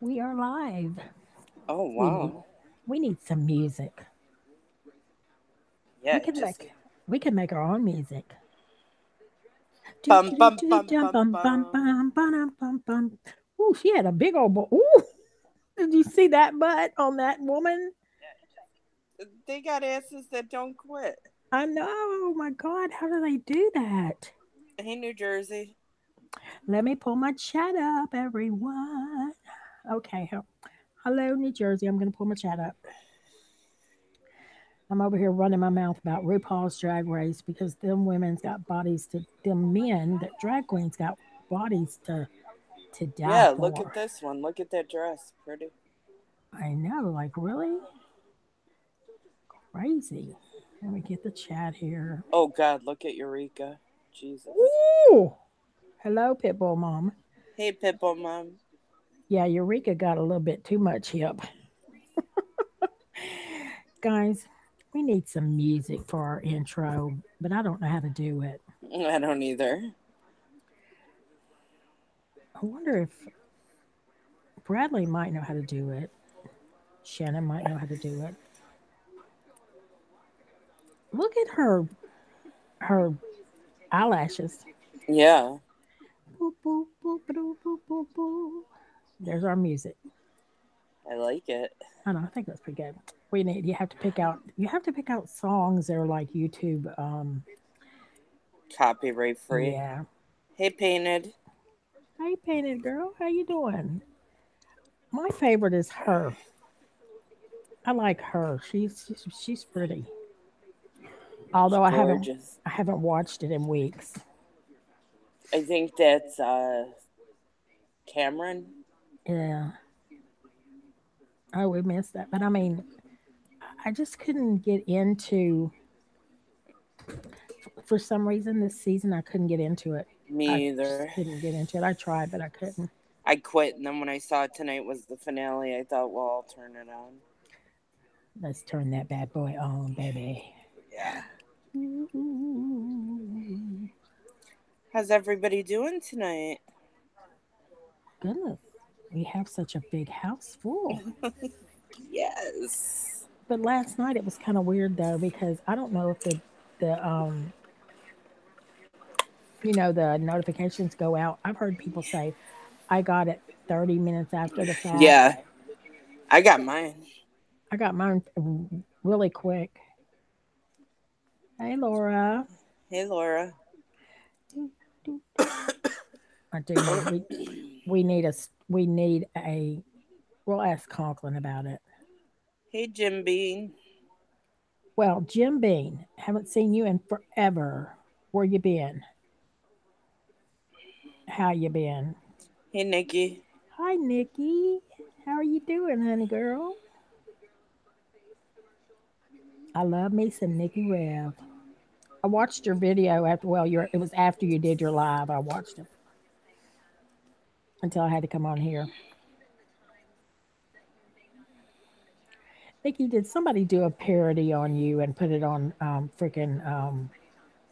We are live. Oh We need wow. we need some music. Yeah, We can just make our own music. Do bum do do bum do bum dum bum bum bum bum. bum bum bum bum. Ooh, she had a big old ooh. Did you see that butt on that woman? They got asses that don't quit. I know. Oh my God, how do they do that? Hey, New Jersey. Let me pull my chat up, everyone. Okay. Hello, New Jersey. I'm gonna pull my chat up. I'm over here running my mouth about RuPaul's Drag Race because them women's got bodies to them men that drag queens got bodies to die Yeah, look for. at this one. Look at that dress. Pretty. I know, like really crazy. Let me get the chat here. Oh God, look at Eureka. Jesus. Ooh, hello, Pitbull Mom. Hey, Pitbull Mom. Yeah, Eureka got a little bit too much hip, guys. We need some music for our intro, but I don't know how to do it. I don't either. I wonder if Bradley might know how to do it. Shannon might know how to do it. Look at her eyelashes. Yeah, Boop, boop, boop, boop, boop, boop, boop. There's our music. I like it. I don't know. I think that's pretty good. We need. You have to pick out songs that are like YouTube. Copyright free. Yeah. Hey, Painted. Hey, painted girl, how you doing? My favorite is her. I like her. She's pretty. She's Although gorgeous. I haven't watched it in weeks. I think that's Cameron. Yeah. Oh, we missed that. But I mean, I just couldn't get into. For some reason, this season I couldn't get into it. I Me just either. couldn't get into it. I tried, but I couldn't. I quit, and then when I saw tonight was the finale, I thought, well, I'll turn it on. Let's turn that bad boy on, baby. Yeah. Ooh, How's everybody doing tonight? goodness, we have such a big house full. Yes. But last night it was kind of weird though because I don't know if the the notifications go out. I've heard people say I got it 30 minutes after the fact. Yeah, I got mine. I got mine really quick. Hey Laura. Hey, Laura. I do need we need a we'll ask Conklin about it. Hey, Jim Bean. Well, Jim Bean, haven't seen you in forever. Where you been? How you been? Hey, Nikki. Hi, Nikki. How are you doing, honey girl? I love me some Nikki Rev. I watched your video after. Well, it was after you did your live. I watched it until I had to come on here. Nikki, did somebody do a parody on you and put it on freaking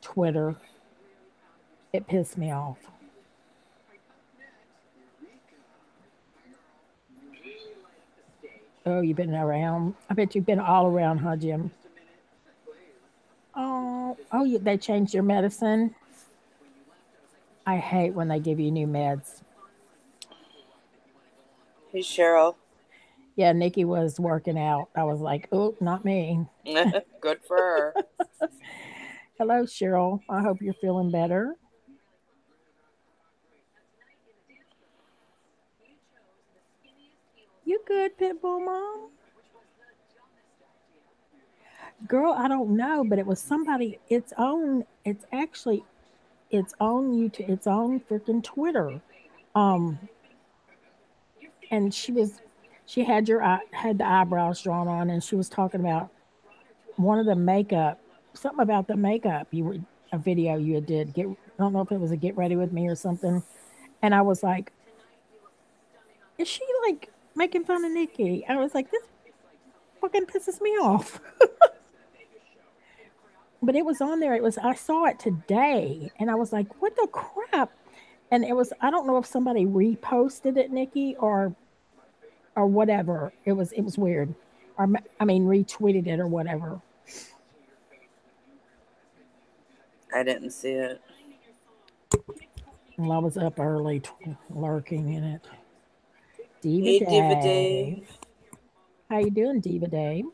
Twitter? It pissed me off. Oh, you've been around. I bet you've been all around, huh, Jim? They changed your medicine. I hate when they give you new meds. Hey, Cheryl. Yeah, Nikki was working out. I was like, oh, not me. Good for her. Hello, Cheryl. I hope you're feeling better. You good, Pitbull Mom? Girl, I don't know, but it was somebody. It's actually its own YouTube. Its own freaking Twitter. Um, and she had had the eyebrows drawn on, and she was talking about one of the makeup, something about the makeup. You were a video you had did. I don't know if it was a get ready with me or something. And I was like, is she like making fun of Nikki? I was like, this fucking pisses me off. But it was on there. I saw it today and I was like, what the crap? And it was, I don't know if somebody reposted it, Nikki, or or whatever. It was weird. Or I mean, retweeted it or whatever. I didn't see it. Well, I was up early, lurking in it. Diva Hey, Diva Dave, Dave. how you doing, Diva Dave?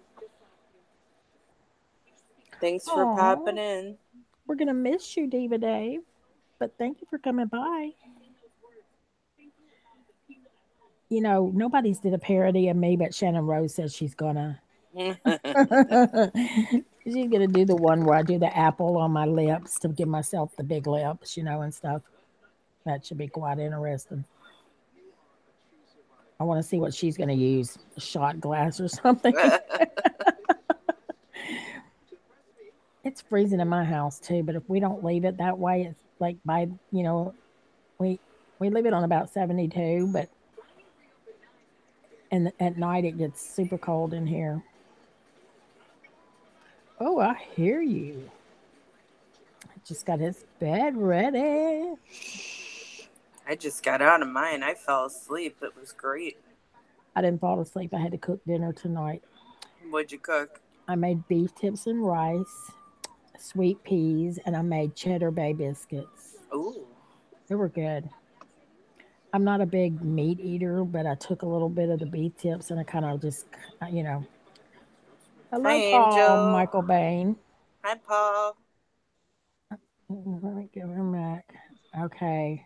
Thanks for popping Oh, in. we're gonna miss you, Diva Dave. But thank you for coming by. Nobody's did a parody of me, but Shannon Rose says she's gonna. She's gonna do the one where I do the apple on my lips to give myself the big lips, and stuff. That should be quite interesting. I want to see what she's gonna use, a shot glass or something. It's freezing in my house too, but if we don't leave it that way, it's like we we leave it on about 72, but and at night it gets super cold in here. Oh, I hear you. Just got his bed ready. I just got out of mine. I fell asleep. It was great. I didn't fall asleep. I had to cook dinner tonight. What'd you cook? I made beef tips and rice, sweet peas, and I made cheddar bay biscuits. Ooh. They were good. I'm not a big meat eater, but I took a little bit of the beef tips and I kind of just, you know, Hi, hello, Paul Angel. Michael Bain. Hi, Paul. Let me give him back. Okay.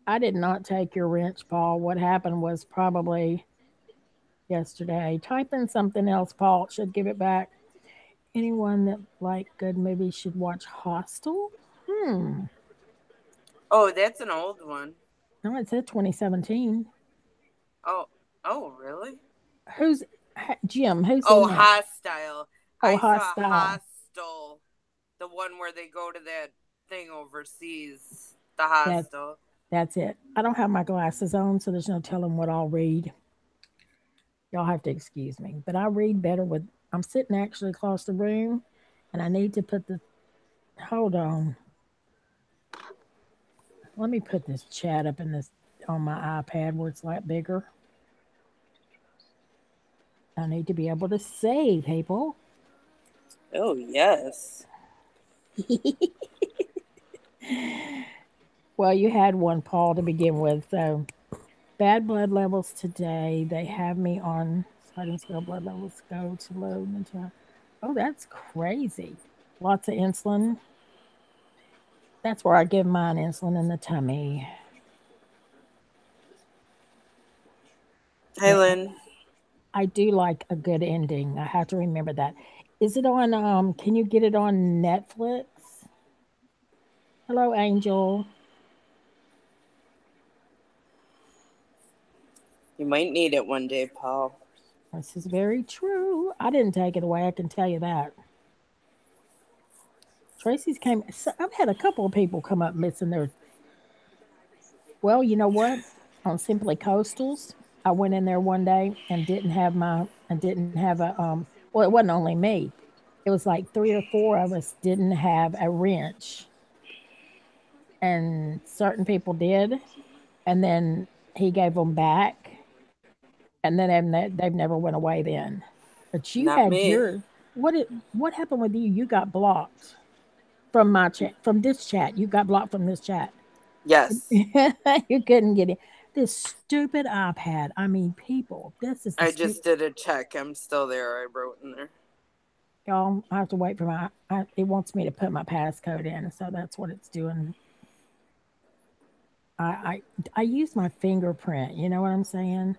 I did not take your wrench, Paul. What happened was probably yesterday. Type in something else, Paul. It should give it back. Anyone that like good movies should watch Hostel? Hmm. Oh, that's an old one. No, it said 2017. Oh, oh, really? Who's Jim? Who's Oh, in that? Hostile. Oh, I saw Hostile. Hostel, the one where they go to that thing overseas. The That hostel. that's it. I don't have my glasses on, so there's no telling what I'll read. Y'all have to excuse me, but I read better with. I'm sitting actually across the room, and I need to put the. Hold on. Let me put this chat up in this on my iPad where it's like bigger. I need to be able to see people. Oh, yes. Well, you had one, Paul, to begin with. So, bad blood levels today. They have me on sliding scale blood levels go to low. Oh, that's crazy. Lots of insulin. That's where I give mine insulin in the tummy. Hi, Yeah, Lynn. I do like a good ending. I have to remember that. Is it on? Can you get it on Netflix? Hello, Angel. You might need it one day, Paul. This is very true. I didn't take it away. I can tell you that. Tracy's came. So I've had a couple of people come up missing their. Well, you know what? On Simply Coastals, I went in there one day and didn't have a Well, it wasn't only me. It was like three or four of us didn't have a wrench, and certain people did, and then he gave them back, and then they've never went away then. But you Not had me. your what happened with you? You got blocked from my chat, from this chat. You got blocked from this chat. Yes. You couldn't get in. This stupid iPad. I mean, people, this is the I stupid. just did a check. I'm still there. I wrote in there. Y'all, I have to wait for it wants me to put my passcode in, so that's what it's doing. I, I, I use my fingerprint. You know what I'm saying?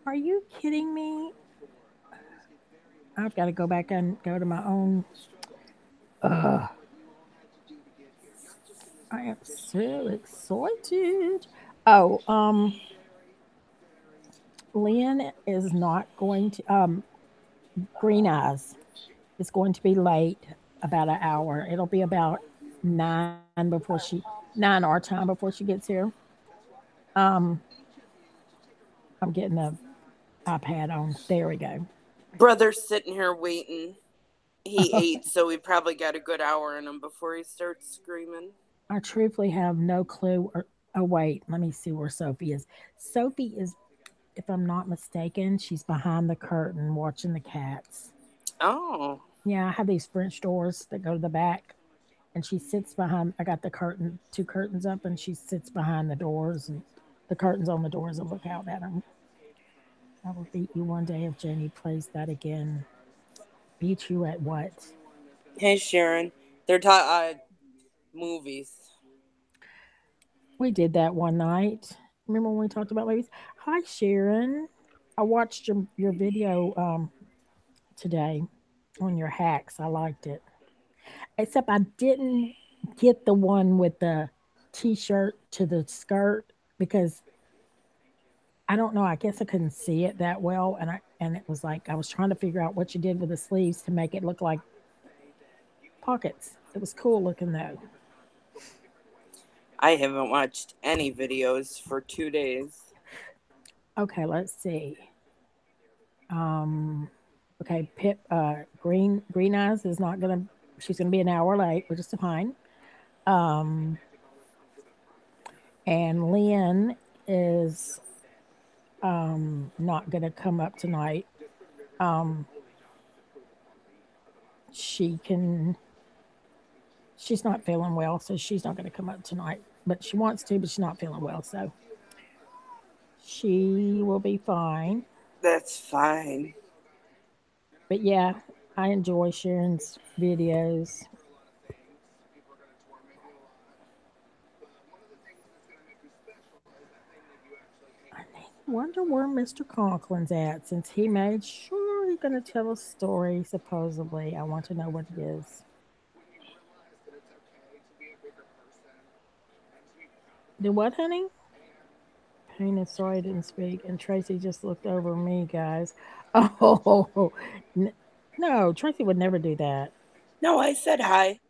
Are you kidding me? I've got to go back and go to my own. Uh, I am so excited. Oh, Lynn is not going to. Green Eyes is going to be late about an hour. It'll be about 9 our time before she gets here. Um, I'm getting the iPad on. There we go. Brother's sitting here waiting. He ate, so we probably got a good hour in him before he starts screaming. I truthfully have no clue. Oh wait, let me see where Sophie is. Sophie is. if I'm not mistaken, she's behind the curtain watching the cats. Oh, Yeah, I have these French doors that go to the back, and she sits behind. I got the curtain, two curtains up, and she sits behind the doors, and the curtains on the doors and look out at them. I will beat you one day if Jamie plays that again. Beat you at what? hey Sharon. They're talking movies. We did that one night. Remember when we talked about movies? Hi, Sharon. I watched your video today on your hacks. I liked it. Except I didn't get the one with the t-shirt to the skirt because I don't know. I guess I couldn't see it that well, and it was like I was trying to figure out what you did with the sleeves to make it look like pockets. It was cool looking though. I haven't watched any videos for 2 days. Okay, let's see. Um, okay, Pip, Green Eyes is not gonna. She's gonna be an hour late, which is fine. Um, and Lynn is not gonna come up tonight. Um, she can. She's not feeling well, so she's not gonna come up tonight. But she wants to, but she's not feeling well, so she will be fine. That's fine. But yeah, I enjoy Sharon's videos. I wonder where Mr. Conklin's at since he made sure he's going to tell a story, supposedly. I want to know what it is. Do what, honey? Pain is sorry I didn't speak, and Tracy just looked over me, guys. Oh, n- no, Tracy would never do that. No, I said hi.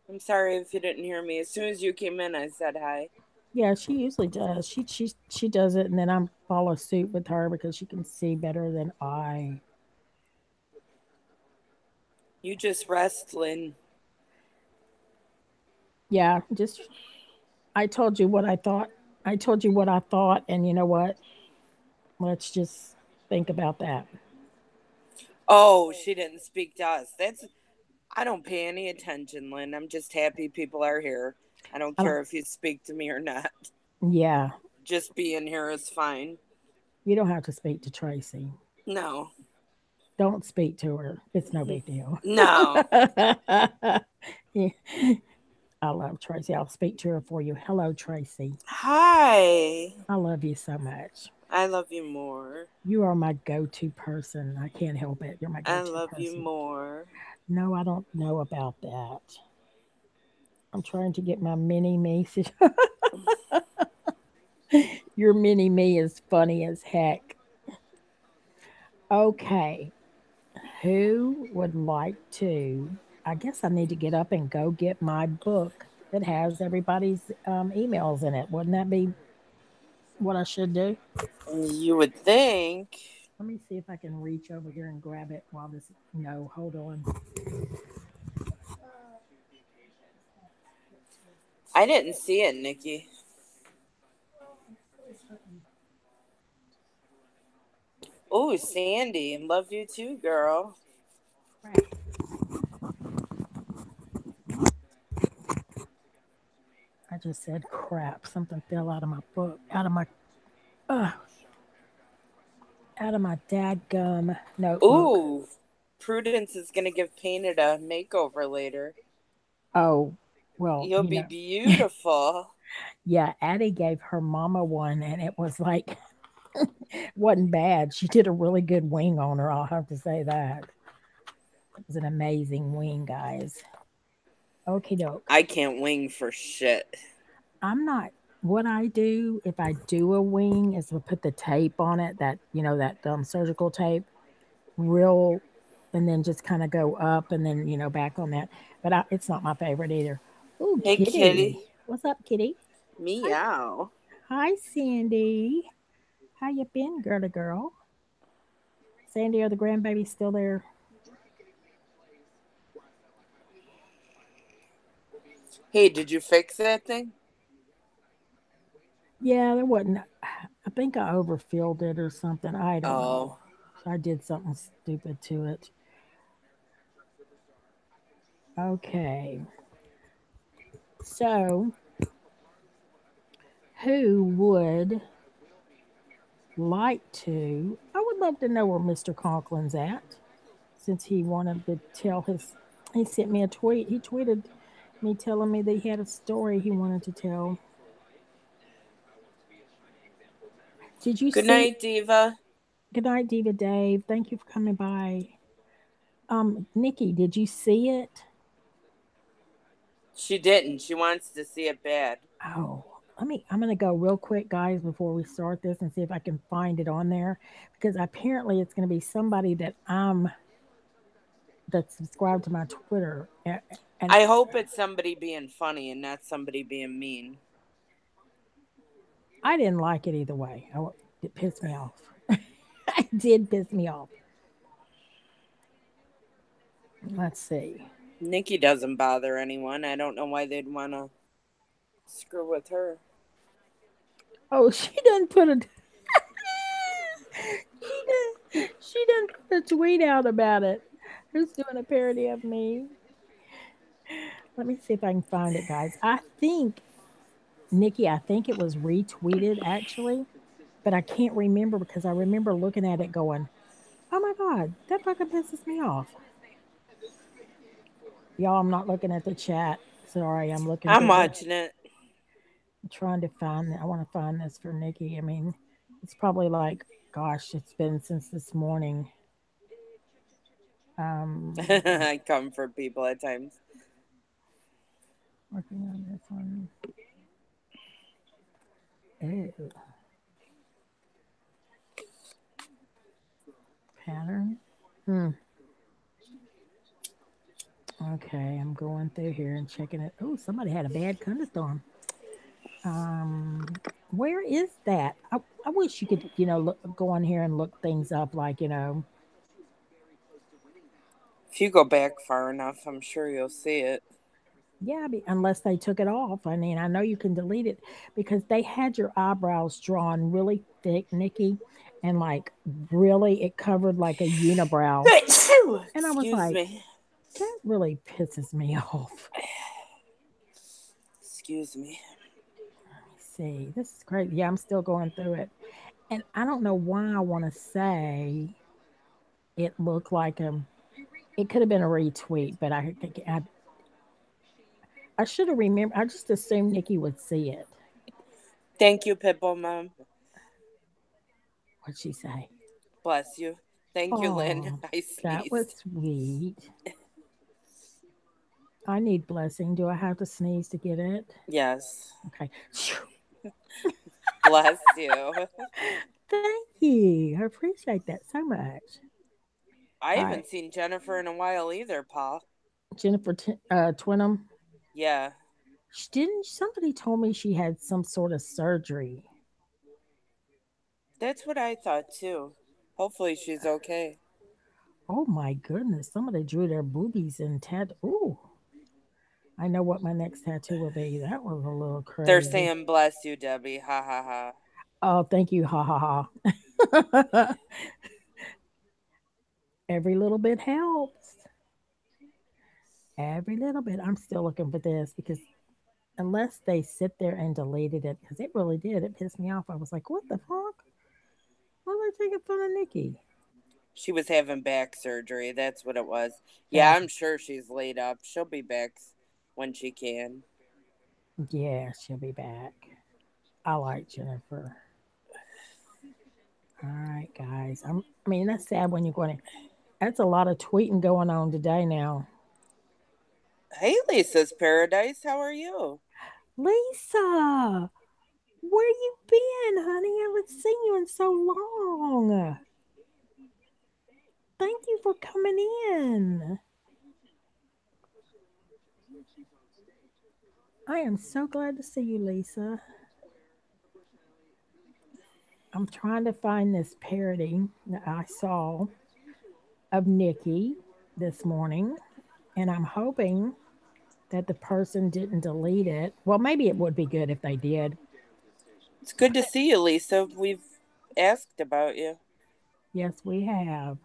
I'm sorry if you didn't hear me. As soon as you came in, I said hi. Yeah, she usually does. She does it, and then I follow suit with her because she can see better than I. You just rest, Lynn. Yeah, just I told you what I thought. I told you what I thought, and you know what? Let's just think about that. Oh, she didn't speak to us. That's. I don't pay any attention, Lynn. I'm just happy people are here. I don't I don't. care if you speak to me or not. Yeah, Just being here is fine. you don't have to speak to Tracy. No. Don't speak to her. It's no big deal. No. Yeah, I love Tracy. I'll speak to her for you. Hello, Tracy. Hi. I love you so much. I love you more. You are my go-to person. I can't help it. You're my I go-to love you person. more. No, I don't know about that. I'm trying to get my mini me. Your mini me is funny as heck. Okay, who would like to? I guess I need to get up and go get my book that has everybody's emails in it. Wouldn't that be what I should do? You would think. Let me see if I can reach over here and grab it while this. No, hold on. I didn't see it, Nikki. Oh, Sandy. Love you too, girl. Crap. I just said crap. Something fell out of my book, uh, out of my dadgum notebook. Ooh. Prudence is going to give Painted a makeover later. Oh, well, You'll be beautiful. yeah, Addie gave her mama one, and it was like wasn't bad. She did a really good wing on her. I'll have to say that. It was an amazing wing, guys. Okie doke. I can't wing for shit. I'm not. What I do if I do a wing is to put the tape on it, that that surgical tape, real, and then just kind of go up and then back on that. But it's not my favorite either. Ooh, Hey, Kitty, kitty. what's up, Kitty? Hi, Meow. hi, Sandy. How you been, girly girl? Sandy, are the grandbabies still there? Hey, did you fix that thing? Yeah, there wasn't. I I think I overfilled it or something. I don't know. Oh, I did something stupid to it. Okay. So, who would like to? I would love to know where Mr. Conklin's at since he wanted to tell his. He sent me a tweet. He tweeted me telling me that he had a story he wanted to tell. Did you good see? night, Diva. Good night, Diva Dave. Thank you for coming by. Nikki, did you see it? She didn't. She wants to see it bad. Oh, I'm gonna go real quick, guys, before we start this and see if I can find it on there because apparently it's gonna be somebody that that's subscribed to my Twitter, and I hope it's somebody being funny and not somebody being mean. I didn't like it either way. It pissed me off. It did piss me off. Let's see. Nikki doesn't bother anyone. I don't know why they'd want to screw with her. Oh, she done put a she done put a tweet out about it. Who's doing a parody of me? Let me see if I can find it, guys. I think Nikki, I think it was retweeted actually, but I can't remember because I remember looking at it going, "Oh my god, that fucking pisses me off." Y'all, I'm not looking at the chat. Sorry, I'm looking I'm through the watching it. trying to find I want to find this for Nikki. I mean, it's probably like gosh, it's been since this morning. Um I come for people at times. Working on this one. Ew. Pattern. Hmm. Okay, I'm going through here and checking it. Oh, somebody had a bad thunderstorm. Um, where is that? I wish you could, go on here and look things up. Like, If you go back far enough, I'm sure you'll see it. yeah, unless they took it off. I mean, I know you can delete it because they had your eyebrows drawn really thick, Nikki, and like really it covered like a unibrow. And I was Excuse like, me. that really pisses me off. Excuse me. See, this is crazy. Yeah, I'm still going through it. And I don't know why I want to say it looked like it could have been a retweet, but I should have remembered. I just assumed Nikki would see it. Thank you, Pitbull Mom. What'd she say? Bless you. Thank you, Lynn. Oh, I that was sneezed. sweet. I need blessing. Do I have to sneeze to get it? Yes. Okay. Bless you. Thank you. I appreciate that so much. I All right. haven't seen Jennifer in a while either, Paul. Jennifer Twinham. Yeah, Didn't somebody told me she had some sort of surgery? that's what I thought too. Hopefully she's okay. Oh my goodness. Somebody drew their boobies and Ooh, I know what my next tattoo will be. That was a little They're crazy. saying bless you, Debbie. Ha ha ha. Oh, thank you. Ha ha ha. Every little bit helps. Every little bit. I'm still looking for this because unless they sit there and deleted it, because it really did, it pissed me off. I was like, what the fuck? Why are they taking fun of Nikki? She was having back surgery. That's what it was. Yeah, That's, I'm sure she's laid up. She'll be back when she can. yeah, she'll be back. I like Jennifer. All right, guys. I mean, that's sad when you're going to, that's a lot of tweeting going on today now. Hey, Lisa's Paradise. How are you? Lisa, where you been, honey? I haven't seen you in so long. Thank you for coming in. I am so glad to see you, Lisa. I'm trying to find this parody that I saw of Nikki this morning, and I'm hoping that the person didn't delete it. Well, maybe it would be good if they did. It's good to see you, Lisa. We've asked about you. Yes, we have.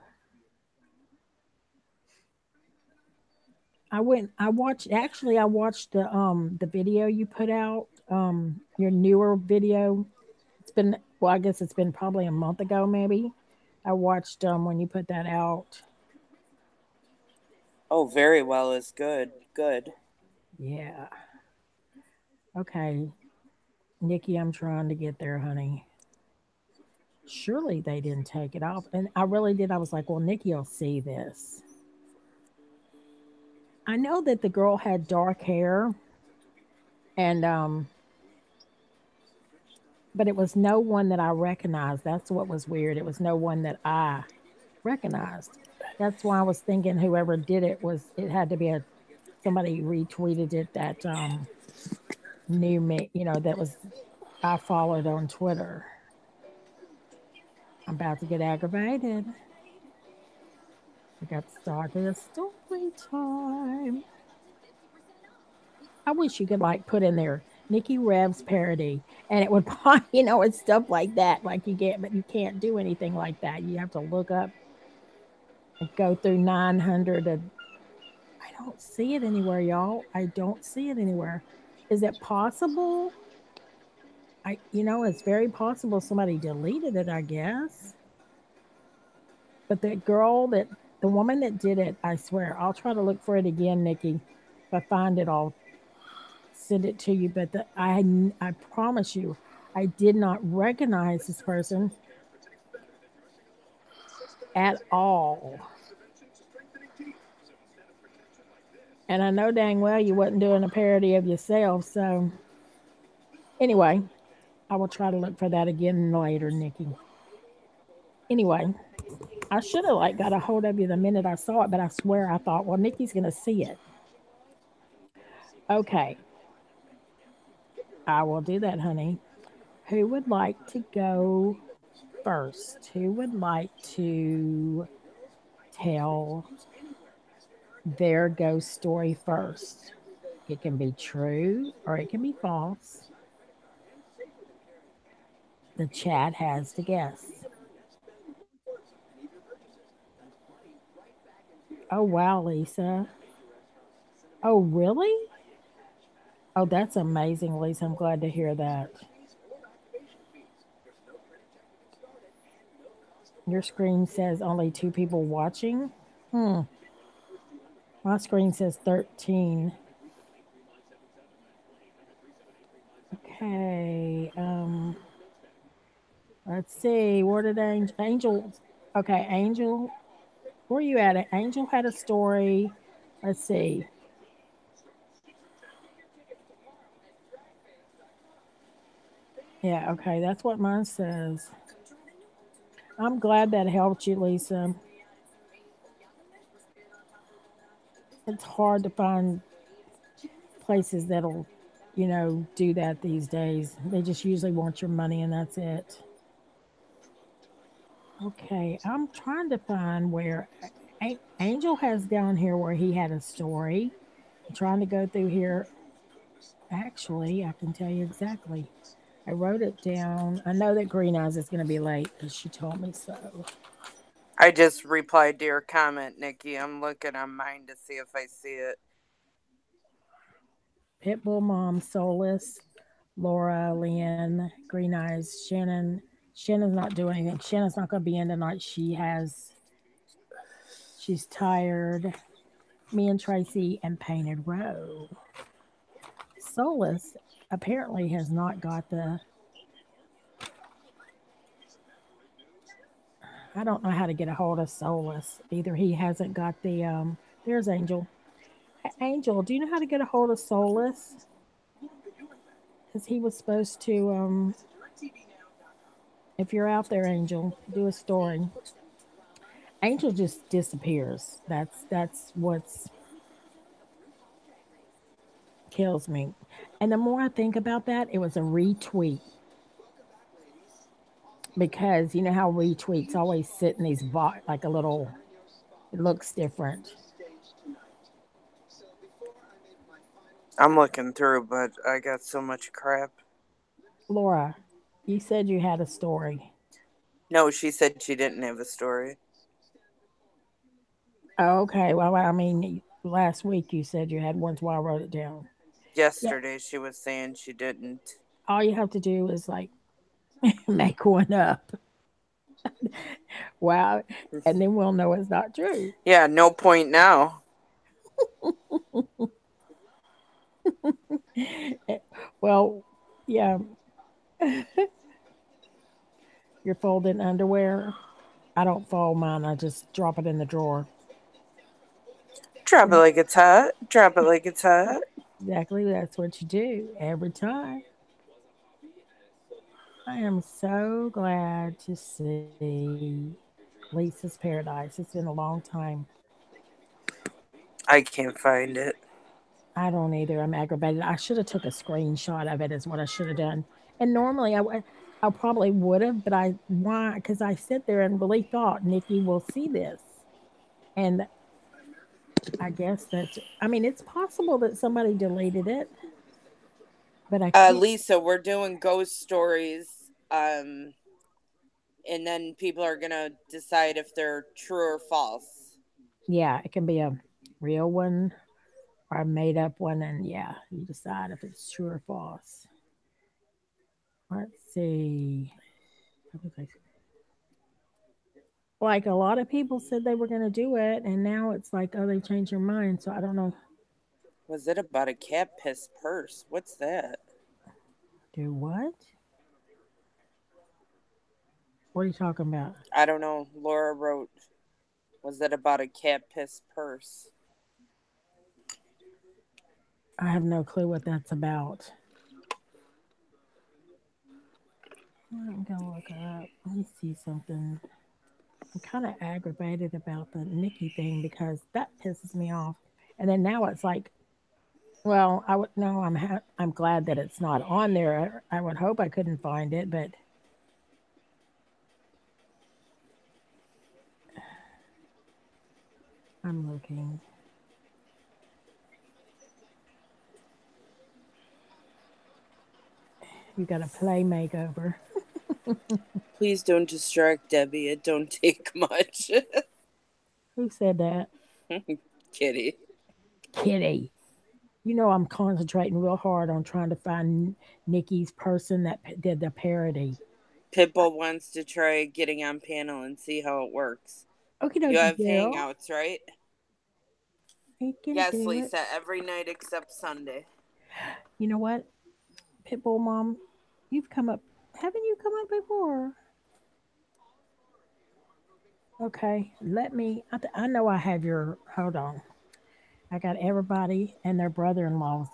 I watched the video you put out, your newer video. It's been, well, I guess it's been probably a month ago maybe. I watched when you put that out. Oh, very well is good. Good. Yeah. Okay. Nikki, I'm trying to get there, honey. Surely they didn't take it off. And I really did. I was like, well, Nikki will see this. I know that the girl had dark hair and but it was no one that I recognized. That's what was weird. It was no one that I recognized. That's why I was thinking whoever did it was, it had to be a, somebody retweeted it that knew me, that was, I followed on Twitter. I'm about to get aggravated. We got started a story time. I wish you could like put in there Nikki Rev's parody and it would pop, it's stuff like that. Like you get, but you can't do anything like that. You have to look up and go through 900. I don't see it anywhere, y'all. I don't see it anywhere. Is it possible? It's very possible somebody deleted it, I guess. But the woman that did it, I swear, I'll try to look for it again, Nikki. If I find it, I'll send it to you. But I promise you, I did not recognize this person at all. And I know dang well you wasn't doing a parody of yourself. So anyway, I will try to look for that again later, Nikki. Anyway, I should have like got a hold of you the minute I saw it, but I swear I thought, well, Nikki's gonna see it. Okay, I will do that, honey. Who would like to go first? Who would like to tell their ghost story first? It can be true or it can be false. The chat has to guess. Oh, wow, Lisa. Oh, really? Oh, that's amazing, Lisa. I'm glad to hear that. Your screen says only two people watching. Hmm. My screen says 13. Okay. Let's see. Where did Angel? Okay, Angel. Where are you at? Angel had a story. Let's see. Yeah. Okay, that's what mine says. I'm glad that helped you, Lisa. It's hard to find places that'll, do that these days. They just usually want your money and that's it. Okay, I'm trying to find where Angel has down here where he had a story. I'm trying to go through here. Actually, I can tell you exactly. I wrote it down. I know that Green Eyes is going to be late because she told me so. I just replied to your comment, Nikki. I'm looking on mine to see if I see it. Pitbull Mom, Soulless, Laura, Lynn, Green Eyes, Shannon. Shannon's not doing anything. Shannon's not going to be in tonight. She's tired. Me and Tracy and Painted Row. Soulless apparently has not got the. I don't know how to get a hold of Soulless. Either he hasn't got the. There's Angel. Angel, do you know how to get a hold of Soulless? Because he was supposed to. If you're out there, Angel, do a story. Angel just disappears. That's what's kills me. And the more I think about that, it was a retweet because you know how retweets always sit in these like a little. It looks different. I'm looking through, but I got so much crap. Laura. You said you had a story. No, she said she didn't have a story. Okay. Well, I mean, last week you said you had one, so I wrote it down. Yeah. Yesterday she was saying she didn't. All you have to do is like make one up. Wow. And then we'll know it's not true. Yeah, no point now. Well, yeah, you're folding underwear. I don't fold mine. I just drop it in the drawer. Drop it And like it's hot. Drop it like it's hot. exactly, that's what you do every time. I am so glad to see Lisa's Paradise. It's been a long time. I can't find it. I don't either. I'm aggravated. I should have took a screenshot of it. Is what I should have done. And normally I probably would have, but I why? Because I sit there and really thought Nikki will see this, and I guess that's. I mean, it's possible that somebody deleted it, but I can't. Lisa, we're doing ghost stories. And then people are gonna decide if they're true or false. Yeah, it can be a real one or a made up one, and yeah, you decide if it's true or false. Let's see. What was I Like a lot of people said they were going to do it, and now it's like, oh, they changed their mind. So I don't know. Was it about a cat piss purse? What's that? Do what? What are you talking about? I don't know. Laura wrote, was it about a cat piss purse? I have no clue what that's about. I'm going to look it up. Let me see something. I'm kind of aggravated about the Nikki thing because that pisses me off. And then now it's like, well, I would no, I'm glad that it's not on there. I would hope I couldn't find it, but I'm looking. You got a play makeover. Please don't distract Debbie. It don't take much. Who said that? Kitty. Kitty. You know, I'm concentrating real hard on trying to find Nikki's person that did the parody. Pitbull wants to try getting on panel and see how it works. Okie You dokie, have girl. hangouts, right? He can Yes, do it. Lisa. Every night except Sunday. You know what, Pitbull Mom? You've come up. Haven't you come up before? Okay, let me. I know I have your. Hold on. I got everybody and their brother-in-laws.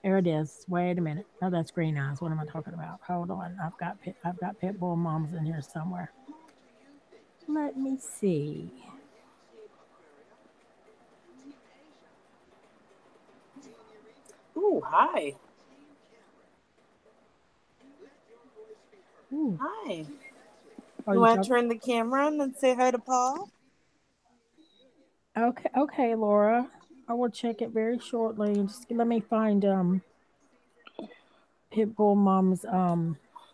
There it is. Wait a minute. Oh, that's Green Eyes. What am I talking about? Hold on. I've got Pitbull Moms in here somewhere. Let me see. Ooh, hi. Ooh, Hi. are You you want to talking? turn the camera on and say hi to Paul? Okay, okay, Laura. I will check it very shortly. Just let me find Pitbull Moms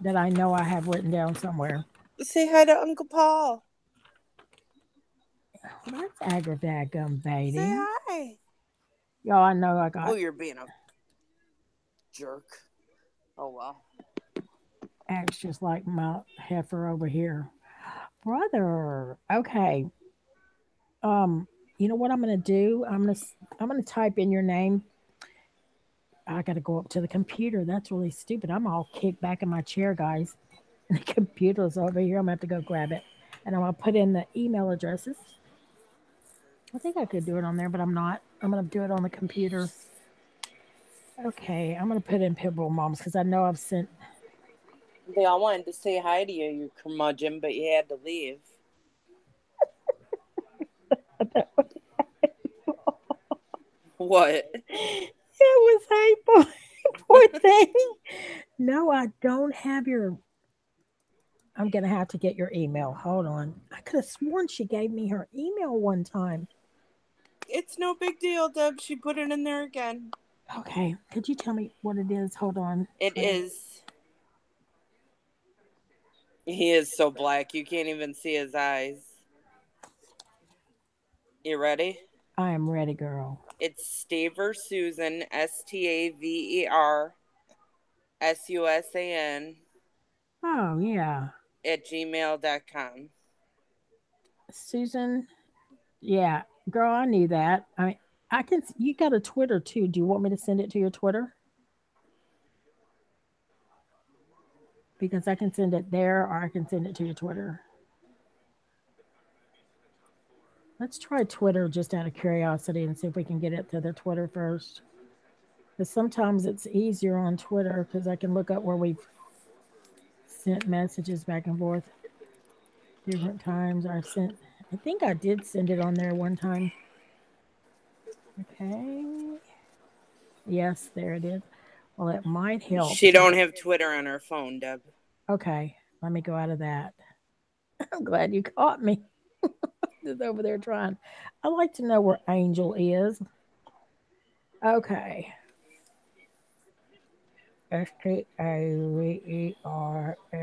that I know I have written down somewhere. Say hi to Uncle Paul. Well, that's Say aggravating. hi. Y'all, I know I Oh, got you're being a jerk. Oh, well. acts just like my heifer over here. Brother. Okay. Um, you know what I'm gonna do? I'm gonna type in your name. I gotta go up to the computer. That's really stupid. I'm all kicked back in my chair, guys. And the computer's over here. I'm gonna have to go grab it. And I'm gonna put in the email addresses. I think I could do it on there, but I'm not. I'm gonna do it on the computer. Okay, I'm gonna put in Pitbull Moms because I know I've sent. They all wanted to say hi to you, you curmudgeon, but you had to leave. What? It was hateful. Poor thing. No, I don't have your. I'm gonna have to get your email. Hold on. I could have sworn she gave me her email one time. It's no big deal, Deb. She put it in there again. Okay, could you tell me what it is? Hold on. It is. He is so black, you can't even see his eyes. You ready? I am ready, girl. It's Staver Susan, StaverSusan Oh yeah, at gmail.com. Susan. Yeah, girl, I knew that. I mean, I can. You got a Twitter too. Do you want me to send it to your Twitter? Because I can send it there, or I can send it to your Twitter. Let's try Twitter just out of curiosity and see if we can get it to their Twitter first. Because sometimes it's easier on Twitter because I can look up where we've sent messages back and forth different times. I've sent, I think I did send it on there one time. Okay. Yes, there it is. Well, it might help. She don't have Twitter on her phone, Deb. Okay, let me go out of that. I'm glad you caught me. Just over there trying. I like to know where Angel is. Okay.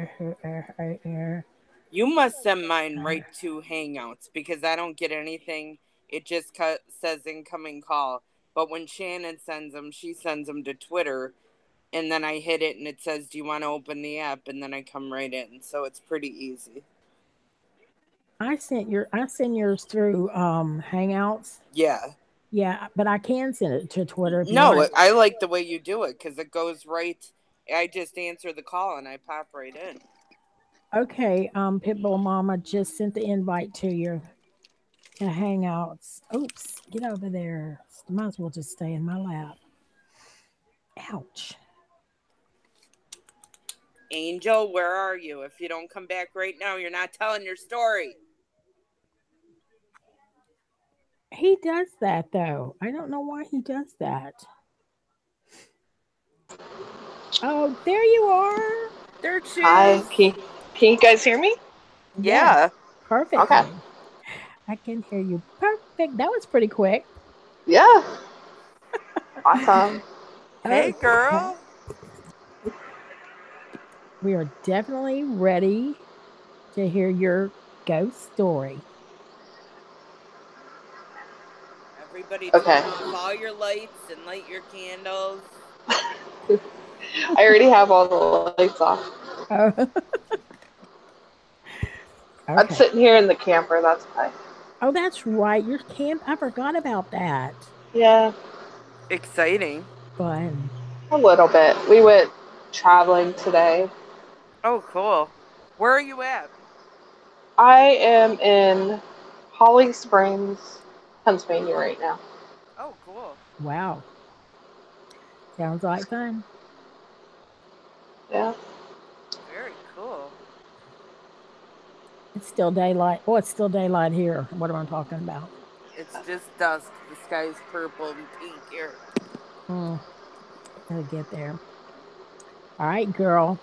Staver. You must send mine right to Hangouts because I don't get anything. It just says incoming call. But when Shannon sends them, she sends them to Twitter, and then I hit it and it says, "Do you want to open the app?" And then I come right in. So it's pretty easy. I send yours through Hangouts. Yeah. Yeah, but I can send it to Twitter if you want No, it. I like the way you do it because it goes right. I just answer the call and I pop right in. Okay, Pitbull Mama just sent the invite to you to Hangouts. Oops, get over there. Might as well just stay in my lap. Ouch. Angel, where are you? If you don't come back right now, you're not telling your story. He does that though. I don't know why he does that. Oh, there you are. There she Hi, is. can you guys hear me? Yes, Yeah. Okay. perfectly. I can hear you perfect. That was pretty quick. Yeah, awesome. Hey, Okay. girl. We are definitely ready to hear your ghost story. Everybody Okay. turn off all your lights and light your candles. I already have all the lights off. Oh, I'm okay. sitting here in the camper, that's why. Oh, that's right. Your camp. I forgot about that. Yeah, Exciting. Fun. a little bit. We went traveling today. Oh, cool. Where are you at? I am in Holly Springs, Pennsylvania right now. Oh, cool. Wow. Sounds like fun. Yeah. Very cool. It's still daylight. Oh, it's still daylight here. What am I talking about? It's just dusk. The sky's purple and pink here. Mm, I'll get there. All right, girl.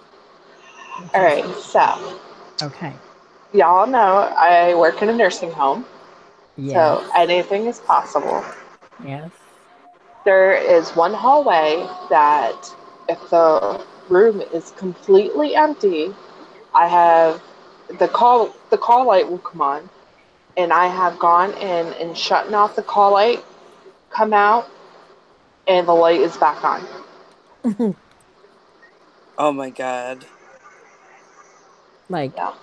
What's All your right, story? so Okay. y'all know I work in a nursing home, Yes. so anything is possible. Yes. There is one hallway that, if the room is completely empty, I have the call light will come on, and I have gone in and shutting off the call light, come out, and the light is back on. Oh my god. Like Yeah.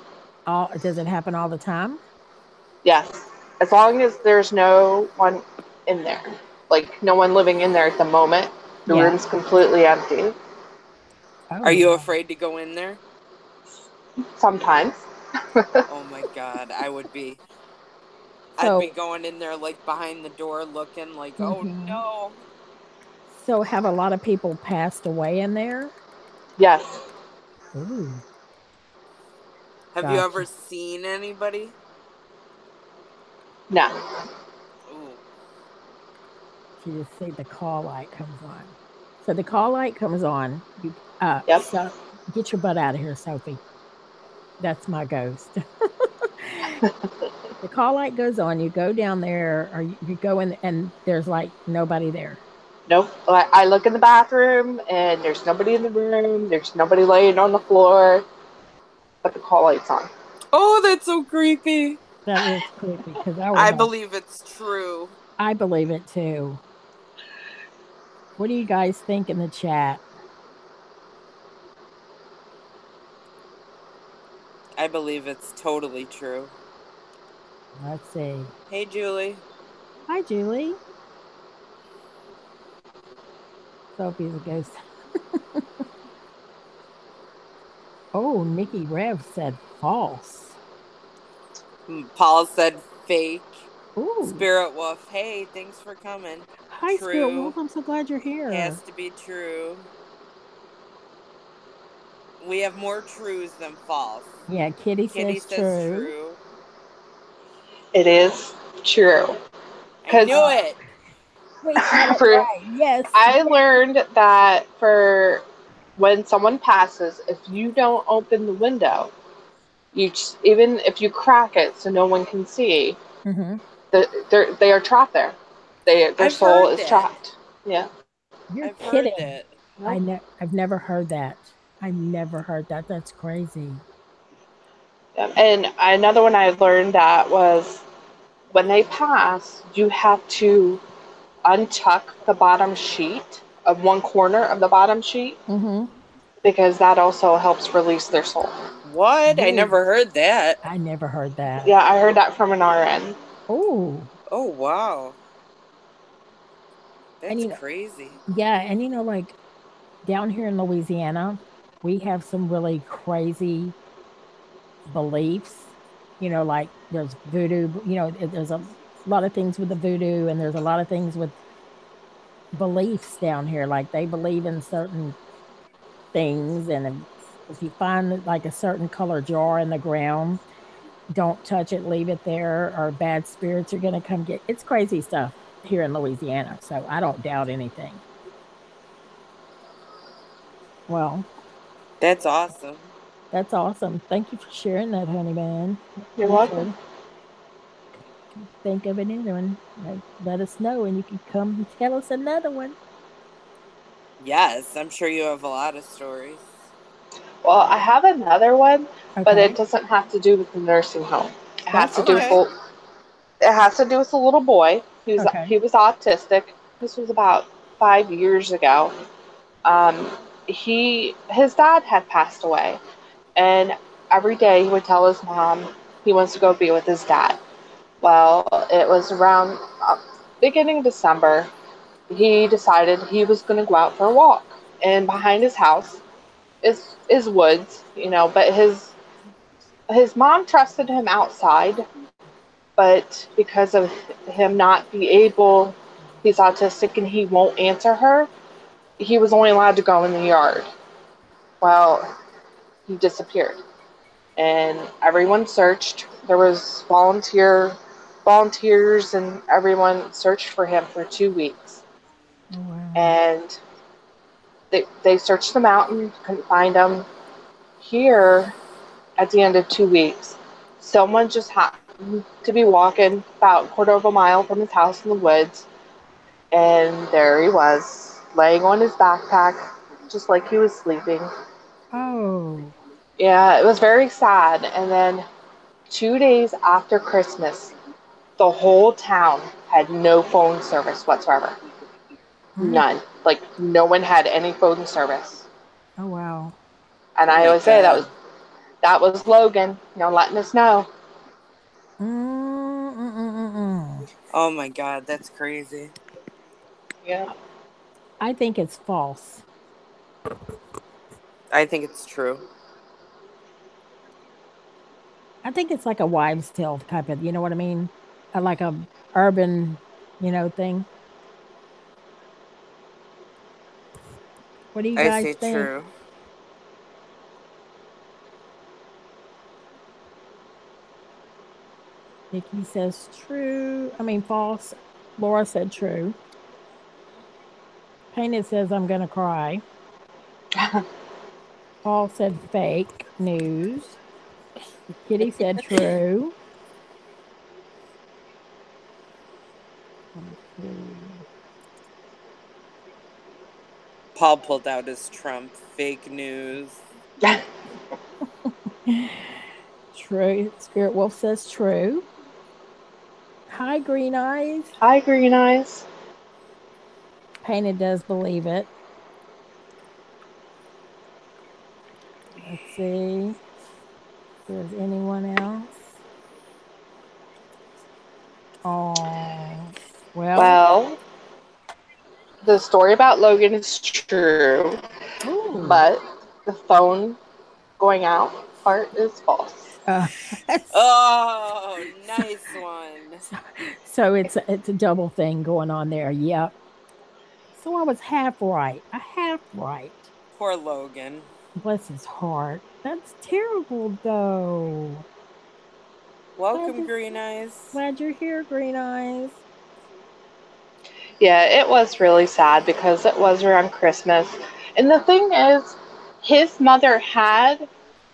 all does it happen all the time? Yes. As long as there's no one in there, like no one living in there at the moment, the Yeah. room's completely empty. Are Oh. you afraid to go in there? Sometimes. Oh my god, I would be. I'd be So going in there like behind the door looking like, "Oh mhm. no." So have a lot of people passed away in there? Yes. Ooh, Have you ever gotcha. seen anybody? No. Ooh. You just see the call light comes on. So the call light comes on. You Yep. so get your butt out of here, Sophie. That's my ghost. The call light goes on. You go down there, or you go in, and there's like nobody there. Nope. I look in the bathroom and there's nobody in the room. There's nobody laying on the floor. but the call light's on. Oh, that's so creepy. That is creepy because I would I not. believe it's true. I believe it too. What do you guys think in the chat? I believe it's totally true. Let's see. Hey, Julie. Hi, Julie. Sophie's a ghost. Oh, Nikki Rev said false. Paul said fake. Ooh. Spirit Wolf. Hey, thanks for coming. Hi, Spirit Wolf. True. I'm so glad you're here. Has to be true. We have more trues than false. Yeah, Kitty Kitty says says true. true. It is true. I Because knew it. We had it for right. Yes. I learned that for when someone passes, if you don't open the window, even if you crack it so no one can see, Mm-hmm. they are trapped there. Their I've soul heard is that. trapped. Yeah. You're I've heard kidding. that. Nope. I've never heard that. I've never heard that. That's crazy. Yep. And another one I learned that was when they pass, you have to untuck the bottom sheet of one corner of the bottom sheet Mm-hmm. because that also helps release their soul. What? I Really? never heard that. I never heard that. Yeah, I heard that from an RN. Oh. Oh, wow. And That's crazy. yeah, and like down here in Louisiana, we have some really crazy beliefs. Like there's voodoo, there's a lot of things with the voodoo, and there's a lot of things with beliefs down here. Like they believe in certain things, and if you find like a certain color jar in the ground, don't touch it, leave it there, or bad spirits are going to come get it's crazy stuff here in Louisiana. So I don't doubt anything. Well, That's awesome. that's awesome. Thank you for sharing that, honey man. You're We welcome. should think of another one. Let us know, and you can come and tell us another one. Yes, I'm sure you have a lot of stories. Well, I have another one, but it Okay. doesn't have to do with the nursing home. It has That's to do with Okay. fine. it has to do with a little boy. Okay. He was autistic. This was about 5 years ago. Um, his dad had passed away, and every day he would tell his mom he wants to go be with his dad. Well, it was around beginning of December. He decided he was going to go out for a walk, and behind his house is woods, but his mom trusted him outside, but because of him not be able, he's autistic and he won't answer her, he was only allowed to go in the yard. Well, he disappeared, and everyone searched. There was volunteers, and everyone searched for him for 2 weeks. Oh wow. And they searched the mountain, couldn't find him. Here, at the end of 2 weeks, someone just happened to be walking about a quarter of a mile from his house in the woods, and there he was, laying on his backpack, just like he was sleeping. Oh. Yeah, it was very sad. And then 2 days after Christmas, the whole town had no phone service whatsoever. Mm. None. Like no one had any phone service. Oh wow. And Oh I my always say god. that was Logan, letting us know. Mm, mm, mm, mm, mm. Oh my god, that's crazy. Yeah. I think it's false. I think it's true. I think it's like a wives' tale type of, you know what I mean? Like a urban, thing. What do you I guys say think? true. Nikki says true. I mean false. Laura said true. Painted says I'm gonna cry. Paul said fake news. Kitty said true. Let me see. Paul pulled out his Trump fake news. True. Spirit Wolf says true. Hi, Green Eyes. Hi, Green Eyes. Painted does believe it. Let's see if there's anyone else. Oh, well, Well, the story about Logan is true, but ooh. the phone going out part is false. Uh, Oh, nice one. so, so it's a double thing going on there. Yep. So I was half right. A half right. Poor Logan. Bless his heart. That's terrible, though. Glad Welcome, to Green Eyes. glad you're here, Green Eyes. Yeah, it was really sad because it was around Christmas. And the thing is, his mother had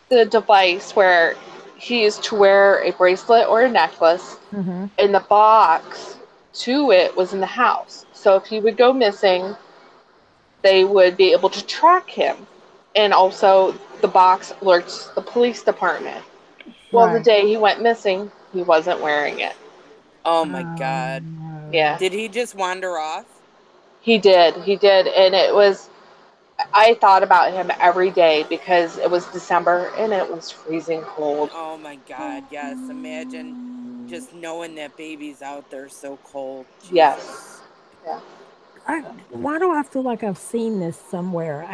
the device where he used to wear a bracelet or a necklace, Mm-hmm. and the box to it was in the house. So if he would go missing, they would be able to track him. And also, the box alerts the police department. Well, the Right. day he went missing, he wasn't wearing it. Oh my Oh god. Yeah, no. Did he just wander off? he did. He did. And it was, I thought about him every day because it was December and it was freezing cold. Oh my god, yes. Imagine Oh. just knowing that baby's out there so cold. Yes. Jesus. Yeah. Why do I feel like I've seen this somewhere?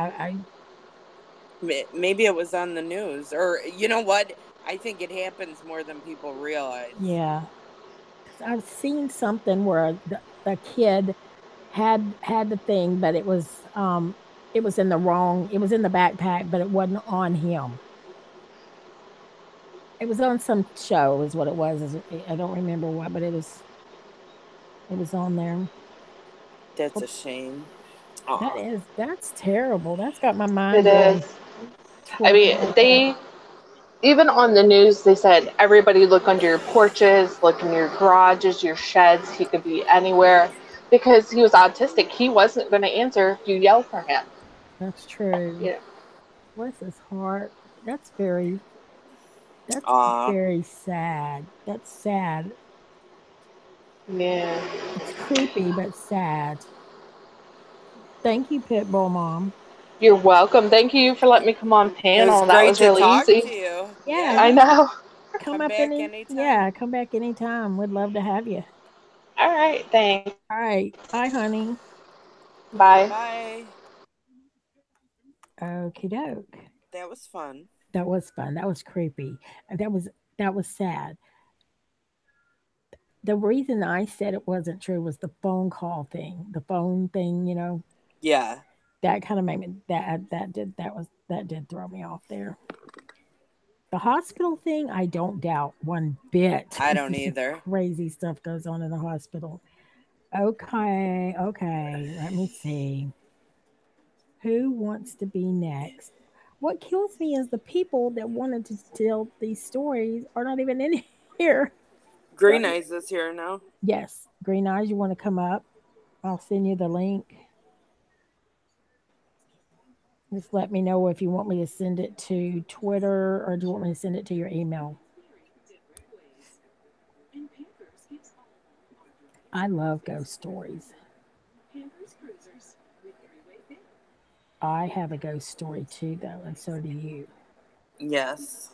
Maybe it was on the news. Or, you know what? I think it happens more than people realize. Yeah, because I've seen something where the kid had the thing, but it was in the wrong. It was in the backpack, but it wasn't on him. It was on some show, is what it was. I don't remember what, but it was on there. That's Well, a shame. Aw. that's terrible. That's got my It mind is. going I twerking mean, like that. they, even on the news, they said everybody look under your porches, look in your garages, your sheds. He could be anywhere because he was autistic. He wasn't going to answer if you yell for him. That's true. Yeah. Bless his heart. That's very that's Aw. very sad. That's sad. Yeah. It's creepy but sad. Thank you, Pitbull Mom. You're welcome. Thank you for letting me come on It was panel. That great was to really talk easy. to you. Yeah, I Yeah. know. come Come up back yeah, anytime. come back anytime. We'd love to have you. All right. Thanks. All right. Bye, honey. Bye. Bye. Okie doke. That was fun. That was fun. That was creepy. That was sad. The reason I said it wasn't true was the phone call thing. The phone thing, Yeah. that kind of made me that did throw me off there. The hospital thing, I don't doubt one bit. I don't There's some either. crazy stuff goes on in the hospital. Okay, okay. Let me see. Who wants to be next? What kills me is the people that wanted to tell these stories are not even in here. So, Green Eyes is here now. yes, Green Eyes, you want to come up? I'll send you the link. Just let me know if you want me to send it to Twitter or do you want me to send it to your email. I love ghost stories. I have a ghost story too, though, and so do you. Yes.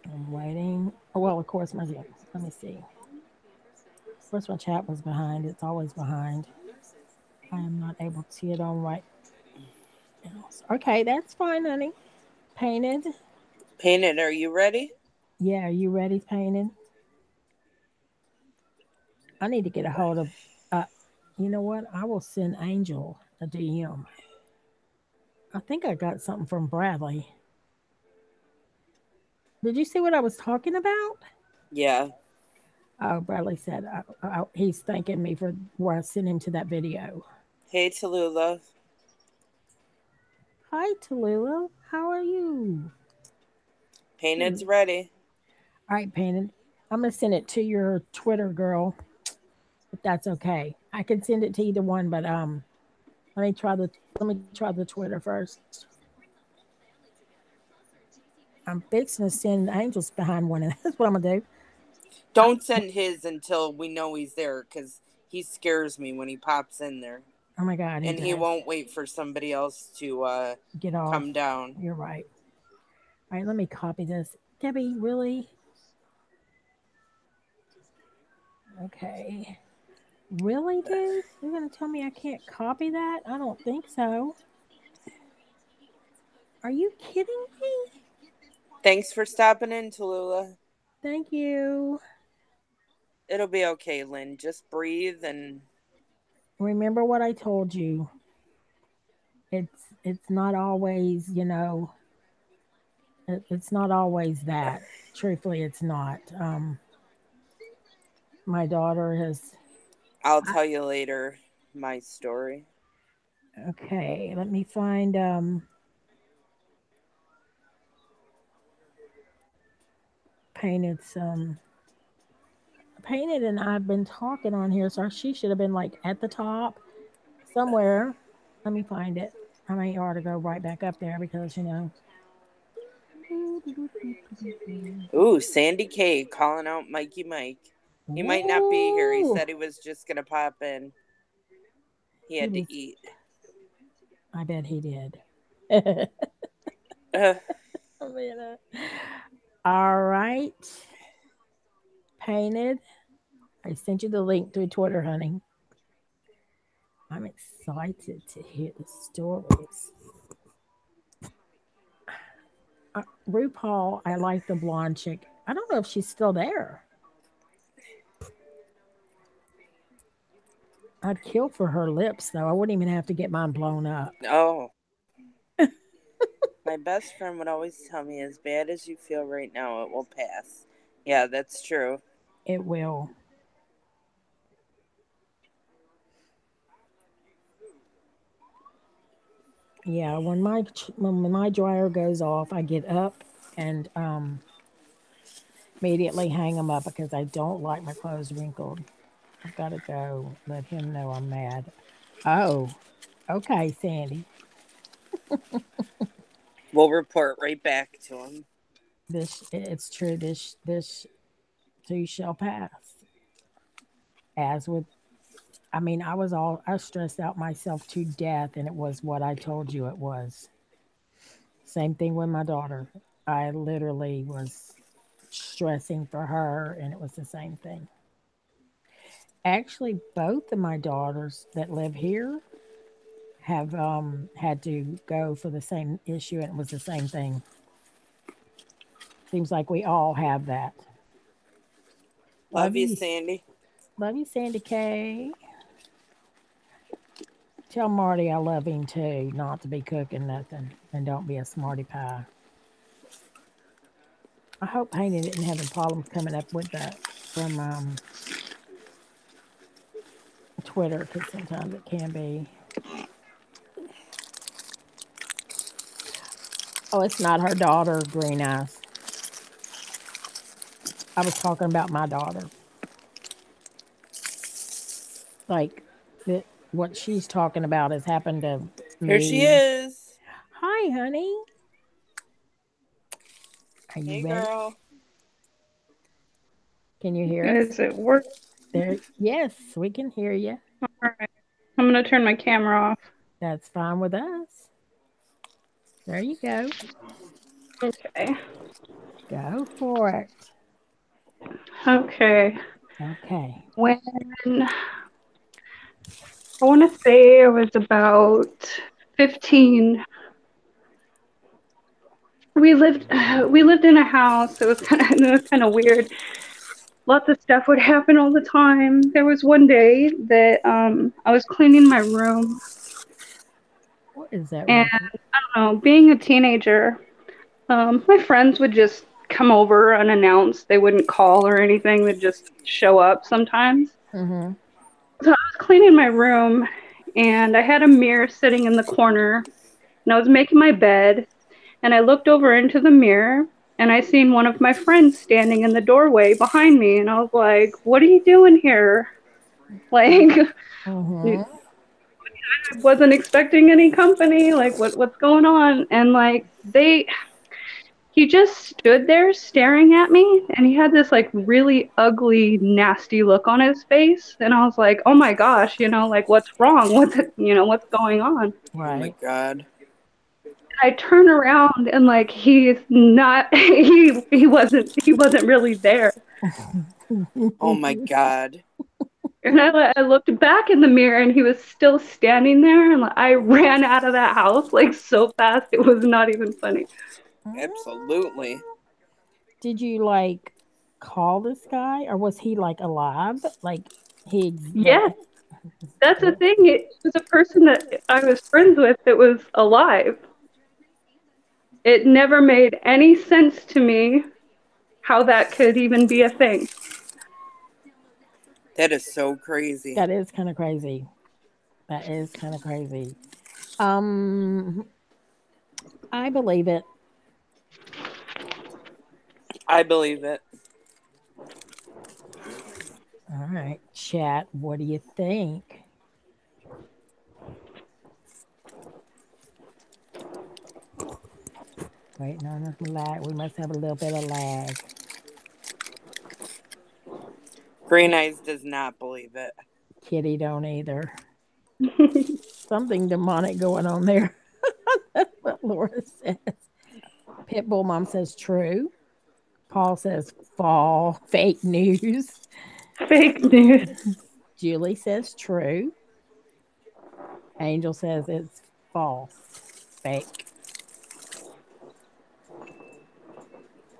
I'm waiting. Oh, well, of course, let me see. Of course, my chat was behind. It's always behind. I am not able to see it on right now. Okay, that's fine, honey. Painted. Painted, are you ready? Yeah, are you ready, Painted? I need to get a hold of. Uh, you know what? I will send Angel a DM. I think I got something from Bradley. Did you see what I was talking about? Yeah. Oh, Bradley said he's thanking me for where I sent him to that video. Hey, Tallulah. Hi, Tallulah. How are you? Painted's Good. ready. All right, Painted. I'm gonna send it to your Twitter girl, if that's okay. I can send it to either one, but let me try the Twitter first. I'm fixing to send angels behind one, and that's what I'm gonna do. I, Don't send his until we know he's there, because he scares me when he pops in there. oh my God, he And he does. won't wait for somebody else to Get off. come down. You're right. All right, let me copy this. Debbie, really? Okay. Really, dude? You're gonna tell me I can't copy that? I don't think so. Are you kidding me? Thanks for stopping in, Tallulah. Thank you. It'll be okay, Lynn. Just breathe and Remember what I told you. It's not always, it's not always that. Truthfully, it's not. My daughter has. I'll tell you later my story. Okay, let me find painted some painted and I've been talking on here, so she should have been like at the top somewhere. Let me find it. I may ought to go right back up there because Ooh, Sandy K calling out Mikey Mike. He might not be here. He Ooh, said he was just gonna pop in. He he had was. to eat. I bet he did. Uh, I mean, all right, painted. I sent you the link to Twitter, honey. I'm excited to hear the stories. RuPaul, I like the blonde chick. I don't know if she's still there. I'd kill for her lips, though. I wouldn't even have to get mine blown up. oh, my best friend would always tell me, as bad as you feel right now, it will pass. Yeah, that's true. It will. Yeah, when my dryer goes off, I get up and immediately hang them up because I don't like my clothes wrinkled. I've got to go let him know I'm mad. Oh, okay, Sandy. We'll report right back to him. This it's true. This too shall pass. As with, I mean, I stressed out myself to death, and it was what I told you it was. Same thing with my daughter. I literally was stressing for her, and it was the same thing. Actually, both of my daughters that live here have had to go for the same issue, and it was the same thing. Seems like we all have that. Love Love you, you, Sandy. love you, Sandy K. Tell Marty I love him too, not to be cooking nothing, and don't be a smarty pie. I hope Haney didn't have any problems coming up with that from Twitter, because sometimes it can be. Oh, it's not her daughter, Green Eyes. I was talking about my daughter. Like that, what she's talking about has happened to Here she me. is. Hi, honey. Are you Hey, ready? girl. Can you hear us? Is it work? There. Yes, we can hear you. All right. I'm going to turn my camera off. That's fine with us. There you go. Okay. Go for it. Okay. Okay. When I want to say I was about 15, we lived in a house. It was kind of weird. Lots of stuff would happen all the time. There was one day that I was cleaning my room, What is that and record? I don't know, being a teenager, my friends would just come over unannounced. They wouldn't call or anything. They'd just show up sometimes. Mm-hmm. So I was cleaning my room, and I had a mirror sitting in the corner, and I was making my bed, and I looked over into the mirror, and I seen one of my friends standing in the doorway behind me, and I was like, "What are you doing here?" Like, I Mm-hmm. wasn't expecting any company. Like, what's going on? And like, he just stood there staring at me, and he had this like really ugly, nasty look on his face. And I was like, oh my gosh, like what's wrong? What's going on? Oh my Right. God. I turn around and like he's not he wasn't really there. Oh my God. And I looked back in the mirror and he was still standing there, and like, I ran out of that house like so fast it was not even funny. Absolutely. Did you like call this guy, or was he like alive? Like like Yes, that's the thing. It was a person that I was friends with that was alive. It never made any sense to me how that could even be a thing. That is so crazy. that is kind of crazy. That is kind of crazy. Um, I believe it. I believe it. All right, chat. What do you think? Waiting on us lag. We must have a little bit of lag. Green Eyes does not believe it. Kitty don't either. Something demonic going on there. That's what Laura says. Pitbull mom says true. Paul says fall. Fake news. Fake news. Julie says true. Angel says it's false. Fake.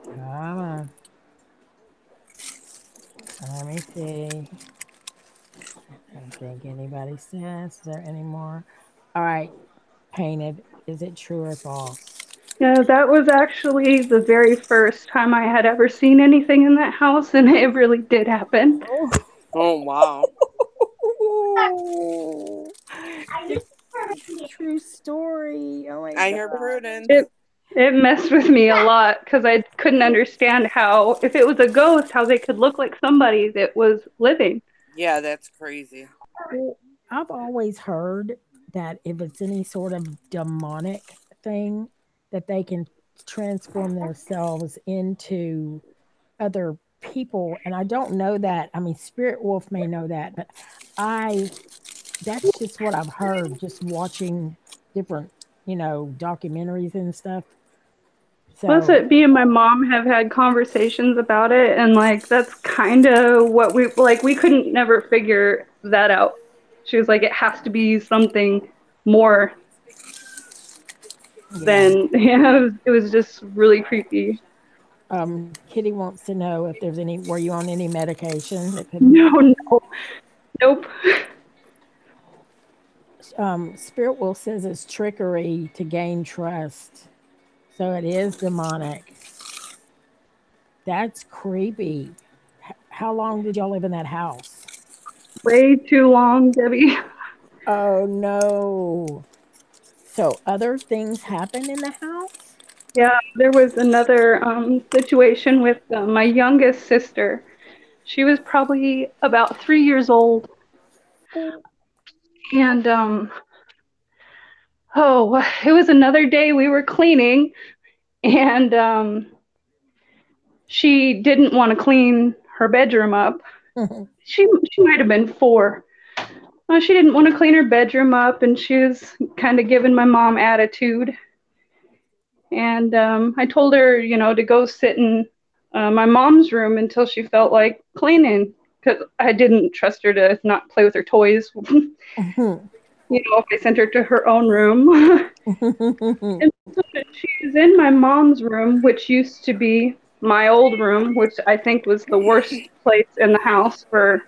Come on. Let me see. I don't think anybody says there anymore. All right. Painted. Is it true or false? Yeah, that was actually the very first time I had ever seen anything in that house, and it really did happen. Oh. Oh wow. It's a true story. Oh my I hear god. Prudence. It messed with me a lot because I couldn't understand how, if it was a ghost, how they could look like somebody that was living. Yeah, that's crazy. Well, I've always heard that if it's any sort of demonic thing, that they can transform themselves into other people. And I don't know that. I mean, Spirit Wolf may know that, but I, that's just what I've heard just watching different, documentaries and stuff. Plus, So, it me and my mom have had conversations about it, and like that's kind of what we like. We couldn't never figure that out. She was like, it has to be something more yeah. than yeah. It was just really creepy. Kitty wants to know if there's any, were you on any medication that could, No, no, nope. Spirit Wolf says it's trickery to gain trust. So it is demonic. That's creepy. How long did y'all live in that house? Way too long, Debbie. Oh no. So other things happen in the house? Yeah, there was another situation with my youngest sister. She was probably about 3 years old, Oh. and oh, it was another day we were cleaning, and she didn't want to clean her bedroom up. She might have been 4. She didn't want to clean her bedroom up, and she was kind of giving my mom attitude. And I told her, to go sit in my mom's room until she felt like cleaning, because I didn't trust her to not play with her toys. If I sent her to her own room. And so she's in my mom's room, which used to be my old room, which I think was the worst place in the house for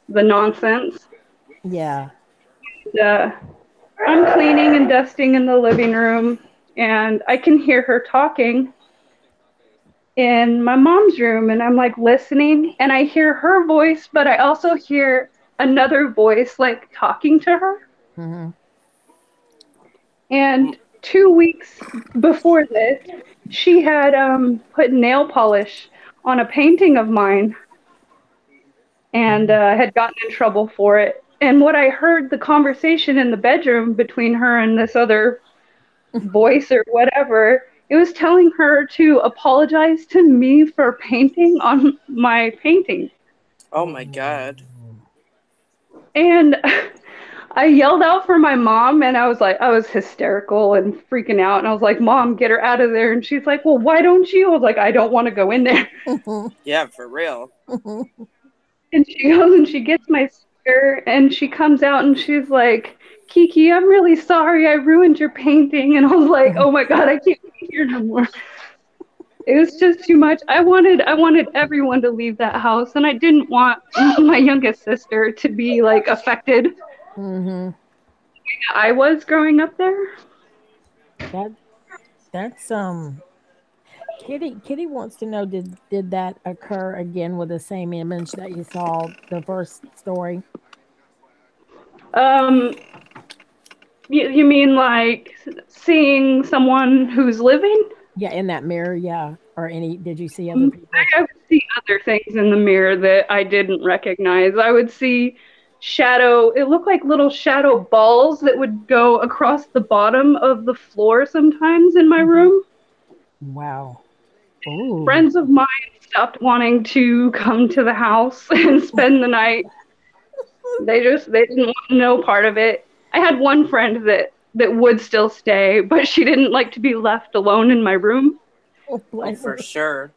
the nonsense. Yeah. And, I'm cleaning and dusting in the living room, and I can hear her talking in my mom's room, and I'm like listening, and I hear her voice, but I also hear another voice like talking to her. Mm-hmm. And 2 weeks before this, she had put nail polish on a painting of mine, and had gotten in trouble for it. And what I heard, the conversation in the bedroom between her and this other voice or whatever, It was telling her to apologize to me for painting on my painting. Oh my god. Oh. And I yelled out for my mom, and I was hysterical and freaking out. And I was like, Mom, get her out of there. And she's like, Well, why don't you? I was like, I don't want to go in there. Yeah, for real. And she goes and she gets my sticker and she comes out and she's like, Kiki, I'm really sorry I ruined your painting. And I was like, oh my God, I can't be here no more. It was just too much. I wanted everyone to leave that house, and I didn't want my youngest sister to be like affected. Hmm. I was growing up there. That that's Kitty wants to know, did that occur again with the same image that you saw the first story? Um, you mean like seeing someone who's living? Yeah, in that mirror, yeah. Or any did you see other people? I would see other things in the mirror that I didn't recognize. I would see shadow, it looked like little shadow balls that would go across the bottom of the floor sometimes in my Hmm. room. Wow. Ooh. Friends of mine stopped wanting to come to the house and spend the night. They didn't want no part of it. I had one friend that would still stay, but she didn't like to be left alone in my room. Oh, Oh, bless for her. sure.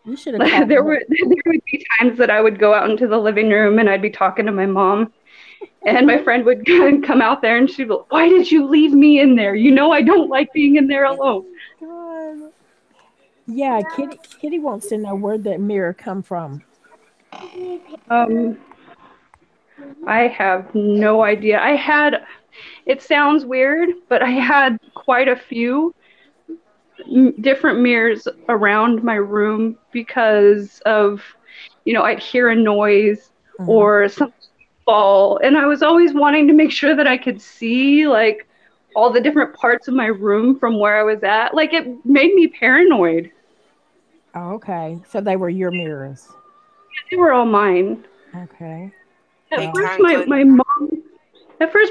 You should have called There would be times that I would go out into the living room and I'd be talking to my mom, and my friend would come out there and she'd be like, "Why did you leave me in there? You know I don't like being in there alone." God. Yeah, Kitty wants to know where the mirror come from. Um, I have no idea. It sounds weird, but I had quite a few different mirrors around my room because of, I'd hear a noise Hmm. or something fall, and I was always wanting to make sure that I could see like all the different parts of my room from where I was at. Like it made me paranoid. Oh, okay. So they were your mirrors. They were all mine. Okay. At Hey, Well, first, Conklin.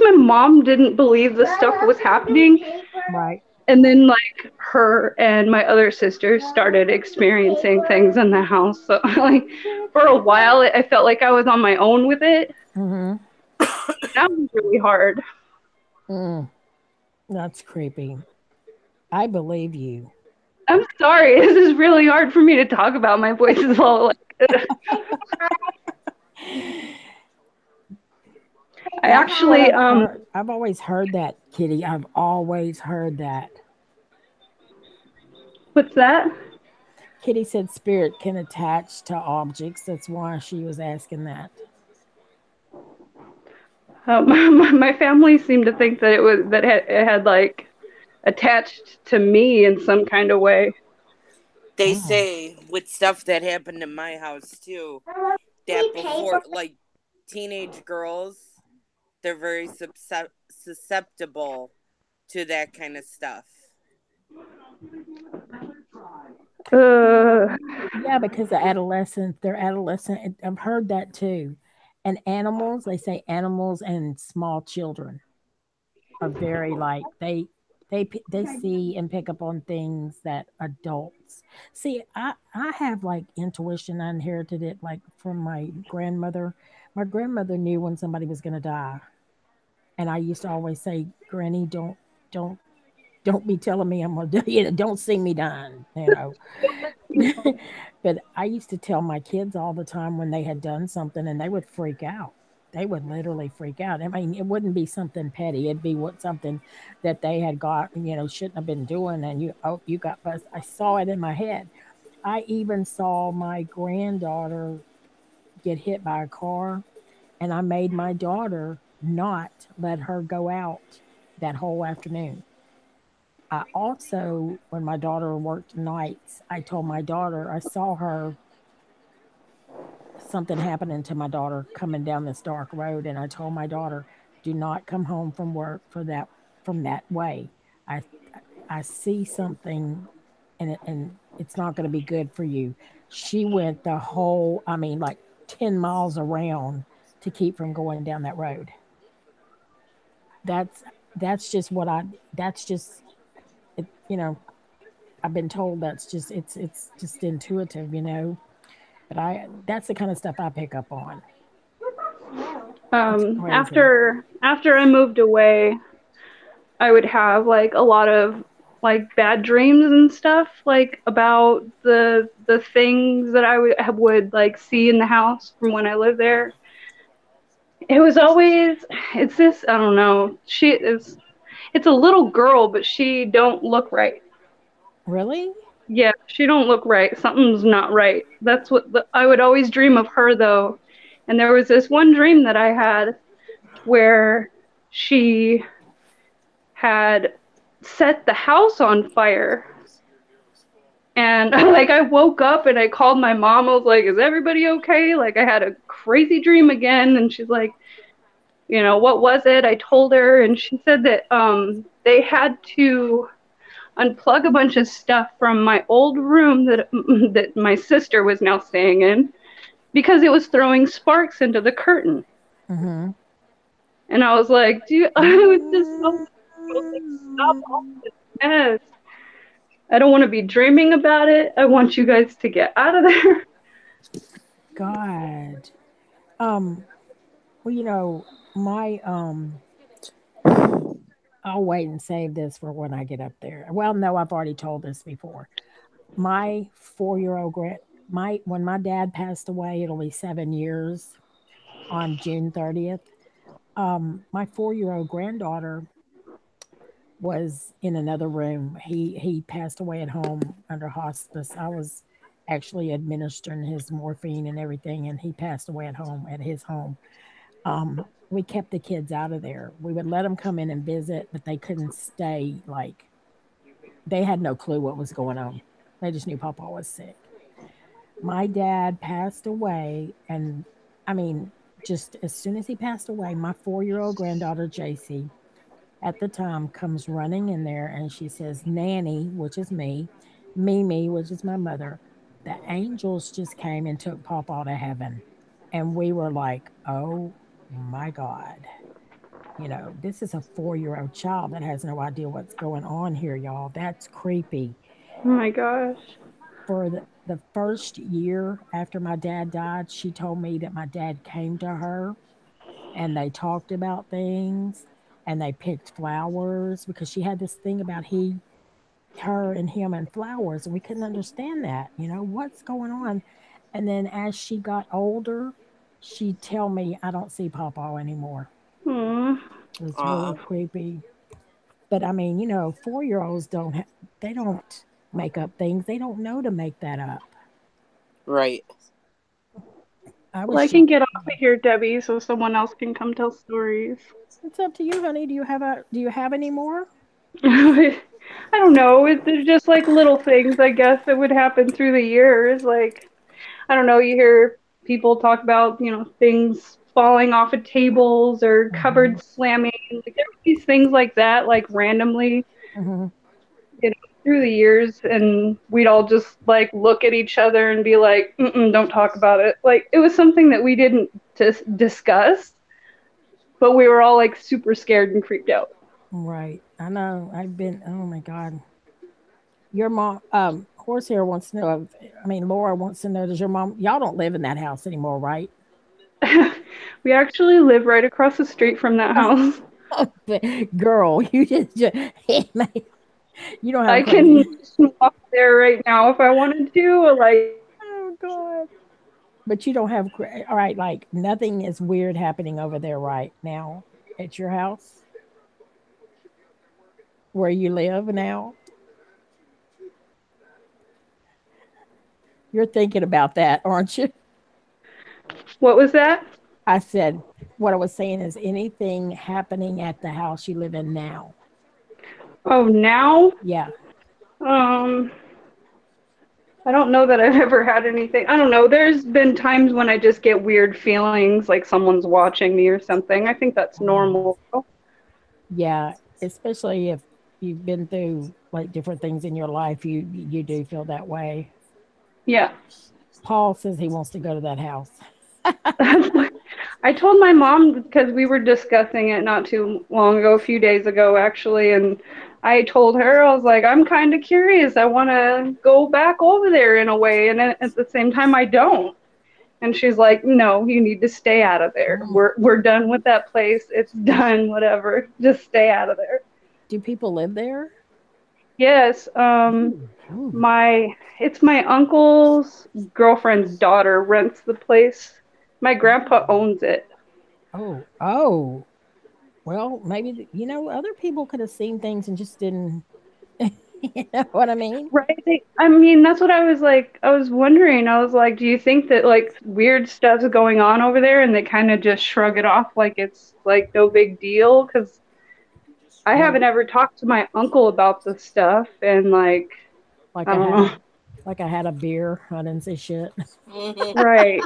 my mom didn't believe the stuff was happening, right. and then like her and my other sisters started experiencing things in the house. So like for a while, I felt like I was on my own with it. Mm-hmm. That was really hard. Mm, that's creepy. I believe you. I'm sorry. This is really hard for me to talk about. My voice is all like. I That's what actually I've heard. I've always heard that, Kitty. I've always heard that. what's that? Kitty said spirit can attach to objects. That's why she was asking that. My family seemed to think that it had like attached to me in some kind of way. They Mm. say with stuff that happened in my house too, that before, like, teenage girls, they're very susceptible to that kind of stuff. Uh, Yeah, because the adolescents, they're adolescent. I've heard that too. And animals, they say animals and small children are very like they see and pick up on things that adults see. I have like intuition. I inherited it like from my grandmother. My grandmother knew when somebody was going to die, and I used to always say, Granny, don't don't be telling me I'm gonna die. You know, don't see me dying, you know. But I used to tell my kids all the time when they had done something and they would freak out. They would literally freak out. I mean, it wouldn't be something petty. It'd be what something that they had got, shouldn't have been doing. And you got bust. I saw it in my head. I even saw my granddaughter get hit by a car, and I made my daughter not let her go out that whole afternoon. I also, when my daughter worked nights, I told my daughter, I saw her, something happening to my daughter coming down this dark road, and I told my daughter, do not come home from work from that way. I I see something, and it's not going to be good for you. She went the whole, I mean, like 10 miles around to keep from going down that road. That's that's just what I that's just it, you know I've been told that's just it's just intuitive, you know. But I that's the kind of stuff I pick up on. It's crazy. After I moved away, I would have like a lot of like bad dreams and stuff like about the things that I would like see in the house from when I lived there. It was always it's this I don't know. She is it's a little girl, but she don't look right. Really? Yeah, she don't look right. Something's not right. That's what I would always dream of her though. And there was this one dream that I had where she had set the house on fire. And like I woke up and I called my mom. I was like, "Is everybody okay?" Like I had a crazy dream again, and she's like, "What was it?" I told her, and she said that they had to unplug a bunch of stuff from my old room that that my sister was now staying in because it was throwing sparks into the curtain. Mm-hmm. And I was like, "Dude, I was just so I was like, stop all this mess. I don't want to be dreaming about it. I want you guys to get out of there." God. Um, well, my I'll wait and save this for when I get up there. Well, no, I've already told this before. My 4-year-old my when my dad passed away, it'll be 7 years on June 30th. My 4-year-old granddaughter was in another room. He passed away at home under hospice. I was actually administering his morphine and everything, and he passed away at home at his home. We kept the kids out of there. We would let them come in and visit, but they couldn't stay. Like they had no clue what was going on. They just knew Papa was sick. My dad passed away, and I mean, just as soon as he passed away, my 4-year-old granddaughter JC at the time comes running in there and she says, Nanny, which is me, Mimi, which is my mother, the angels just came and took Papa to heaven. And we were like, oh my God. This is a 4-year-old child that has no idea what's going on here, y'all. That's creepy. Oh my gosh. For the first year after my dad died, she told me that my dad came to her and they talked about things and they picked flowers because she had this thing about her and him and flowers, and we couldn't understand that. What's going on? And then as she got older, she'd tell me, I don't see Papa anymore. Aw. It was really Uh, creepy. But I mean, 4-year-olds they don't make up things. They don't know to make that up. right. I Well, was I can shocked. get off of here, Debbie, so someone else can come tell stories. It's up to you, honey. Do you have any more? I don't know. They're just like little things, I guess, that would happen through the years. Like, I don't know, you hear people talk about, things falling off of tables or Hmm. cupboards slamming. Like, there were these things like that, like randomly, Hmm. through the years. And we'd all just like look at each other and be like, mm-mm, don't talk about it. Like, it was something that we didn't discuss, but we were all like super scared and creeped out. Right. I know. I've been. Oh my God. Your mom, Horsehair wants to know. I mean, Laura wants to know. Does your mom? Y'all don't live in that house anymore, right? We actually live right across the street from that house. But girl, you just you don't have I can crazy. walk there right now if I wanted to. Like, Oh God. But you don't have. All right, like nothing is weird happening over there right now at your house where you live now. You're thinking about that, aren't you? what was that? I said, what I was saying is anything happening at the house you live in now. Oh, now? Yeah. Um, I don't know that I've ever had anything. I don't know. There's been times when I just get weird feelings, like someone's watching me or something. I think that's Mm. normal. Yeah, especially if you've been through like different things in your life, you do feel that way. Yeah. Paul says he wants to go to that house. I told my mom because we were discussing it not too long ago, a few days ago actually, and I told her, I was like, I'm kind of curious. I want to go back over there in a way, and at the same time, I don't. And she's like, no, you need to stay out of there. Mm. We're done with that place. It's done, whatever. Just stay out of there. Do people live there? Yes, Ooh, ooh. my it's my uncle's girlfriend's daughter rents the place. My grandpa owns it. Oh, oh. Well, maybe other people could have seen things and just didn't. You know what I mean? Right. I mean, that's what I was like. I was wondering. I was like, do you think that like weird stuff's going on over there, and they kind of just shrug it off like it's like no big deal? Because I Well, haven't ever talked to my uncle about this stuff, and like, like I I don't had know. a like I had a beer. I didn't say shit. Right.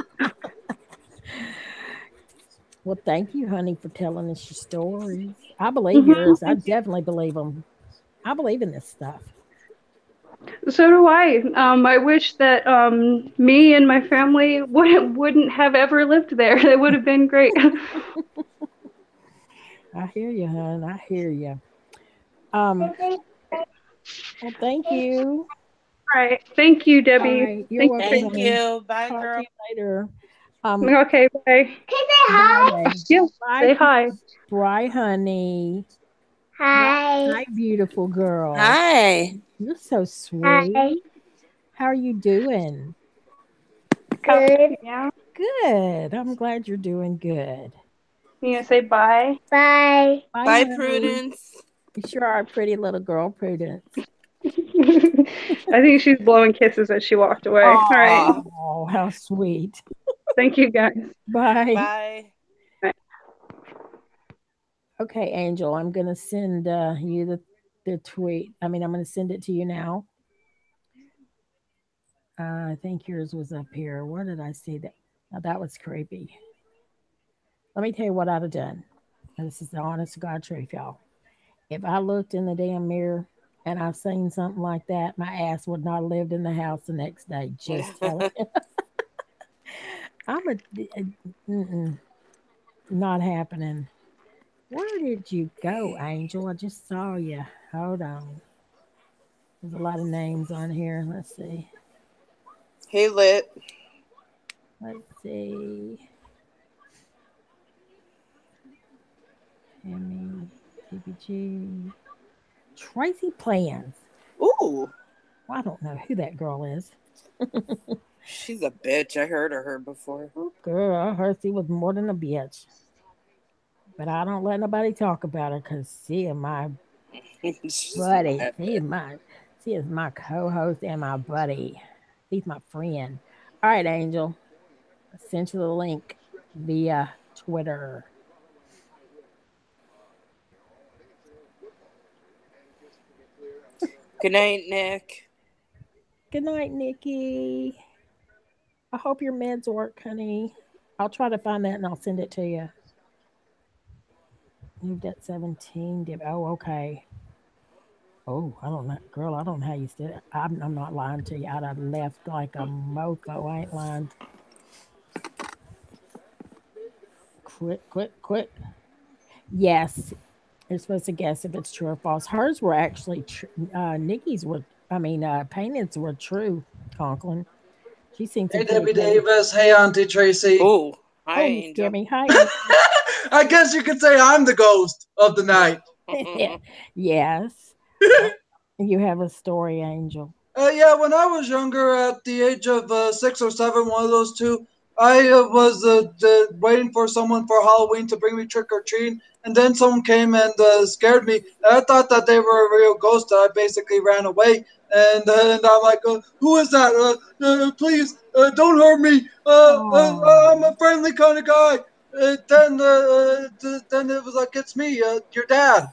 Well, thank you, honey, for telling us your stories. I believe Hmm. yours. I definitely believe them. I believe in this stuff. So do I. I wish that me and my family wouldn't have ever lived there. It would have been great. I hear you, hon. I hear you. Um. Well, thank you. Right. Thank you, All Debbie. right. You're Thank welcome, you. Thank honey. you. Bye, Talk to girl. you later. Um. Okay. Bye. Bye, babe. Yeah. Bye, Say hi. Bye, honey. Hi. Hi, beautiful girl. Hi. You're so Hi. sweet. How are you doing? Good. Yeah. Good. I'm glad you're doing good. You gonna say bye? Bye. Bye, Bye, honey. Prudence. You sure are a pretty little girl, Prudence. I think she's blowing kisses as she walked away. All right. Aw. Oh, how sweet. Thank you, guys. Bye. Bye. Okay, Angel, I'm going to send you the tweet. I mean, I'm going to send it to you now. I think yours was up here. Where did I see that? Now, that was creepy. Let me tell you what I'd have done. And this is the honest to God truth, y'all. If I looked in the damn mirror and I seen something like that, my ass would not have lived in the house the next day. Just telling you. I'm mm-mm, not happening. Where did you go, Angel? I just saw you. Hold on. There's a lot of names on here. Let's see. Hey, Lit. Let's see. Emmy, TBG. Tracy Plans. Ooh. Well, I don't know who that girl is. She's a bitch. I heard of her before. Oh, girl, I heard she was more than a bitch. But I don't let nobody talk about her because she is my She's buddy. mad bitch. She is my co-host and my buddy. She's my friend. All right, Angel. I sent you the link via Twitter. Good night, Nick. Good night, Nikki. I hope your meds work, honey. I'll try to find that and I'll send it to you. Moved at 17. Oh, okay. Oh, I don't know. Girl, I don't know how you said it. I'm not lying to you. I'd have left like a mofo. I ain't lying. Quit, quit, quit. Yes. You're supposed to guess if it's true or false. Hers were actually Nikki's were, paintings were true, Conklin. She's seen some Hey, pretty Debbie crazy. Davis. Hey, Auntie Tracy. Ooh. Hi, Oh, Miss Angel. Jimmy. Hi, Angel. I guess you could say I'm the ghost of the night. Yes. Uh, you have a story, Angel. Yeah, when I was younger, at the age of 6 or 7, one of those two, I was waiting for someone for Halloween to bring me trick or treating, and then someone came and scared me. And I thought that they were a real ghost. I basically ran away, and I'm like, "Who is that? Please, don't hurt me. Oh. I'm a friendly kind of guy." Then it was like, "It's me, your dad."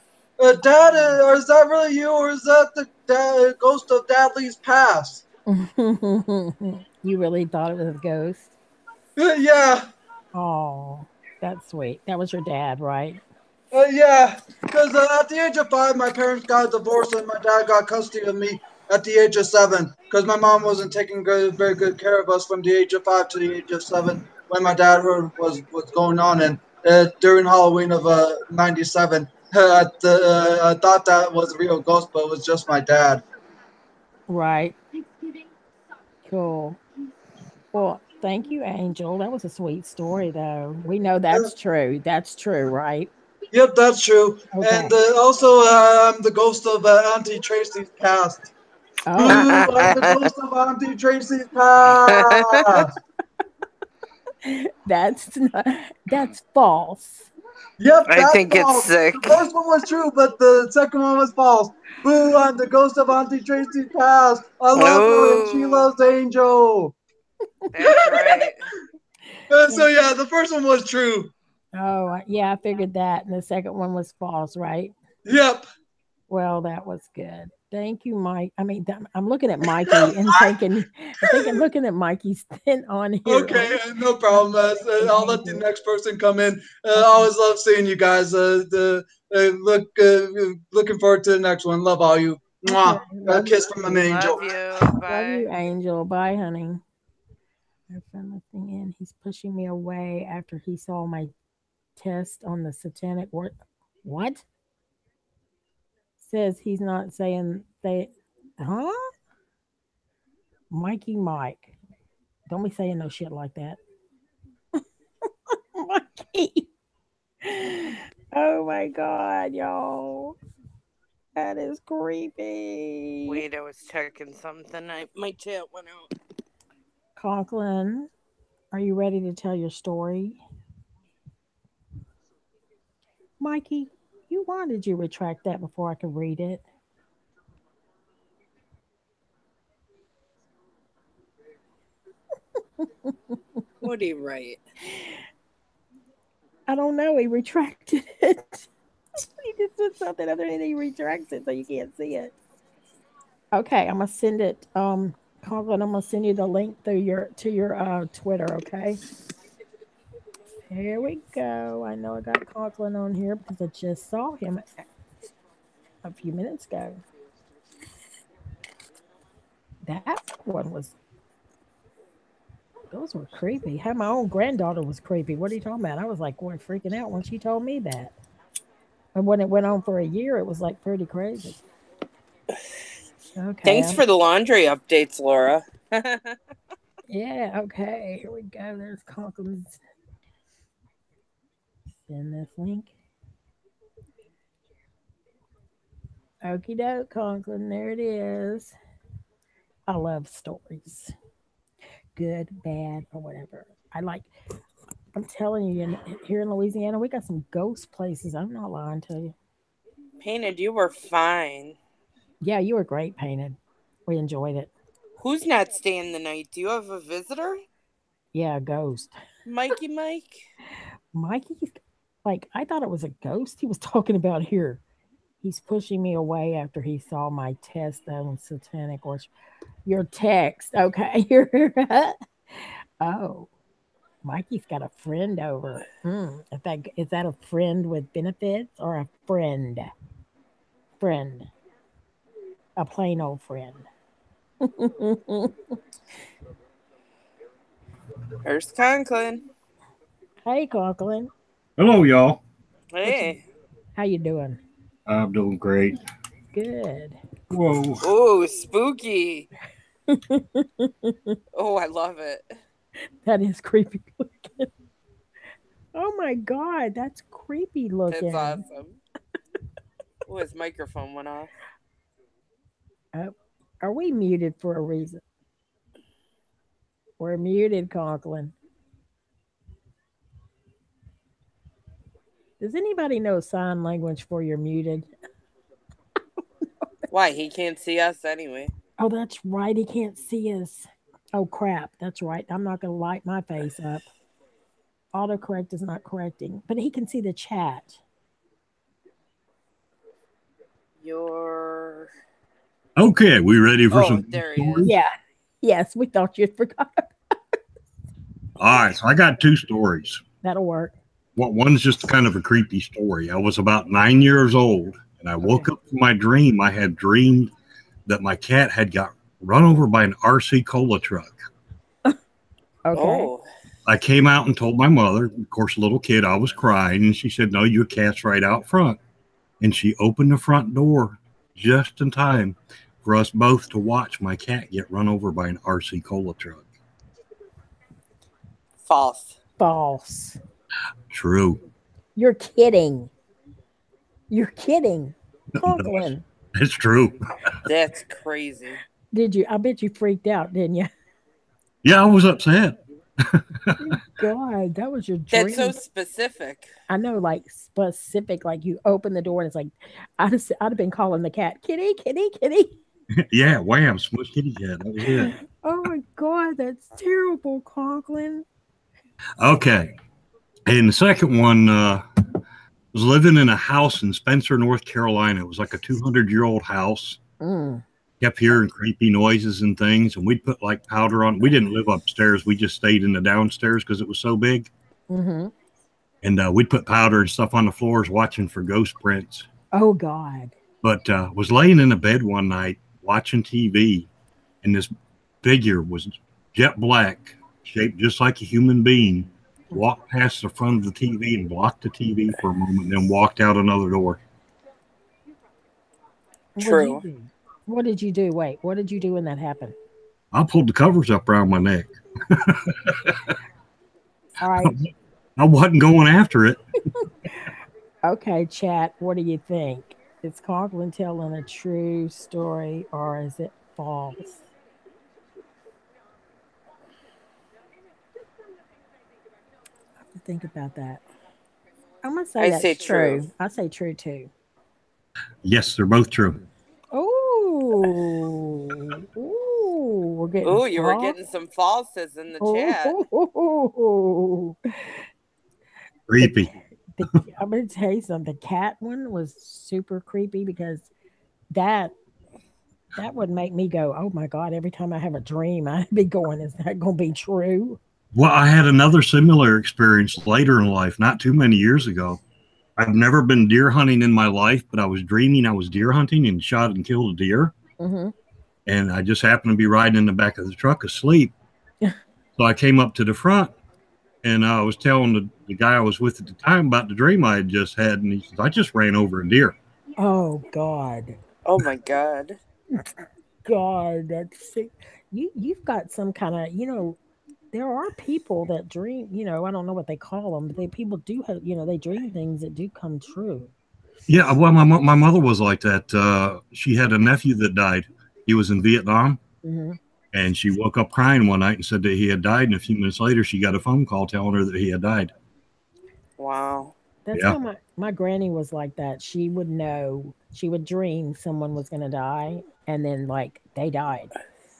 Dad, or is that really you, or is that the ghost of Dad Lee's past? You really thought it was a ghost? Yeah, Oh, that's sweet. That was your dad, right? yeah. Because at the age of 5, my parents got a divorce, and my dad got custody of me at the age of 7. Because my mom wasn't taking very good care of us from the age of 5 to the age of 7. when my dad heard what's going on, and during Halloween of '97, I thought that was a real ghost, but it was just my dad. Right. Cool. Well, thank you, Angel. That was a sweet story, though. We know Yeah, that's true. That's true, right? yep, that's true. And Okay. also, I'm the ghost of Auntie Tracy's past. Oh, Boo! I'm the ghost of Auntie Tracy's past. that's not, that's false. Yep, I that's think it's false. sick. The first one was true, but the second one was false. Boo! I'm the ghost of Auntie Tracy's past. I love her, and she Oh, loves Angel. that's right. So yeah, the first one was true. Oh, yeah, I figured that. And the second one was false, right? Yep. Well, that was good. Thank you, Mike. I mean, I'm looking at Mikey and thinking, looking at Mikey's thing on here. Let Okay, me, no uh, problem. I'll let the Angel. next person come in. I Okay. always love seeing you guys. Looking forward to the next one. Love all you. Okay. Mwah. A Love you kiss from an too. angel. Love you. Love Bye. you, Angel. Bye, honey. I found the thing in. He's pushing me away after he saw my test on the satanic word. What? Says he's not saying they. Huh? Mikey Mike. Don't be saying no shit like that. Mikey. Oh my God, y'all. That is creepy. Wait, I was checking something. My chat went out. Conklin, are you ready to tell your story? Mikey, why did you retract that before I could read it? What do you write? I don't know. He retracted it. He just put something under it and he retracts it so you can't see it. Okay, I'm gonna send it. Conklin, I'm gonna send you the link through your to your Twitter. Okay. Here we go. I know I got Conklin on here because I just saw him a few minutes ago. That one was, those were creepy. Had my own granddaughter was creepy. What are you talking about? I was like, boy, freaking out when she told me that. And when it went on for a year, it was like pretty crazy. Okay. Thanks for the laundry updates, Laura. Yeah, okay. Here we go. There's Conklin's. Send this link. Okie doke, Conklin. There it is. I love stories. Good, bad, or whatever. I like, I'm telling you, here in Louisiana, we got some ghost places. I'm not lying to you. Painted, you were fine. Yeah, you were great painted. We enjoyed it. Who's not staying the night? Do you have a visitor? Yeah, ghost. Mikey Mike? Mikey's like, I thought it was a ghost he was talking about here. He's pushing me away after he saw my test on satanic worship. Your text. Okay. Oh, Mikey's got a friend over. Is that a friend with benefits or a friend? Friend. A plain old friend. Here's Conklin. Hey, Conklin. Hello, y'all. What you? Hey. How you doing? I'm doing great. Good. Whoa. Oh, spooky. Oh, I love it. That is creepy looking. Oh my God, that's creepy That's looking. awesome. Oh, his microphone went off. Uh, are we muted for a reason? We're muted, Conklin. Does anybody know sign language for you're muted? Why? He can't see us anyway. Oh, that's right. He can't see us. Oh, crap. That's right. I'm not going to light my face up. Autocorrect is not correcting, but he can see the chat. You're. Okay, we ready for Oh, some there he stories? is. Yeah. Yes, we thought you'd forgot. All right, so I got two stories. That'll work. Well, one's just kind of a creepy story. I was about 9 years old, and I woke up from my dream. I had dreamed that my cat had got run over by an RC cola truck. Okay. Oh. I came out and told my mother. Of course, a little kid, I was crying, and she said, "No, your cat's right out front." And she opened the front door just in time for us both to watch my cat get run over by an RC cola truck. False. False. True. You're kidding. You're kidding. No, Conklin. it's true. That's crazy. Did you? I bet you freaked out, didn't you? Yeah, I was upset. God, that was your That's so dream. specific. I know, like specific, like you open the door and it's like, I'd have been calling the cat, kitty, kitty, kitty. Yeah, wham, smush kitty cat. That was it. Oh my God, that's terrible, Conklin. Okay. And the second one was living in a house in Spencer, North Carolina. It was like a 200-year-old house. Mm. Kept hearing creepy noises and things, and we'd put like powder on. We didn't live upstairs. We just stayed in the downstairs because it was so big. Mm-hmm. And we'd put powder and stuff on the floors watching for ghost prints. Oh God. But was laying in the bed one night watching TV, and this figure was jet black, shaped just like a human being, walked past the front of the TV and blocked the TV for a moment, then walked out another door. What did you True. do? What did you do? Wait, what did you do when that happened? I pulled the covers up around my neck. All right. I wasn't going after it. Okay, chat. What do you think? Is Conklin telling a true story or is it false? I have to think about that. I'm gonna say I say that's true. true. I say true too. Yes, they're both true. Ooh, ooh, we're getting Ooh, you were false. getting some falses in the chat. Ooh, the Creepy. the I'm gonna tell you something. The cat one was super creepy because that that would make me go, "Oh my God!" Every time I have a dream, I'd be going, "Is that gonna be true?" Well, I had another similar experience later in life, not too many years ago. I've never been deer hunting in my life, but I was dreaming I was deer hunting and shot and killed a deer. Mm-hmm. And I just happened to be riding in the back of the truck asleep. So I came up to the front and I was telling the guy I was with at the time about the dream I had just had. And he says, I just ran over a deer. Oh God, Oh my god. God, that's sick. You've got some kind of there are people that dream. I don't know what they call them, but people do have they dream things that do come true. Yeah, well, my mother was like that. She had a nephew that died. He was in Vietnam. Hmm. And she woke up crying one night and said that he had died. And a few minutes later, she got a phone call telling her that he had died. Wow. That's Yeah. how my granny was like that. She would know. She would dream someone was gonna die, and then like they died.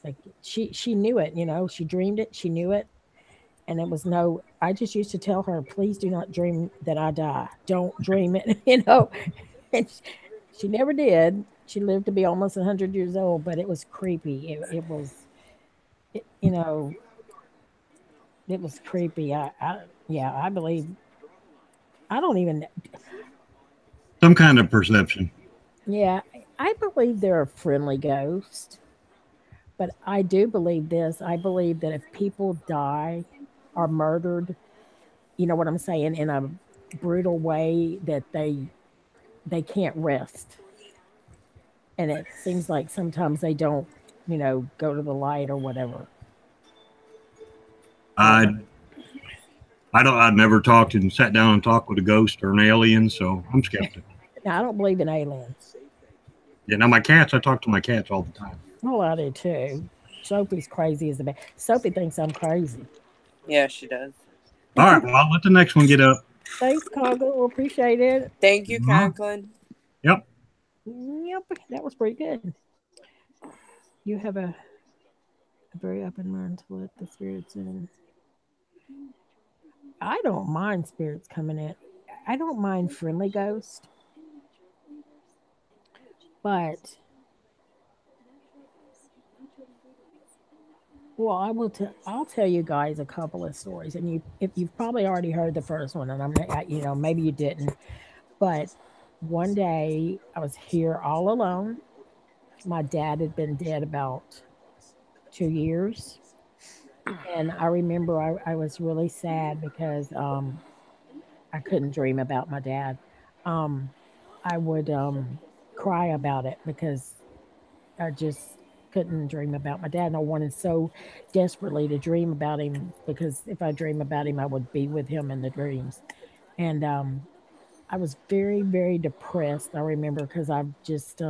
Like she knew it. She dreamed it. She knew it, and it was no. I just used to tell her, please do not dream that I die. Don't dream it. And she never did. She lived to be almost 100 years old, but it was creepy. It was, it, you know, it was creepy. Yeah, I believe. I don't even. Some kind of perception. Yeah, I believe there are friendly ghosts, but I do believe this. I believe that if people die or murdered, you know what I'm saying, in a brutal way, that they can't rest, and it seems like sometimes they don't, go to the light or whatever. I don't I know. I don't. I've never talked and sat down and talked with a ghost or an alien, so I'm skeptical. Now, I don't believe in aliens. Yeah. Now my cats, I talk to my cats all the time. Well, I do too. Sophie's crazy as a bad. Sophie thinks I'm crazy. Yeah, she does. All right. Well, I'll let the next one get up. Thanks, Congo. We appreciate it. Thank you, Uh-huh. Conklin. Yep. Yep, that was pretty good. You have a very open mind to let the spirits in. I don't mind spirits coming in. I don't mind friendly ghosts, but well, I'll tell you guys a couple of stories, and if you've probably already heard the first one, and maybe you didn't, but one day I was here all alone. My dad had been dead about 2 years, And I remember I was really sad because I couldn't dream about my dad. Um, I would cry about it because I just couldn't dream about my dad. And I wanted so desperately to dream about him because if I dream about him, I would be with him in the dreams. And I was very, very depressed. I remember because I've just,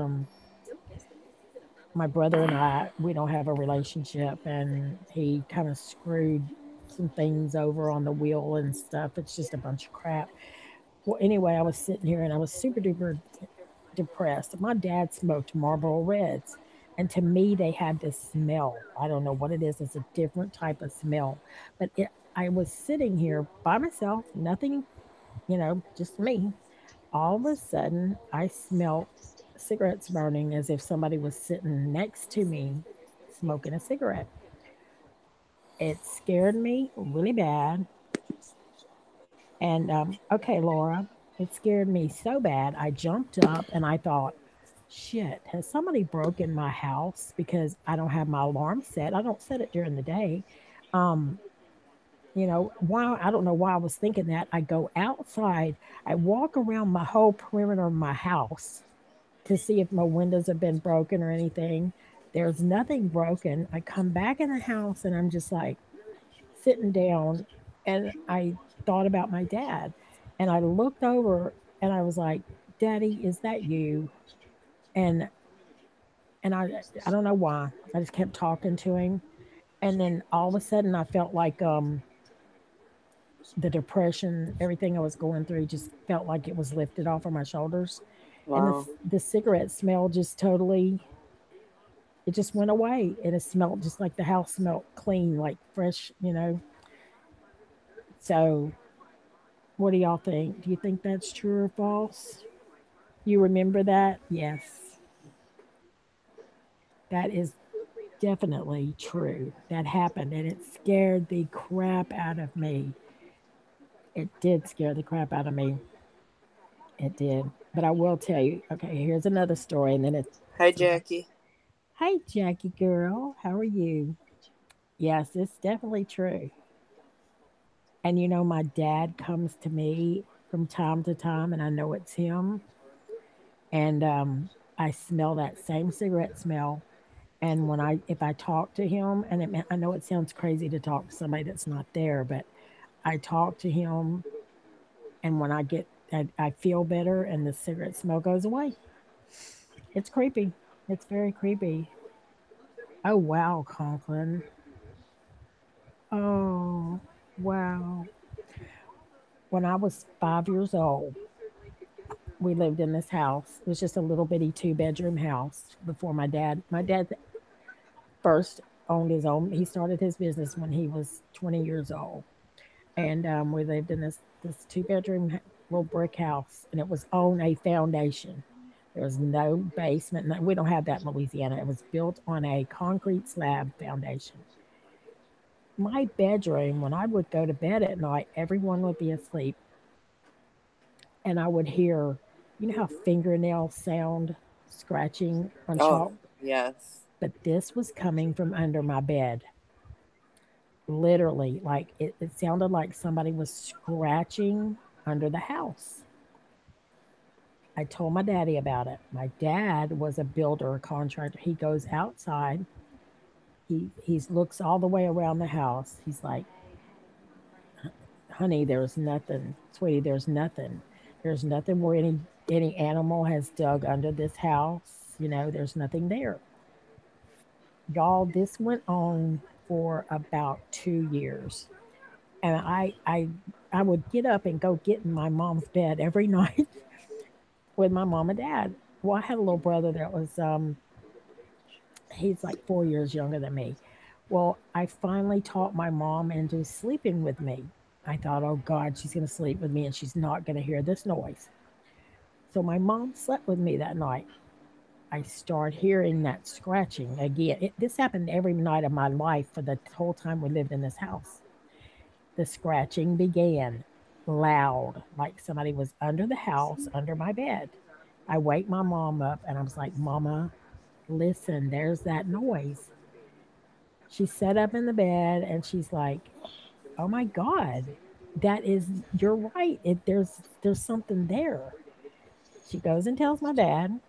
my brother and we don't have a relationship, and he kind of screwed some things over on the wheel and stuff. It's just a bunch of crap. Well, anyway, I was sitting here and I was super duper depressed. My dad smoked Marlboro Reds, and to me, they had this smell. I don't know what it is. It's a different type of smell, but I was sitting here by myself, nothing, just me. All of a sudden, I smelled cigarettes burning as if somebody was sitting next to me smoking a cigarette. It scared me really bad. And okay, Laura, it scared me so bad. I jumped up and I thought, shit, has somebody broken my house because I don't have my alarm set? I don't set it during the day. Um, why? I don't know why I was thinking that. I go outside, I walk around my whole perimeter of my house to see if my windows have been broken or anything. There's nothing broken. I come back in the house and I'm just like sitting down, and I thought about my dad, and I looked over and I was like, "Daddy, is that you?" And I don't know why. I just kept talking to him, and then all of a sudden I felt like the depression, everything I was going through, just felt like it was lifted off of my shoulders, and Wow. the cigarette smell just totally, it just went away, and it smelled just like the house smelled clean, like fresh. So, what do y'all think? Do you think that's true or false? You remember that? Yes, that is definitely true. That happened, and it scared the crap out of me. It did scare the crap out of me. It did. But I will tell you, okay, here's another story, and then Hi, it's about, Jackie. hey, Jackie girl, how are you? Yes, it's definitely true. And my dad comes to me from time to time, and I know it's him. And I smell that same cigarette smell. And if I talk to him, and I know it sounds crazy to talk to somebody that's not there, but I talk to him, and when I feel better, and the cigarette smell goes away. It's creepy. It's very creepy. Oh wow, Conklin. Oh wow. When I was 5 years old, we lived in this house. It was just a little bitty 2-bedroom house before my dad. My dad first owned his own. He started his business when he was 20 years old, and we lived in this 2-bedroom little brick house, and it was on a foundation. There was no basement. We don't have that in Louisiana. It was built on a concrete slab foundation. My bedroom, when I would go to bed at night, everyone would be asleep, and I would hear, how fingernails sound scratching on Oh, chalk, yes. but this was coming from under my bed. Literally, like it sounded like somebody was scratching under the house. I told my daddy about it. My dad was a builder, a contractor. He goes outside. He looks all the way around the house. He's like, "Honey, there's nothing, sweetie. There's nothing. There's nothing where any animal has dug under this house. There's nothing there." Y'all, this went on for about 2 years, and I would get up and go get in my mom's bed every night with my mom and dad. Well, I had a little brother that was he's like 4 years younger than me. Well, I finally taught my mom into sleeping with me. I thought, oh God, she's gonna sleep with me and she's not gonna hear this noise. So my mom slept with me that night. I start hearing that scratching again. This happened every night of my life for the whole time we lived in this house. The scratching began loud, like somebody was under the house, under my bed. I wake my mom up and I was like, Mama, listen, there's that noise. She sat up in the bed and she's like, "Oh my god, that is you're right. There's something there." She goes and tells my dad.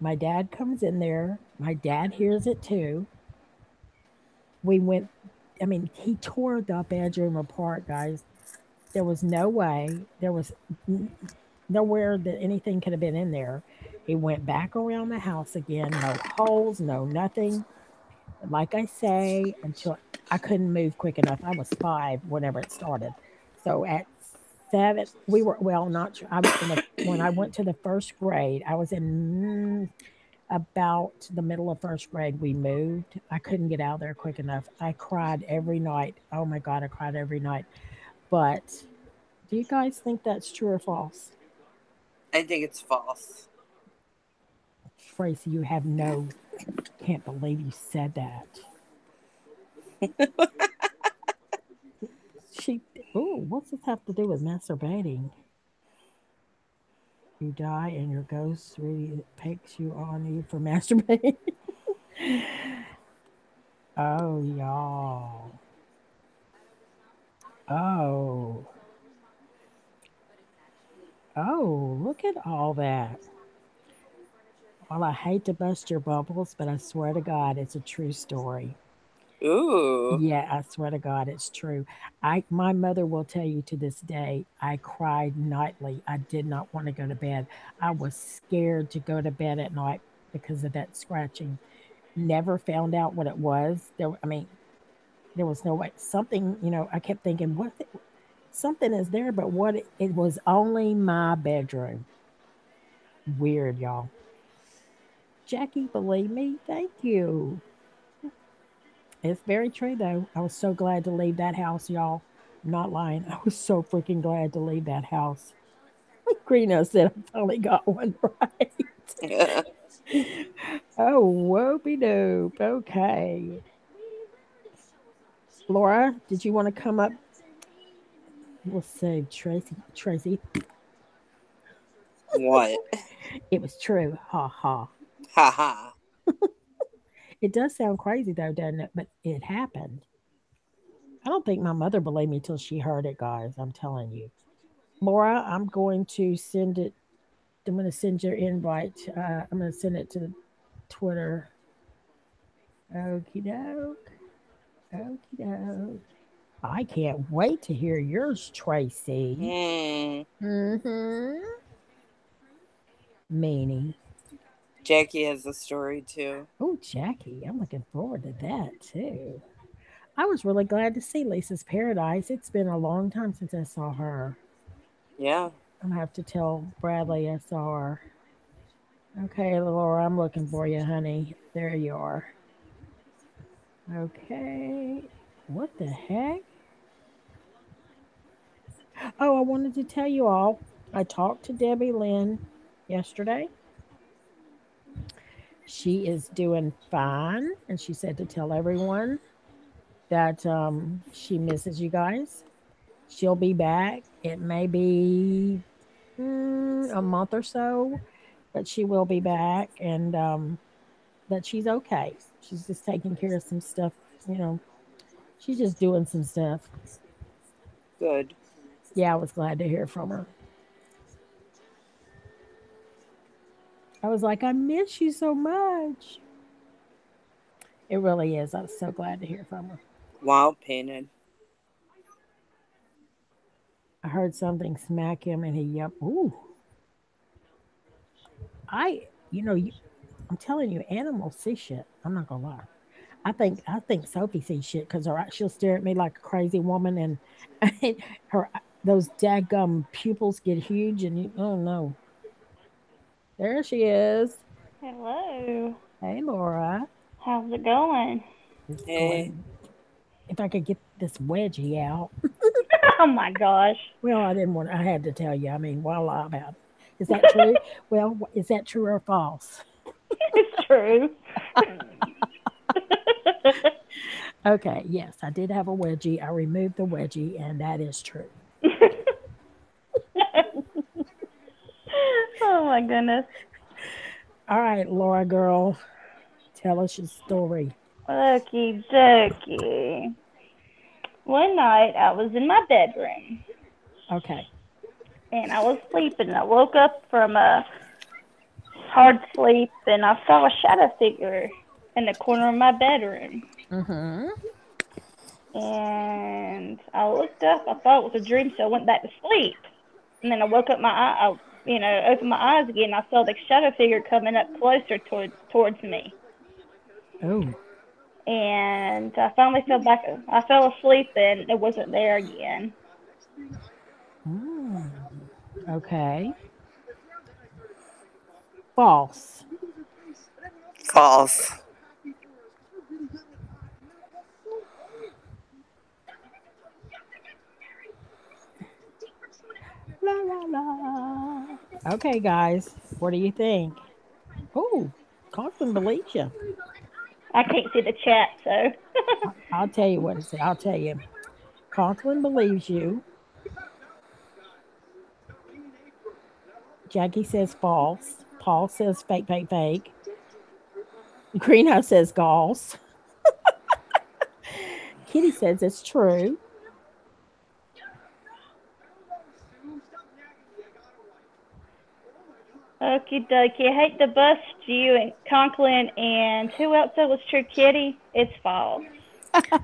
My dad comes in there. My dad hears it too. We went I mean, he tore the bedroom apart, guys. There was no way. There was n- nowhere that anything could have been in there. He went back around the house again, no holes, no nothing. Like I say, until I couldn't move quick enough. I was 5 whenever it started. So at 7, we were well, not sure. I was in the when I went to the first grade. I was in about the middle of first grade. We moved. I couldn't get out of there quick enough. I cried every night. Oh my god, I cried every night. But do you guys think that's true or false? I think it's false. Tracy, you have no, can't believe you said that. She, oh, what's this have to do with masturbating? You die and your ghost really takes you on you for masturbating. Oh, y'all. Oh, oh, look at all that. Well, I hate to bust your bubbles, but I swear to God, it's a true story. Ooh. Yeah, I swear to God, it's true. My mother will tell you to this day, I cried nightly. I did not want to go to bed. I was scared to go to bed at night because of that scratching. Never found out what it was. I mean, there was no way. Something, I kept thinking, something is there, but what? It was only my bedroom. Weird, y'all. Jackie, believe me, thank you. It's very true, though. I was so glad to leave that house, y'all. I'm not lying. I was so freaking glad to leave that house. Greeno said I finally got one right. Oh, whoopie dope. Okay. Laura, did you want to come up? We'll say Tracy. Tracy, What? it was true. Ha ha. Ha ha. It does sound crazy, though, doesn't it? But it happened. I don't think my mother believed me till she heard it, guys. I'm telling you. Laura, I'm going to send your invite. I'm going to send it to the Twitter. Okie doke. Okie doke. I can't wait to hear yours, Tracy. Hmm. Mm-hmm. Meanie. Jackie has a story too. Oh, Jackie, I'm looking forward to that too. I was really glad to see Lisa's Paradise. It's been a long time since I saw her. Yeah. I'm gonna have to tell Bradley I saw her. Okay, Laura, I'm looking for you, honey. There you are. Okay. What the heck? Oh, I wanted to tell you all. I talked to Debbie Lynn yesterday. She is doing fine, and she said to tell everyone that she misses you guys. She'll be back. It may be a month or so, but she will be back, and that she's okay. She's just taking care of some stuff. You know, she's just doing some stuff. Good. Yeah, I was glad to hear from her. I was like, I miss you so much. It really is. I was so glad to hear from her. Wow, painted. I heard something smack him, and he yelped, "Ooh!" I'm telling you, animals see shit. I'm not gonna lie. I think Sophie sees shit because she'll stare at me like a crazy woman, and, and her those daggum pupils get huge, and oh no, there she is. Hello. Hey, Laura, How's it going? it's Hey. going. If I could get this wedgie out, Oh my gosh. well, I didn't want. I had to tell you. I mean, why lie about it? Is that true? Well, is that true or false? It's true. Okay, yes, I did have a wedgie. I removed the wedgie, and that is true. Oh my goodness. All right, Laura girl, tell us your story. Okie dokie. One night I was in my bedroom Okay. and I was sleeping. I woke up from a hard sleep and I saw a shadow figure in the corner of my bedroom. Mm-hmm. And I looked up. I thought it was a dream, so I went back to sleep. And then I woke up my eye. Opened my eyes again. I saw the shadow figure coming up closer towards me. Oh. And I finally fell back. I fell asleep, and it wasn't there again. Mm. Okay. False. False. La la la. Okay, guys. What do you think? Oh, Conklin believes you. I can't see the chat, so. I'll tell you what it says. I'll tell you. Conklin believes you. Jackie says false. Paul says fake, fake, fake. Greenhouse says galls. Kitty says it's true. Okie dokie. I hate to bust you and Conklin and who else that was true, Kitty? It's false.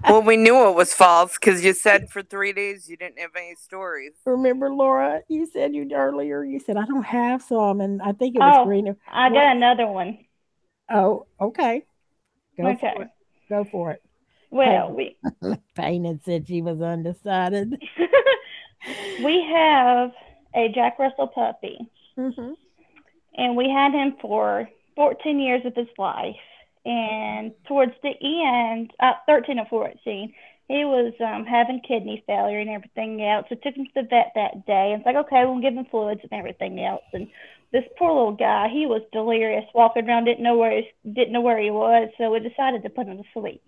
Well, we knew it was false because you said for 3 days you didn't have any stories. Remember, Laura, you said you earlier, you said, I don't have some. And I think it was Oh, green. I What? got another one. Oh, okay. Go for it. Okay. Go for it. Well, Payne, Payne had said she was undecided. we have a Jack Russell puppy, Mm-hmm. and we had him for 14 years of his life. And towards the end, 13 or 14, he was having kidney failure and everything else. So took him to the vet that day. And it's like, okay, we'll give him fluids and everything else. And this poor little guy, he was delirious, walking around, didn't know where he was. So we decided to put him to sleep.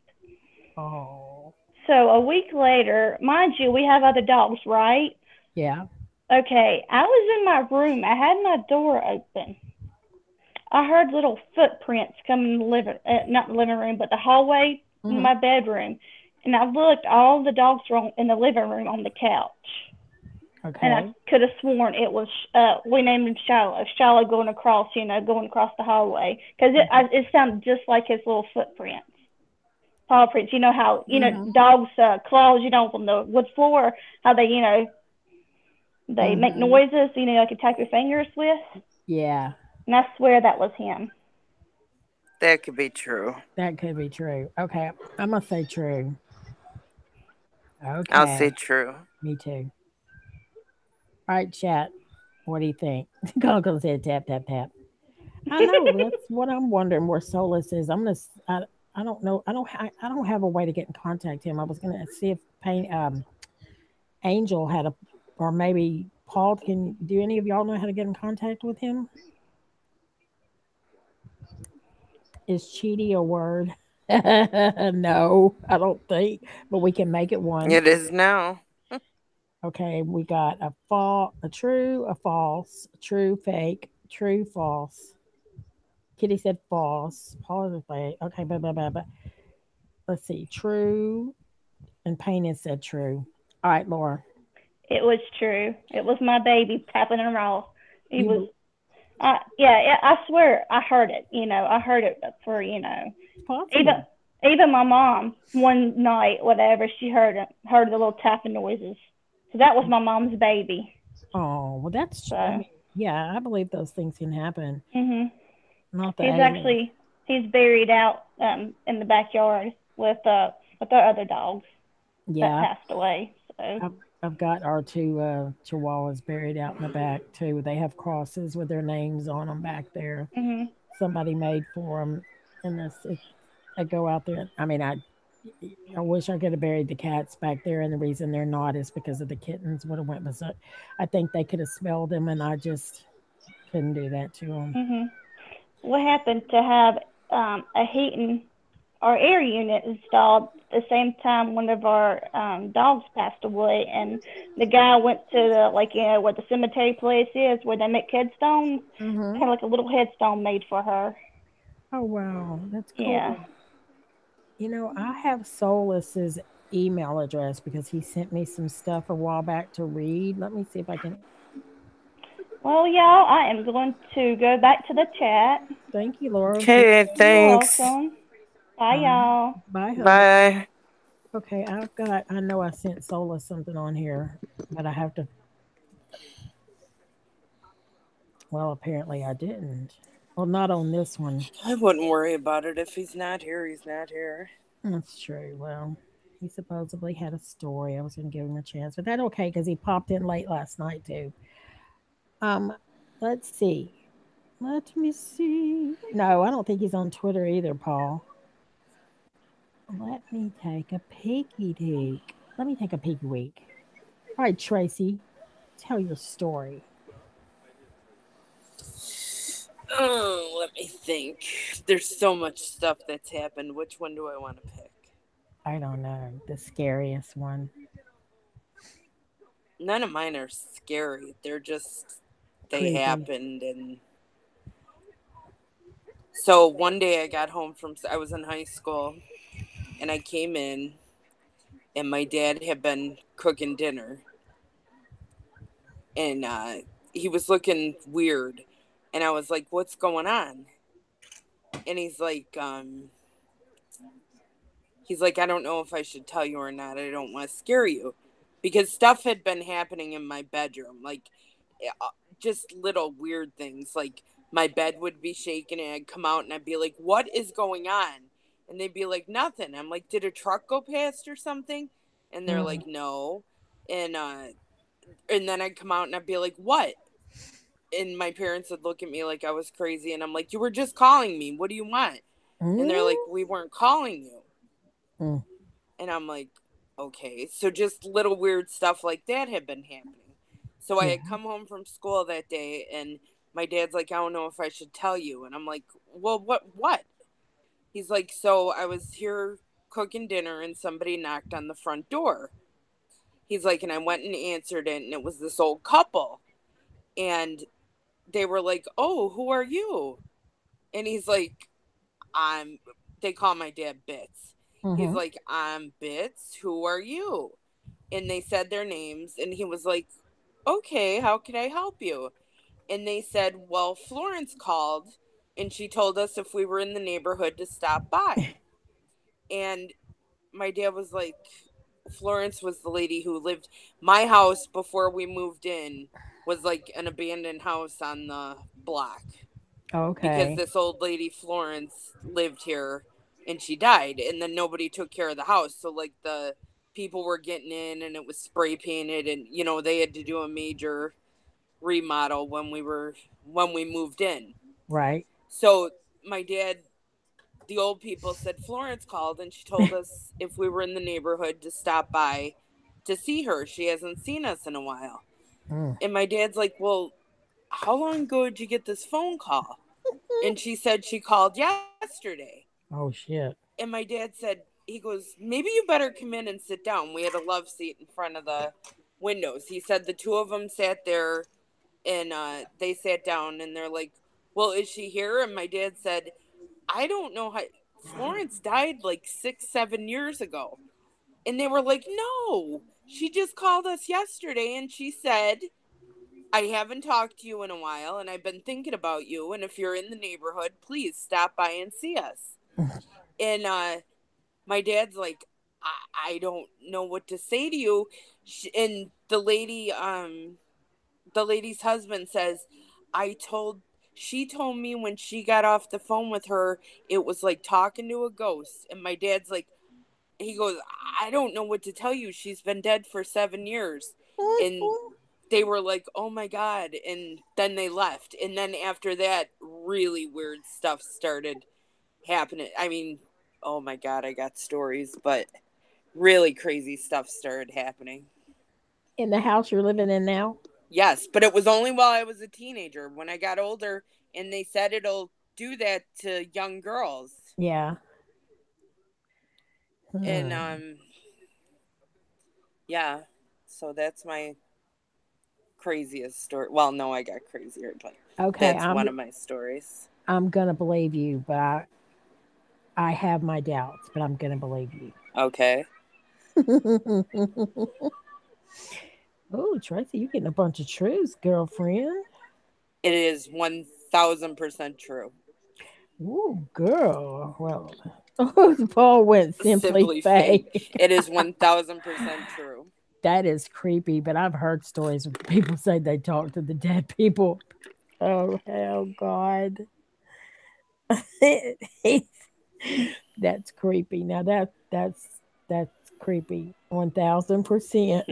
Oh, So a week later, mind you, we have other dogs, right? yeah. Okay, I was in my room. I had my door open. I heard little footprints coming in the not the living room, but the hallway in Mm-hmm. my bedroom. And I looked, all the dogs were in the living room on the couch. And I Okay. could have sworn it was, we named him Shiloh. Shiloh going across the hallway. Because it sounded just like his little footprints. Paw prints. You know how, Mm-hmm. dogs' claws, on the wood floor, how they, they make Mm-hmm. noises, like you tap your fingers with. Yeah, And I swear that was him. That could be true. that could be true. Okay. I'm going to say true. I'll say Okay. true. Me too. All right, chat. What do you think? Coco said tap, tap, tap. I know. That's what I'm wondering where Solus is. I don't know. I don't have a way to get in contact with him. I was gonna see if Angel had a, or maybe Paul. Can do any of y'all know how to get in contact with him? Is cheaty a word? No, I don't think. But we can make it one. It is now. Okay, we got a true, a false, a true, fake, true, false. Kitty said false. Paul is fake. Okay, but let's see. True, and Payne has said true. All right, Laura. It was true. It was my baby tapping him off. He You was, yeah, I swear I heard it. I heard it for, even possible. even my mom one night, whatever, she heard the little tapping noises. So that was my mom's baby. Oh, well, I So, mean, yeah, I believe those things can happen. mhm. Not the He's aliens. actually he's buried out in the backyard with our other dogs that Yeah, passed away. So, I've, I've got our two chihuahuas buried out in the back too. They have crosses with their names on them back there. mhm, Somebody made for them, and I go out there. I mean, I wish I could have buried the cats back there, and the reason they're not is because of the kittens would have went berserk. I think they could have smelled them, and I just couldn't do that to them. mhm. We happened to have a heating our air unit installed at the same time one of our dogs passed away, and the guy went to the where the cemetery place is where they make headstones, Mm-hmm. kind of like a little headstone made for her. Oh wow, that's Yeah. cool. I have Solus's email address because he sent me some stuff a while back to read. Let me see if I can. Well, y'all, I am going to go back to the chat. Thank you, Laura. Okay, You're thanks. welcome. Bye, Bye. y'all. Bye, hon. Bye. Okay, I know I sent Solus something on here, but I have to, well, apparently I didn't. Well, not on this one. I wouldn't worry about it. If he's not here, he's not here. That's true. Well, he supposedly had a story. I was going to give him a chance, but that's okay because he popped in late last night too. Um, let's see. Let me see. No, I don't think he's on Twitter either, Paul. Let me take a peeky peek. Let me take a peeky week. All right, Tracy, tell your story. Oh, let me think. There's so much stuff that's happened. Which one do I want to pick? I don't know. The scariest one. None of mine are scary. They're just they Creepy. happened. And so one day I got home from I was in high school and I came in and my dad had been cooking dinner and he was looking weird and I was like, "What's going on?" And he's like, "I don't know if I should tell you or not. I don't want to scare you." Because stuff had been happening in my bedroom, like just little weird things. Like my bed would be shaking and I'd come out and I'd be like, "What is going on?" And they'd be like, "Nothing." I'm like, "Did a truck go past or something?" And they're Mm, like, "No." And and then I'd come out and I'd be like, "What?" And my parents would look at me like I was crazy and I'm like, "You were just calling me. What do you want?" And they're like, mm, "We weren't calling you." mm. And I'm like, "Okay." So just little weird stuff like that had been happening. So I Yeah. had come home from school that day and my dad's like, "I don't know if I should tell you." And I'm like, "Well, what?" He's like, "So I was here cooking dinner and somebody knocked on the front door." He's like, "And I went and answered it and it was this old couple." And they were like, "Oh, who are you?" And he's like, "I'm," they call my dad Bits. He's Mm-hmm. like, "I'm Bits. Who are you?" And they said their names and he was like, "Okay, how can I help you?" And they said, "Well, Florence called and she told us if we were in the neighborhood to stop by." And my dad was like, Florence was the lady who lived my house before we moved in was like an abandoned house on the block because Okay. this old lady Florence lived here and she died and then nobody took care of the house, so like the people were getting in and it was spray painted and they had to do a major remodel when we moved in. Right. So my dad, the old people said Florence called and she told us if we were in the neighborhood to stop by to see her. She hasn't seen us in a while. Mm. And my dad's like, "Well, how long ago did you get this phone call?" And she said she called yesterday. Oh shit. And my dad said, he goes, "Maybe you better come in and sit down." We had a love seat in front of the windows. He said the two of them sat there and they sat down and they're like, "Well, is she here?" And my dad said, "I don't know how. Florence died like 6, 7 years ago." And they were like, "No, she just called us yesterday and she said, I haven't talked to you in a while and I've been thinking about you. And if you're in the neighborhood, please stop by and see us." And my dad's like, I don't know what to say to you." And the lady's husband says, I told, she told me when she got off the phone with her, it was like talking to a ghost. And my dad's like, he goes, "I don't know what to tell you. She's been dead for 7 years." And they were like, "Oh my God." And then they left. And then after that, really weird stuff started happening. I mean, oh my God, I got stories, but really crazy stuff started happening. In the house you're living in now? Yes, but it was only while I was a teenager. When I got older, and they said it'll do that to young girls. Yeah. And Hmm. yeah, so that's my craziest story. Well, no, I got crazier, but Okay, that's I'm one of my stories. I'm gonna believe you, but I have my doubts, but I'm going to believe you. Okay. Oh, Tracy, you're getting a bunch of truths, girlfriend. It is 1000% true. Ooh, girl. Well, Paul went simply Simply fake. fake. It is 1000% true. That is creepy, but I've heard stories of people say they talk to the dead people. Oh, hell, God. That's creepy. Now that's creepy. 1000%.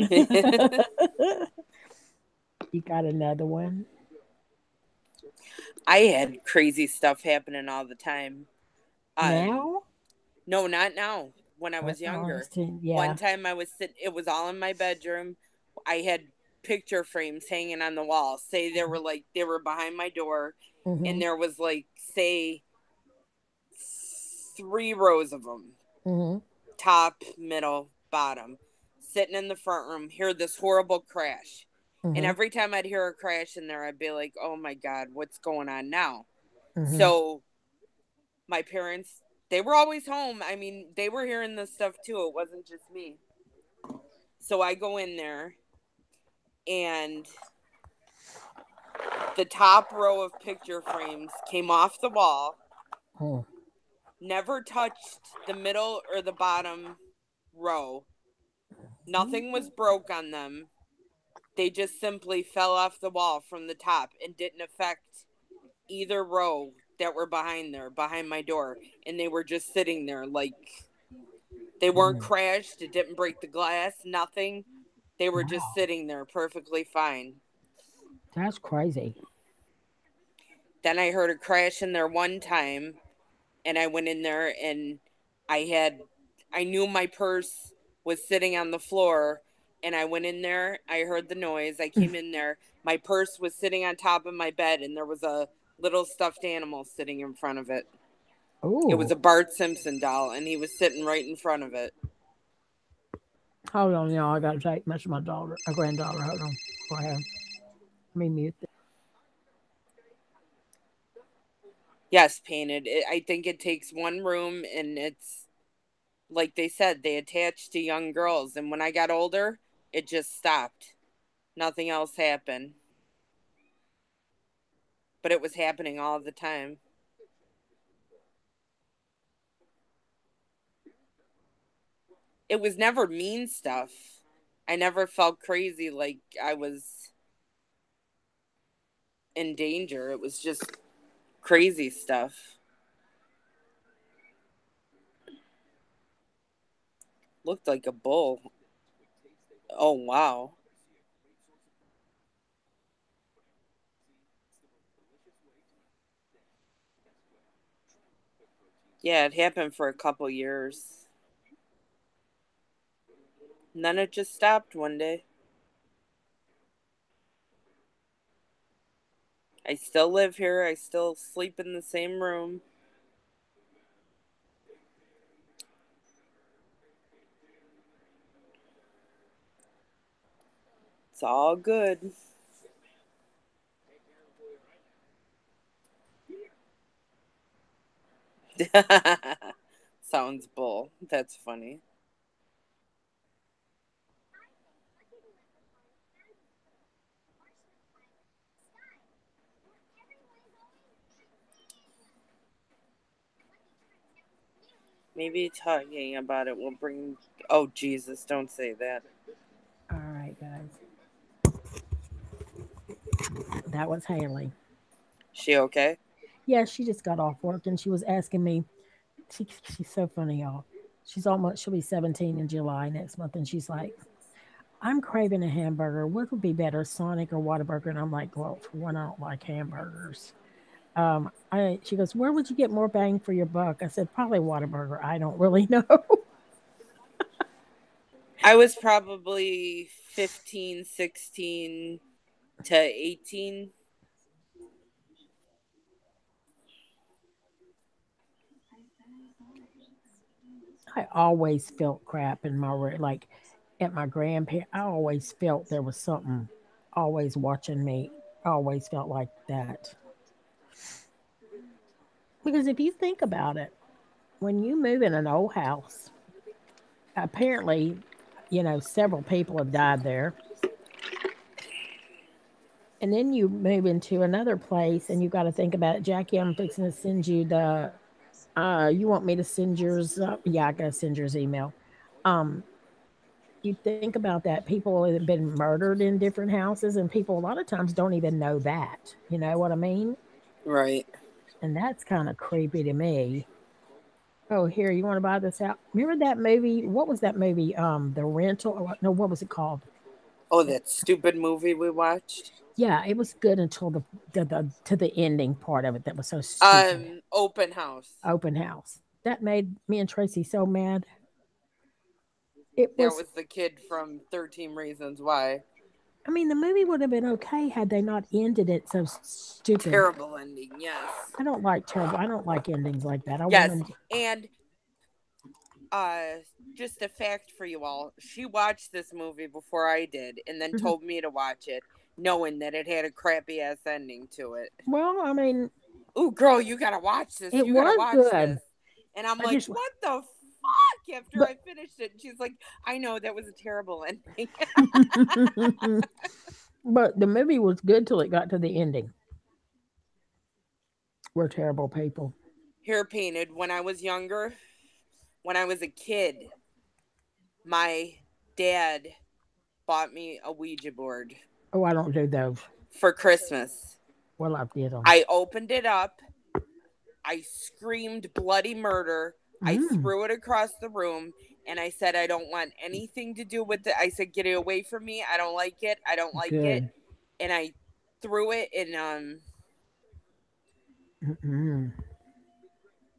You got another one I had crazy stuff happening all the time. now? No, not now. When I was younger. One Yeah. time I was sitting, it was all in my bedroom. I had picture frames hanging on the wall. Say they were like, they were behind my door, and Mhm. there was like, say, 3 rows of them, Mhm. top, middle, bottom, sitting in the front room, hear this horrible crash. And Mhm. every time I'd hear a crash in there, I'd be like, oh my God, what's going on now? Mhm. So my parents, they were always home. I mean, they were hearing this stuff too. It wasn't just me. So I go in there, and the top row of picture frames came off the wall, Mhm. never touched the middle or the bottom row. Nothing was broke on them. They just simply fell off the wall from the top and didn't affect either row that were behind there, behind my door. And they were just sitting there like they weren't Mhm. crashed. It didn't break the glass, nothing. They were just Wow, sitting there perfectly fine. that's crazy. Then I heard a crash in there one time, and I went in there, and I had, I knew my purse was sitting on the floor, and I went in there. I heard the noise. I came in there. My purse was sitting on top of my bed, and there was a little stuffed animal sitting in front of it. It was Ooh, a Bart Simpson doll, and he was sitting right in front of it. hold on, y'all. I got to take message my daughter, my granddaughter. Hold on. Go ahead. Let me mute this. Yes, painted. I think it takes one room, and it's like they said, they attach to young girls. And when I got older, it just stopped. Nothing else happened. But it was happening all the time. It was never mean stuff. I never felt crazy like I was in danger. It was just crazy stuff. Looked like a bull. Oh, wow. Yeah, it happened for a couple years. And then it just stopped one day. I still live here. I still sleep in the same room. It's all good. Sounds bull. That's funny. Maybe talking about it will bring. Oh, Jesus, don't say that. All right, guys. That was Haley. She okay? Yeah, she just got off work and she was asking me. She's so funny, y'all. She'll be 17 in July next month, and she's like, I'm craving a hamburger. What would be better, Sonic or Whataburger? And I'm like, well, for one, I don't like hamburgers. She goes, where would you get more bang for your buck? I said, probably Whataburger. I don't really know. I was probably 15, 16 to 18. I always felt crap in like at my grandparents. I always felt there was something always watching me. I always felt like that. Because if you think about it, when you move in an old house, apparently, several people have died there. And then you move into another place and you got to think about it. Jackie, I'm fixing to send you you want me to send yours? Yeah, I got to send yours email. Um, you think about that. People have been murdered in different houses, and people a lot of times don't even know that. You know what I mean? Right. And that's kind of creepy to me. Oh, here, you want to buy this out? Remember that movie? What was that movie? The Rental? No, what was it called? Oh, It, that stupid movie we watched. yeah, it was good until the to the ending part of it that was so stupid. Open House. Open house. That made me and Tracy so mad. It That was. was the kid from 13 Reasons Why. I mean, the movie would have been okay had they not ended it so stupid. Terrible ending, yes. I don't like terrible. I don't like endings like that. I want Yes, them. and uh just a fact for you all. She watched this movie before I did and then Mhm. told me to watch it, knowing that it had a crappy ass ending to it. Well, I mean, Ooh, girl, you gotta watch this. it You gotta was watch good. this. And I'm I like, just, what the fuck? After but I finished it, and she's like, I know that was a terrible ending. but the movie was good till it got to the ending. We're terrible people. Hair painted. When I was younger, when I was a kid, my dad bought me a Ouija board Oh, I don't do those. for Christmas. Well, I did them. I opened it up. I screamed bloody murder. I Mm, threw it across the room and I said, I don't want anything to do with it. I said, get it away from me. I don't like it. I don't like it. good. And I threw it and Mm-mm.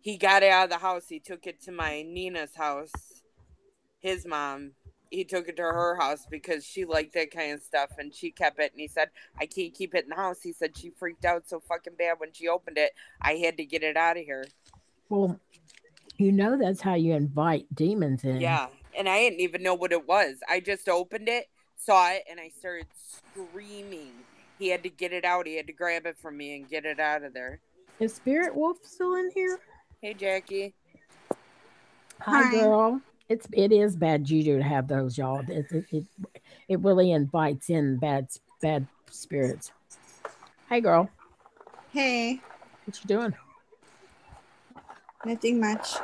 he got it out of the house. He took it to my Nina's house, his mom. He took it to her house because she liked that kind of stuff and she kept it. And he said, I can't keep it in the house. He said she freaked out so fucking bad when she opened it. I had to get it out of here. Well, that's how you invite demons in. Yeah. And I didn't even know what it was. I just opened it, saw it, and I started screaming. He had to get it out. He had to grab it from me and get it out of there. Is Spirit Wolf still in here? Hey, Jackie. Hi, Hi. girl. It is bad juju to have those, y'all. It really invites in bad spirits. Hey, girl. Hey. What you doing? Nothing much.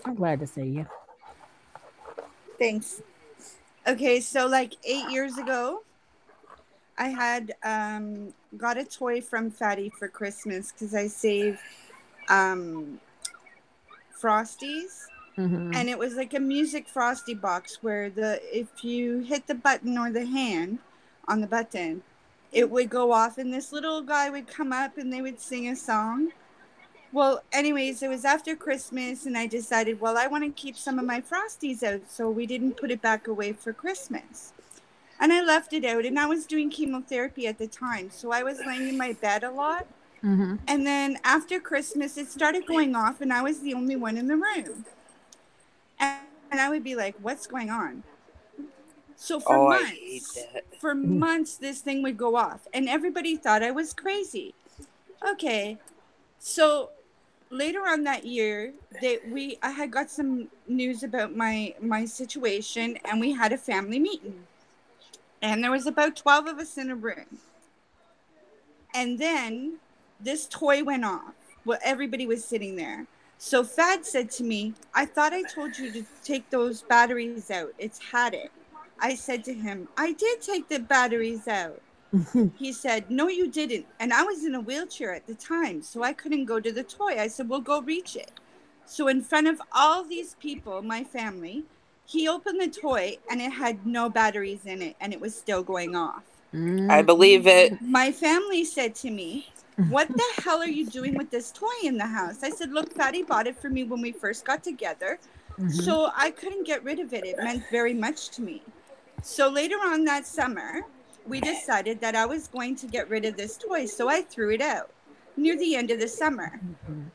I'm glad to see you. Thanks. Okay, so like 8 years ago, I had got a toy from Fatty for Christmas because I saved um, Frosties, Mm-hmm. and it was like a music Frosty box where the if you hit the button or the hand on the button, it would go off, and this little guy would come up and they would sing a song. Well, anyways, it was after Christmas, and I decided, well, I want to keep some of my Frosties out, so we didn't put it back away for Christmas. And I left it out, and I was doing chemotherapy at the time, so I was laying in my bed a lot. Mm-hmm. And then after Christmas, it started going off, and I was the only one in the room. And I would be like, what's going on? So Oh, I hate that. for months, this thing would go off, and everybody thought I was crazy. Okay, so later on that year, I had got some news about my situation, and we had a family meeting, and there was about 12 of us in a room. And then this toy went off. Well, everybody was sitting there. So Fad said to me, I thought I told you to take those batteries out. It's had it. I said to him, I did take the batteries out. He said, no, you didn't. And I was in a wheelchair at the time, so I couldn't go to the toy. I said, well, go reach it. So in front of all these people, my family, he opened the toy and it had no batteries in it, and it was still going off. I believe it. My family said to me, what the hell are you doing with this toy in the house? I said, look, Fatty bought it for me when we first got together, so I couldn't get rid of it. It meant very much to me. So later on that summer, we decided that I was going to get rid of this toy, so I threw it out near the end of the summer.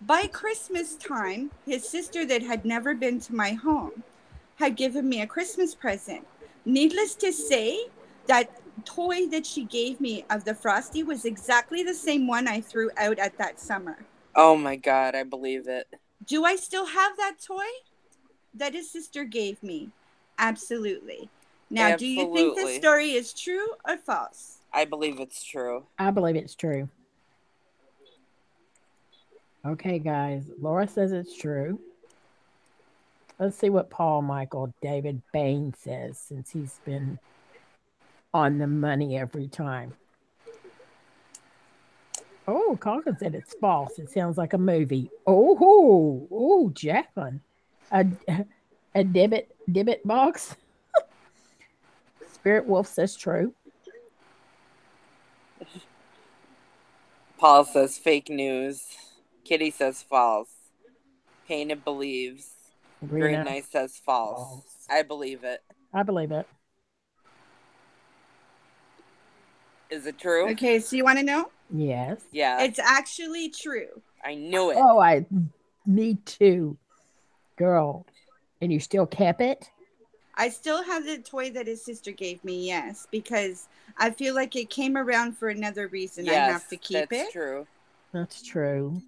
By Christmas time, his sister that had never been to my home had given me a Christmas present. Needless to say, that toy that she gave me of the Frosty was exactly the same one I threw out at that summer. Oh my God, I believe it. Do I still have that toy that his sister gave me? Absolutely. Now, do you think this Absolutely. story is true or false? I believe it's true. I believe it's true. Okay, guys. Laura says it's true. Let's see what Paul Michael David Bain says since he's been on the money every time. Oh, Conklin said it's false. It sounds like a movie. Oh, Jacqueline. A, a debit box. Spirit Wolf says true. Paul says fake news. Kitty says false. Painted believes. Green Green Eyes Knight says false. false. I believe it. I believe it. Is it true? Okay, so you want to know? Yes. Yeah. It's actually true. I knew it. Oh, me too, girl. And you still kept it? I still have the toy that his sister gave me, yes, because I feel like it came around for another reason. I Yes, have to keep that's it. true. That's true.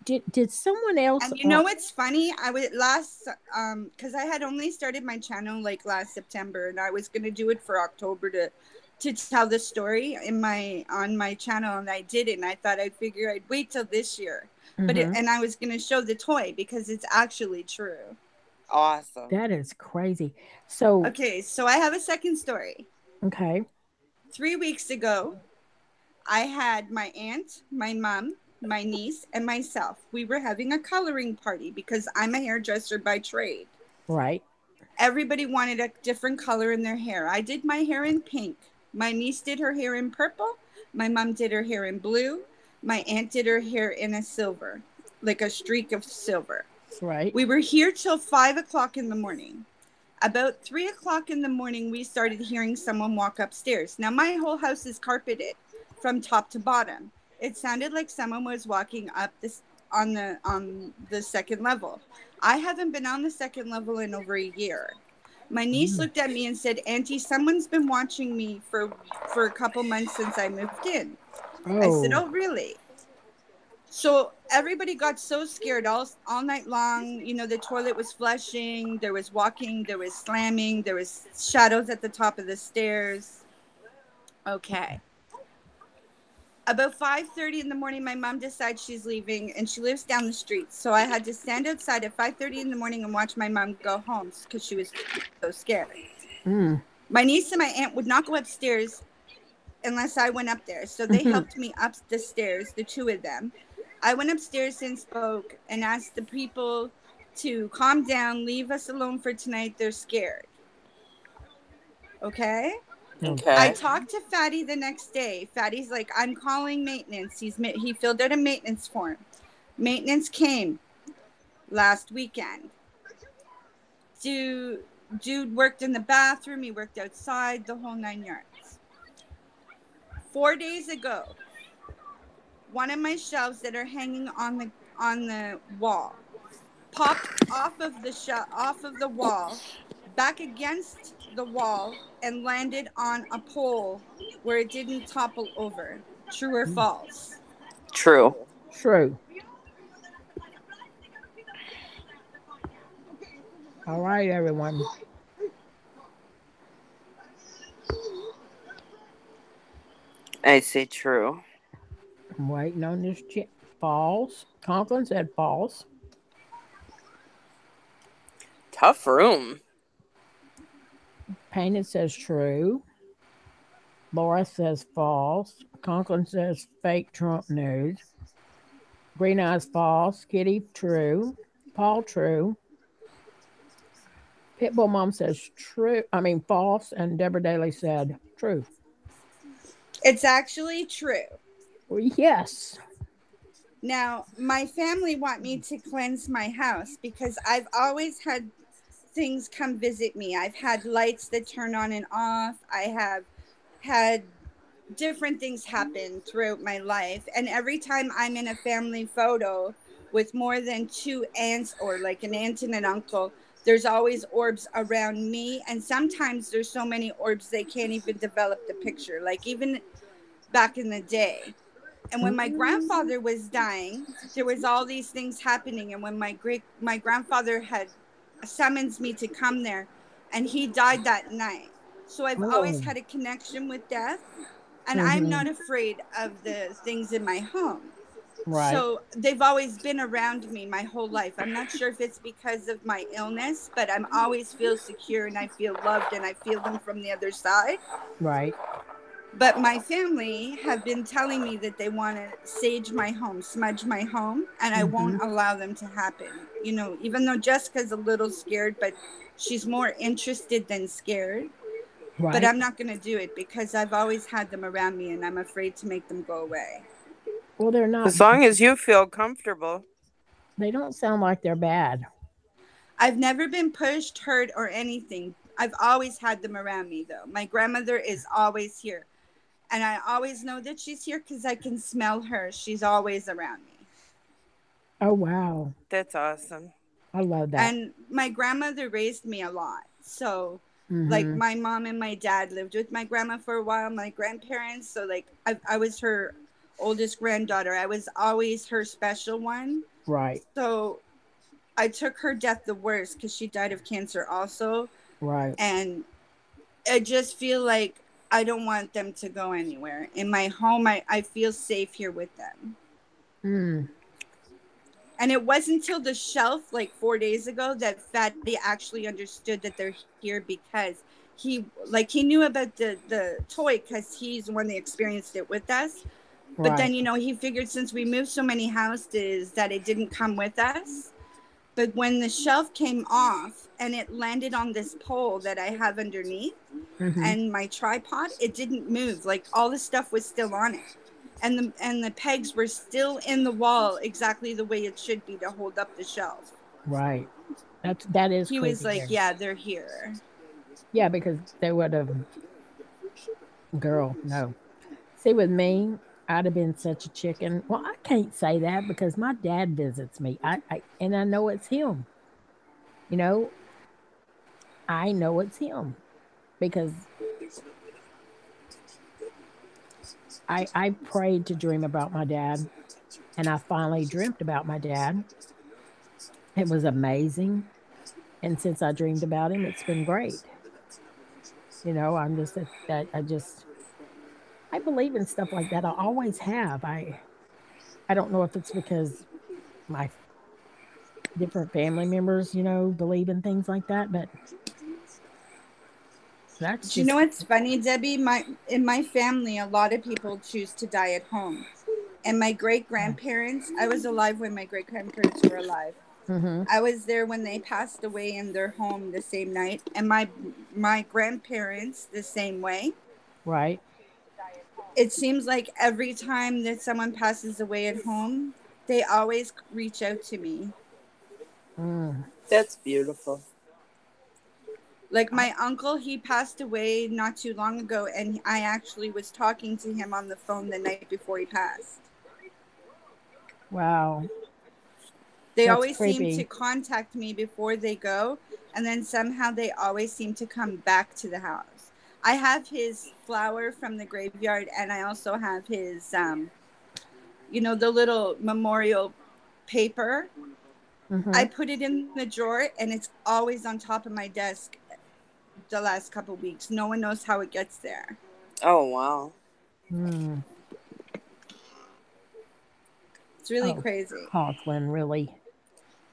Did someone else? And you know what's funny? I would last because I had only started my channel like last September, and I was gonna do it for October to tell the story in my on my channel, and I didn't. I thought I'd figure I'd wait till this year, and I was gonna show the toy because it's actually true. Awesome. That is crazy. So Okay, so I have a second story. okay, 3 weeks ago, I had my aunt, my mom, my niece, and myself. We were having a coloring party because I'm a hairdresser by trade. right. Everybody wanted a different color in their hair. I did my hair in pink. My niece did her hair in purple. My mom did her hair in blue. My aunt did her hair in a silver, like a streak of silver. Right. We were here till 5 o'clock in the morning. About 3 o'clock in the morning, we started hearing someone walk upstairs. Now, my whole house is carpeted from top to bottom. It sounded like someone was walking up this on the second level. I haven't been on the second level in over a year. My niece looked at me and said, "Auntie, someone's been watching me for a couple months since I moved in." I said, Oh. "Oh, really?" So everybody got so scared all night long. You know, the toilet was flushing, there was walking, there was slamming, there was shadows at the top of the stairs. Okay. About 5:30 in the morning, my mom decides she's leaving, and she lives down the street. So I had to stand outside at 5:30 in the morning and watch my mom go home because she was so scared. Mm. My niece and my aunt would not go upstairs unless I went up there. So they helped me up the stairs, the two of them. I went upstairs and spoke and asked the people to calm down, leave us alone for tonight. They're scared. Okay? I Okay. talked to Fatty the next day. Fatty's like, "I'm calling maintenance." He filled out a maintenance form. Maintenance came last weekend. Dude worked in the bathroom. He worked outside, the whole 9 yards. 4 days ago, one of my shelves that are hanging on the wall popped off of the wall, back against the wall, and landed on a pole where it didn't topple over. True or false? True. True. All right, everyone. I say true. I'm waiting on this false. Conklin said false. Tough room. Painted says true. Laura says false. Conklin says fake Trump news. Green Eyes false. Kitty true. Paul true. Pitbull Mom says true. I mean false. And Deborah Daly said true. It's actually true. Well, yes. Now, my family want me to cleanse my house because I've always had things come visit me. I've had lights that turn on and off. I have had different things happen throughout my life. And every time I'm in a family photo with more than two aunts or like an aunt and an uncle, there's always orbs around me. And sometimes there's so many orbs they can't even develop the picture. Like even back in the day. And when my Mm, grandfather was dying, there was all these things happening. And when my grandfather had summons me to come there, and he died that night. So I've always oh, had a connection with death, and I'm mm-hmm. not afraid of the things in my home. Right, So they've always been around me my whole life. I'm not sure if it's because of my illness, but I'm always feel secure and I feel loved and I feel them from the other side. right. But my family have been telling me that they want to sage my home, smudge my home, and I Mm-hmm. won't allow them to happen. You know, even though Jessica's a little scared, but she's more interested than scared. But Right. I'm not going to do it because I've always had them around me and I'm afraid to make them go away. Well, they're not. As long as you feel comfortable. They don't sound like they're bad. I've never been pushed, hurt, or anything. I've always had them around me, though. My grandmother is always here. And I always know that she's here because I can smell her. She's always around me. Oh, wow. That's awesome. I love that. And my grandmother raised me a lot. So, like, Mm-hmm. my mom and my dad lived with my grandma for a while, my grandparents. So, like, I was her oldest granddaughter. I was always her special one. Right, So, I took her death the worst because she died of cancer also. right. And I just feel like I don't want them to go anywhere. In my home, I feel safe here with them. Mm, And it wasn't until the shelf, like 4 days ago, that Fatty actually understood that they're here because he knew about the toy because he's the one that experienced it with us. But right. then, he figured since we moved so many houses that it didn't come with us. But when the shelf came off and it landed on this pole that I have underneath, Mm-hmm. and my tripod, it didn't move. Like all the stuff was still on it. And the pegs were still in the wall exactly the way it should be to hold up the shelf. Right. That is He was creepy like, there. "Yeah, they're here." Yeah, because they would have, girl, no. See, with me, I'd have been such a chicken. Well, I can't say that because my dad visits me. And I know it's him. You know, I know it's him because I prayed to dream about my dad, and I finally dreamt about my dad. It was amazing, and since I dreamed about him, it's been great. I'm just that I just I believe in stuff like that. I always have. I don't know if it's because my different family members, believe in things like that, but that's Do you know just what's funny, Debbie? In my family, a lot of people choose to die at home. And my great grandparents, I was alive when my great grandparents were alive. mm-hmm, I was there when they passed away in their home the same night, and my grandparents the same way. right. It seems like every time that someone passes away at home, they always reach out to me. Mm. That's beautiful. Like I, my uncle, he passed away not too long ago, and I actually was talking to him on the phone the night before he passed. wow, They that's always seem to creepy. contact me before they go, and then somehow they always seem to come back to the house. I have his flower from the graveyard, and I also have his, the little memorial paper. Mm-hmm. I put it in the drawer, and it's always on top of my desk the last couple weeks. No one knows how it gets there. Oh, wow. Mm. It's really Oh, crazy. Conklin, really?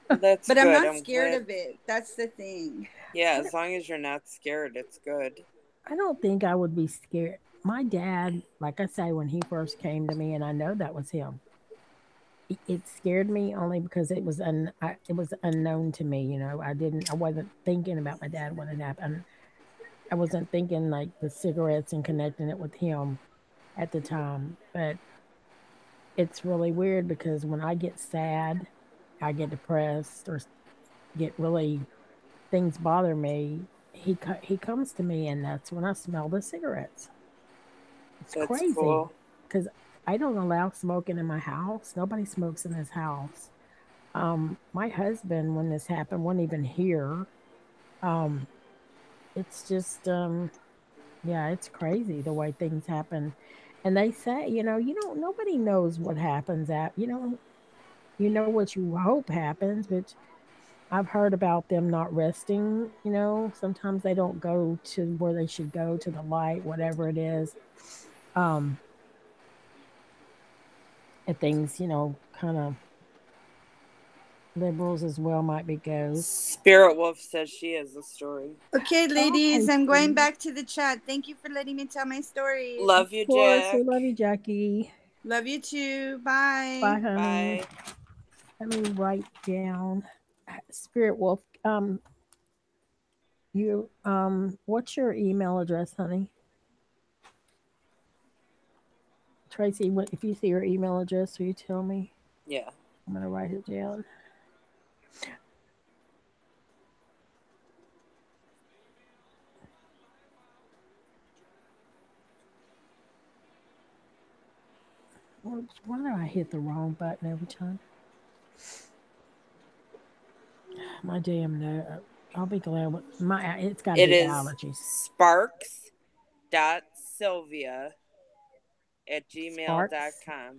That's But I'm good. not I'm scared glad. of it. That's the thing. Yeah, I as don't, long as you're not scared, it's good. I don't think I would be scared. My dad, like I say, when he first came to me, and I know that was him. It scared me only because it was unknown to me. I wasn't thinking about my dad when it happened. I wasn't thinking like the cigarettes and connecting it with him at the time. But it's really weird because when I get sad, I get depressed or get really things bother me. He comes to me, and that's when I smell the cigarettes. It's That's crazy cool. because I don't allow smoking in my house. Nobody smokes in his house. My husband, when this happened, wasn't even here. Um, it's just, yeah, it's crazy the way things happen. And they say, you don't. Nobody knows what happens at. You know what you hope happens, but I've heard about them not resting. Sometimes they don't go to where they should go to the light, whatever it is. Um, and things, kind of liberals as well might be ghosts. Spirit Wolf says she has a story. Okay, ladies, Okay, I'm going sweetie. back to the chat. Thank you for letting me tell my story. Of Love you, course, we Jack. love you, Jackie. Love you too. Bye. Bye, honey. Bye. Let me write down Spirit Wolf. What's your email address, honey? Tracy, if you see your email address, will you tell me? Yeah. I'm gonna write it down. Why do I hit the wrong button every time? My damn no. I'll be glad with my. It's got to It be is allergies. Sparks. sparks.sylvia@gmail.com.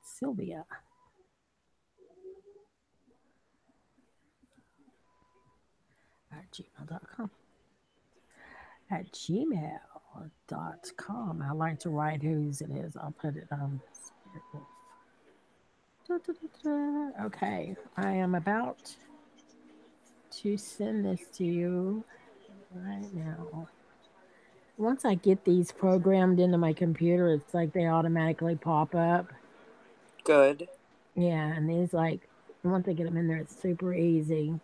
Sylvia at gmail.com. At gmail.com. I like to write whose it is. I'll put it on Spirit Wolf. Da, da, da, da. Okay, I am about to send this to you right now. Once I get these programmed into my computer, it's like they automatically pop up. Good. Yeah, and these like once I get them in there, it's super easy.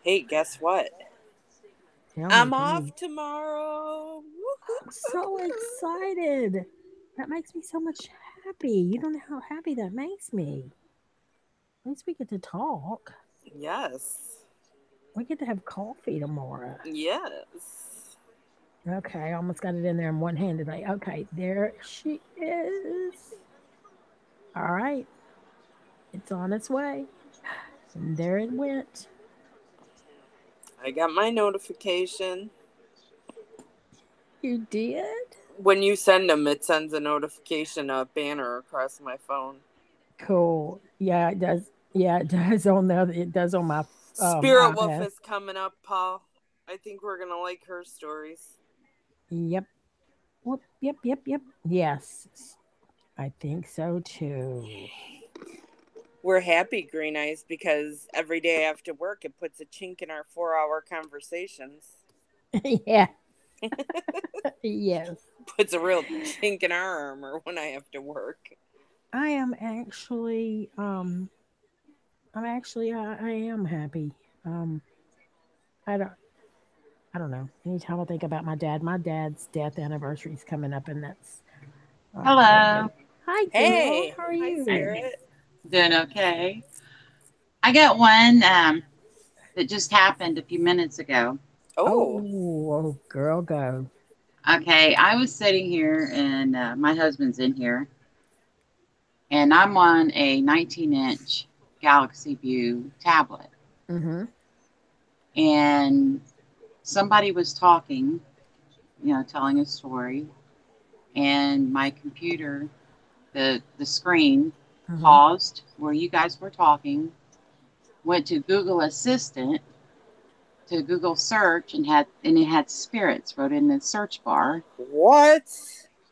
Hey, guess what? Tell me, I'm tell off me. tomorrow. I'm so excited. That makes me so much happy. You don't know how happy that makes me. At least we get to talk. Yes. We get to have coffee tomorrow. Yes. Okay, I almost got it in there in one hand today. Okay, there she is. All right, it's on its way. And there it went. I got my notification. You did? When you send them, it sends a notification, a banner across my phone. Cool. Yeah, it does. Yeah, it does on the other, it does on my Spirit Wolf iPad. is coming up, Paul. I think we're going to like her stories. Yep. Whoop, yep, yep, yep. Yes. I think so too. We're happy, Green Eyes, because every day after work, it puts a chink in our 4-hour conversations. Yeah. Yes. Puts a real chink in our armor when I have to work. I am actually I am happy. Um I don't I don't know. Anytime I think about my dad's death anniversary is coming up, and that's very good. Hello. Hi girl, Hey, how are hi, you? I'm Spirit. doing okay. I got one that just happened a few minutes ago. Oh, Oh, girl go. Okay, I was sitting here, and my husband's in here, and I'm on a 19-inch Galaxy View tablet. Mm-hmm. And somebody was talking, telling a story, and my computer, the screen Mm-hmm. paused where you guys were talking, went to Google Assistant, to Google search, and it had spirits wrote in the search bar, what?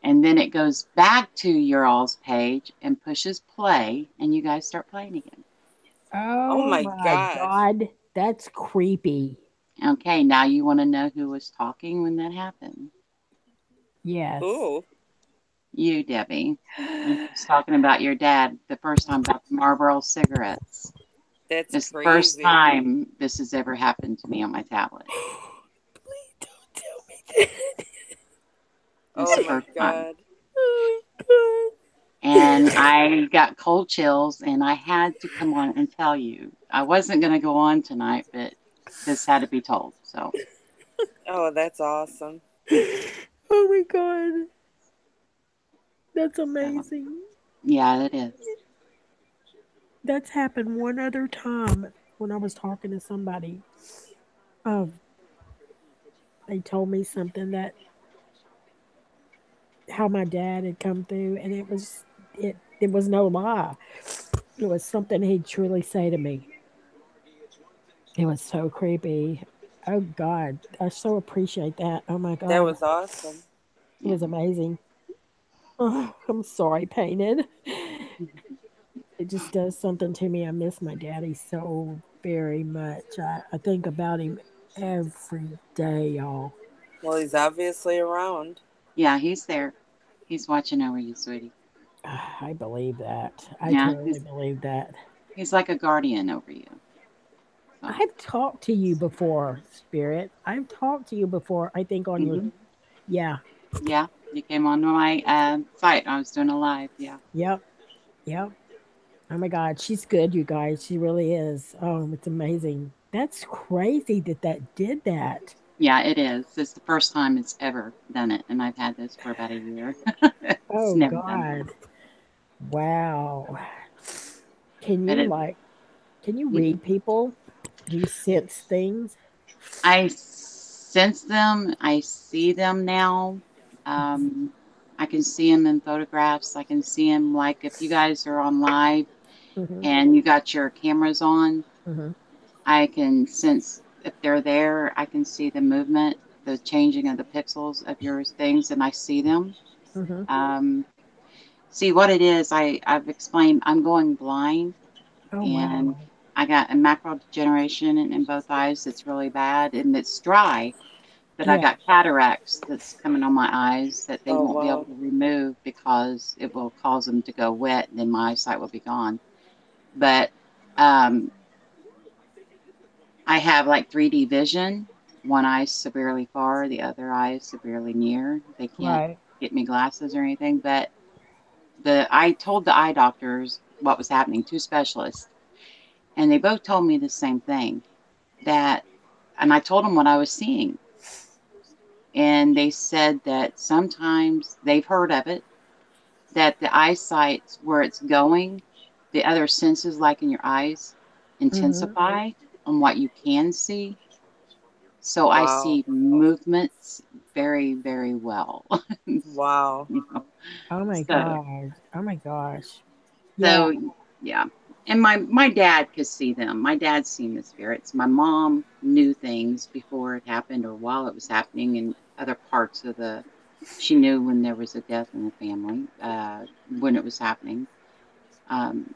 and then it goes back to your all's page and pushes play, and you guys start playing again. Oh Oh my my God. God, that's creepy. Okay, now you want to know who was talking when that happened? Yes. Ooh, You, Debbie. And she's talking about your dad the first time about the Marlboro cigarettes. that's This is the first crazy. time this has ever happened to me on my tablet. Please don't tell me that. This is Oh the my first time. God. Oh my And I got cold chills, and I had to come on and tell you. I wasn't going to go on tonight, but this had to be told. So, Oh, that's awesome. God. Oh my God. That's so amazing. yeah, it is. That's happened one other time when I was talking to somebody. Um, they told me something that how my dad had come through, and it was no lie. It was something he'd truly say to me. It was so creepy. Oh God, I so appreciate that. Oh my That God, was awesome. it Yeah. was amazing. Oh, I'm sorry, Painted. It just does something to me. I miss my daddy so very much. I think about him every day, y'all. Well, he's obviously around. Yeah, he's there. He's watching over you, sweetie. I believe that. I Yeah, totally believe that. he's like a guardian over you. So, I've talked to you before, Spirit. I've talked to you before. I think on your, hmm yeah, yeah, you came on my site. I was doing a live. Yeah, yep, yep. Oh my God, she's good, you guys. She really is. It's amazing. That's crazy that that did that. yeah, it is. It's the first time it's ever done it, and I've had this for about a year. It's Oh never done it. God. Wow. Can But you like, can you read people? Do you sense things? I sense them. I see them now. Hmm. Um, I can see them in photographs. I can see them like if you guys are on live Hmm. and you got your cameras on, Hmm. I can sense if they're there. I can see the movement, the changing of the pixels of your things, and I see them. Hmm. Um, see what it is. I've explained. I'm going blind, Oh and wow. I got a macro degeneration in both eyes. It's really bad, and it's dry. But I Yeah. got cataracts that's coming on my eyes that they Oh, won't be able wow. to remove because it will cause them to go wet, and then my eyesight will be gone. But um, I have like 3D vision. One eye severely far, the other eye is severely near. They can't Right. get me glasses or anything. But I told the eye doctors what was happening, two specialists, and they both told me the same thing. That, and I told them what I was seeing, and they said that sometimes they've heard of it, that the eyesight where it's going, the other senses like in your eyes Hmm. intensify on what you can see. So I Wow. see movements very, very well. Wow. You know, Oh my so God. Oh my gosh. Yeah. so yeah. And my dad could see them. My dad's seen the spirits. My mom knew things before it happened or while it was happening in other parts of the. She knew when there was a death in the family, when it was happening. Um,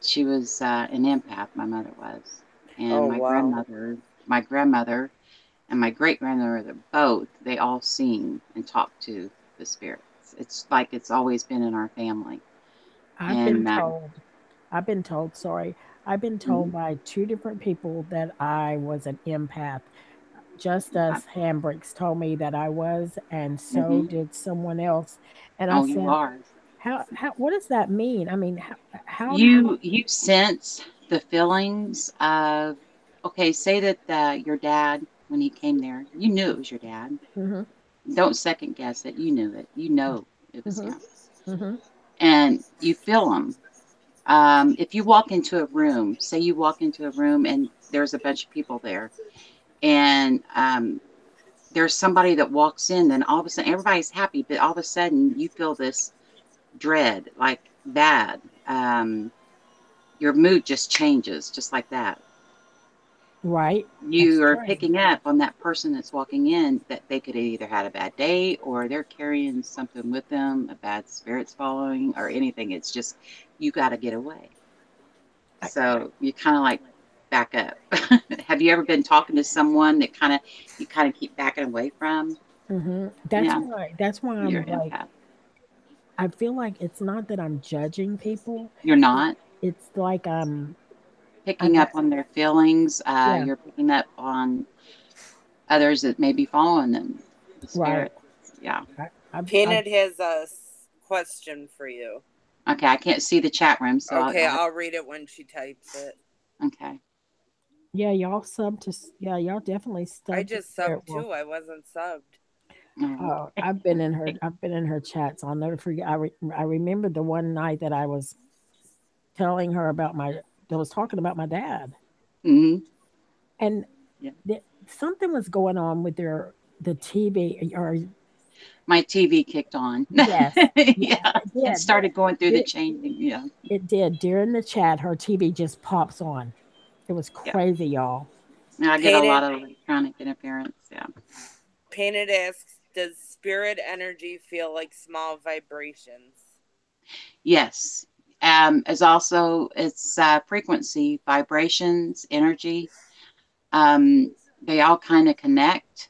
she was an empath. My mother was, and Oh, wow. my grandmother, and my great grandmother both. They all seen and talked to the spirits. It's like it's always been in our family. I've been And told, sorry, I've been told mhm, by two different people that I was an empath. Just as Hambricks told me that I was, and so mhm. did someone else. And I Oh, you said, are. what does that mean? I mean, how do you, You sense the feelings of. Okay, say that your dad, when he came there, you knew it was your dad. mm-hmm, Don't second guess it. You knew it. You know it was mm-hmm, him, mm-hmm, and you feel him. If you walk into a room, say you walk into a room and there's a bunch of people there, and there's somebody that walks in, then all of a sudden everybody's happy, but all of a sudden you feel this dread, like bad. Your mood just changes, just like that. right? That's You are true. picking up on that person that's walking in that they could have either had a bad day or they're carrying something with them, a bad spirit's following, or anything. It's just you got to get away. I, So you kind of like back up. Have you ever been talking to someone that you kind of keep backing away from? mm-hmm. Yeah, That's why you're I'm an like, empath. I feel like it's not that I'm judging people. You're It, not it's like picking I'm, up on their feelings. yeah, You're picking up on others that may be following them, the right. spirit. Yeah. I've Peanut has a question for you. Okay, I can't see the chat room, so Okay, I'll have. I'll read it when she types it. Okay. Yeah, y'all sub to yeah, y'all definitely I sub to just Spirit subbed Wolf. too. I wasn't subbed. Oh, okay. I've been in her chats. I'll never forget. I remember the one night that I was telling her about my that was talking about my dad, Hmm. and Yeah. something was going on with the TV, or My TV kicked on. yes, yes, Yeah, it and did. started going through the It, changing. Yeah, it did. During the chat, her TV just pops on. It was yeah. crazy, y'all. And I get a lot Painted of electronic interference. Yeah. Painted asks, does spirit energy feel like small vibrations? Yes. As also it's frequency, vibrations, energy. Um, they all kind of connect.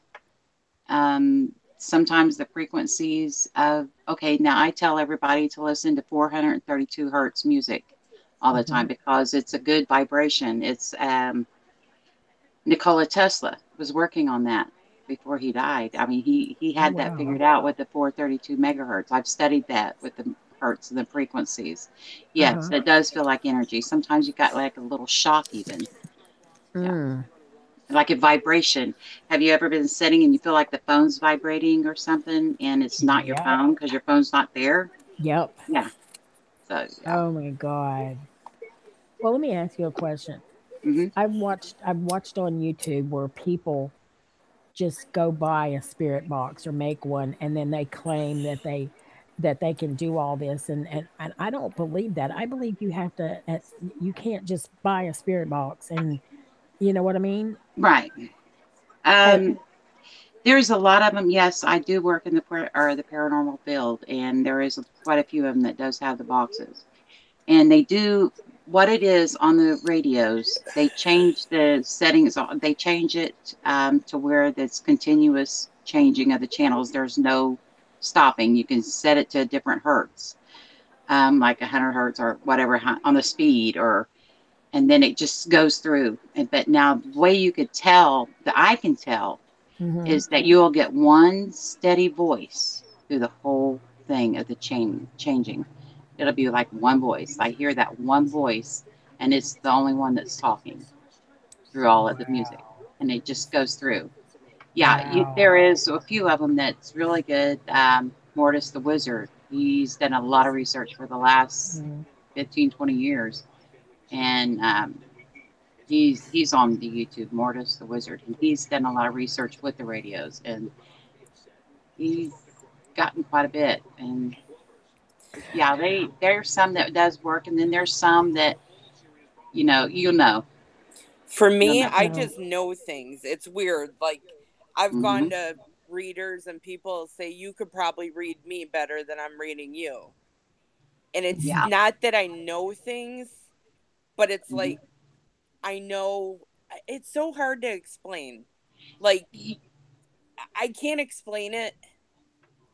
Sometimes the frequencies of, okay, now I tell everybody to listen to 432 hertz music all the Hmm. time because it's a good vibration. It's Nikola Tesla was working on that before he died. I mean, he Oh had that wow. figured out with the 432 megahertz. I've studied that with the hertz and the frequencies. Uh Yes, huh. it does feel like energy. Sometimes you got like a little shock even. Yeah. Mm. Like a vibration. Have you ever been sitting and you feel like the phone's vibrating or something and it's not your Yep. phone because your phone's not there? Yep. Yeah. So yeah. Oh my god. Well, let me ask you a question. Hmm. I've watched on YouTube where people just go buy a spirit box or make one, and then they claim that they can do all this, and I don't believe that. I believe you have to you can't just buy a spirit box, and you know what I mean? Right. And, Um, there's a lot of them. Yes, I do work in the paranormal field, and there is quite a few of them that does have the boxes. And they do what it is on the radios. They change the settings. They change it to where there's continuous changing of the channels. There's no stopping. You can set it to a different hertz, like 100 hertz or whatever on the speed, or and then it just goes through. But now the way you could tell, that I can tell, mm-hmm, is that you'll get one steady voice through the whole thing of the changing. It'll be like one voice. I hear that one voice, and it's the only one that's talking through all of the music, wow, and it just goes through. Yeah, wow, there is a few of them that's really good. Mortis the Wizard. He's done a lot of research for the last mm-hmm. 15, 20 years, and he's on the YouTube, Mortis the Wizard, and he's done a lot of research with the radios, and he's gotten quite a bit. And yeah, there's some that does work, and then there's some that For you'll me, know. I No, just know things. It's weird. Like, I've Hmm. gone to readers and people say, you could probably read me better than I'm reading you. And it's Yeah. not that I know things, but it's Hmm. like, I know. It's so hard to explain. Like, I can't explain it.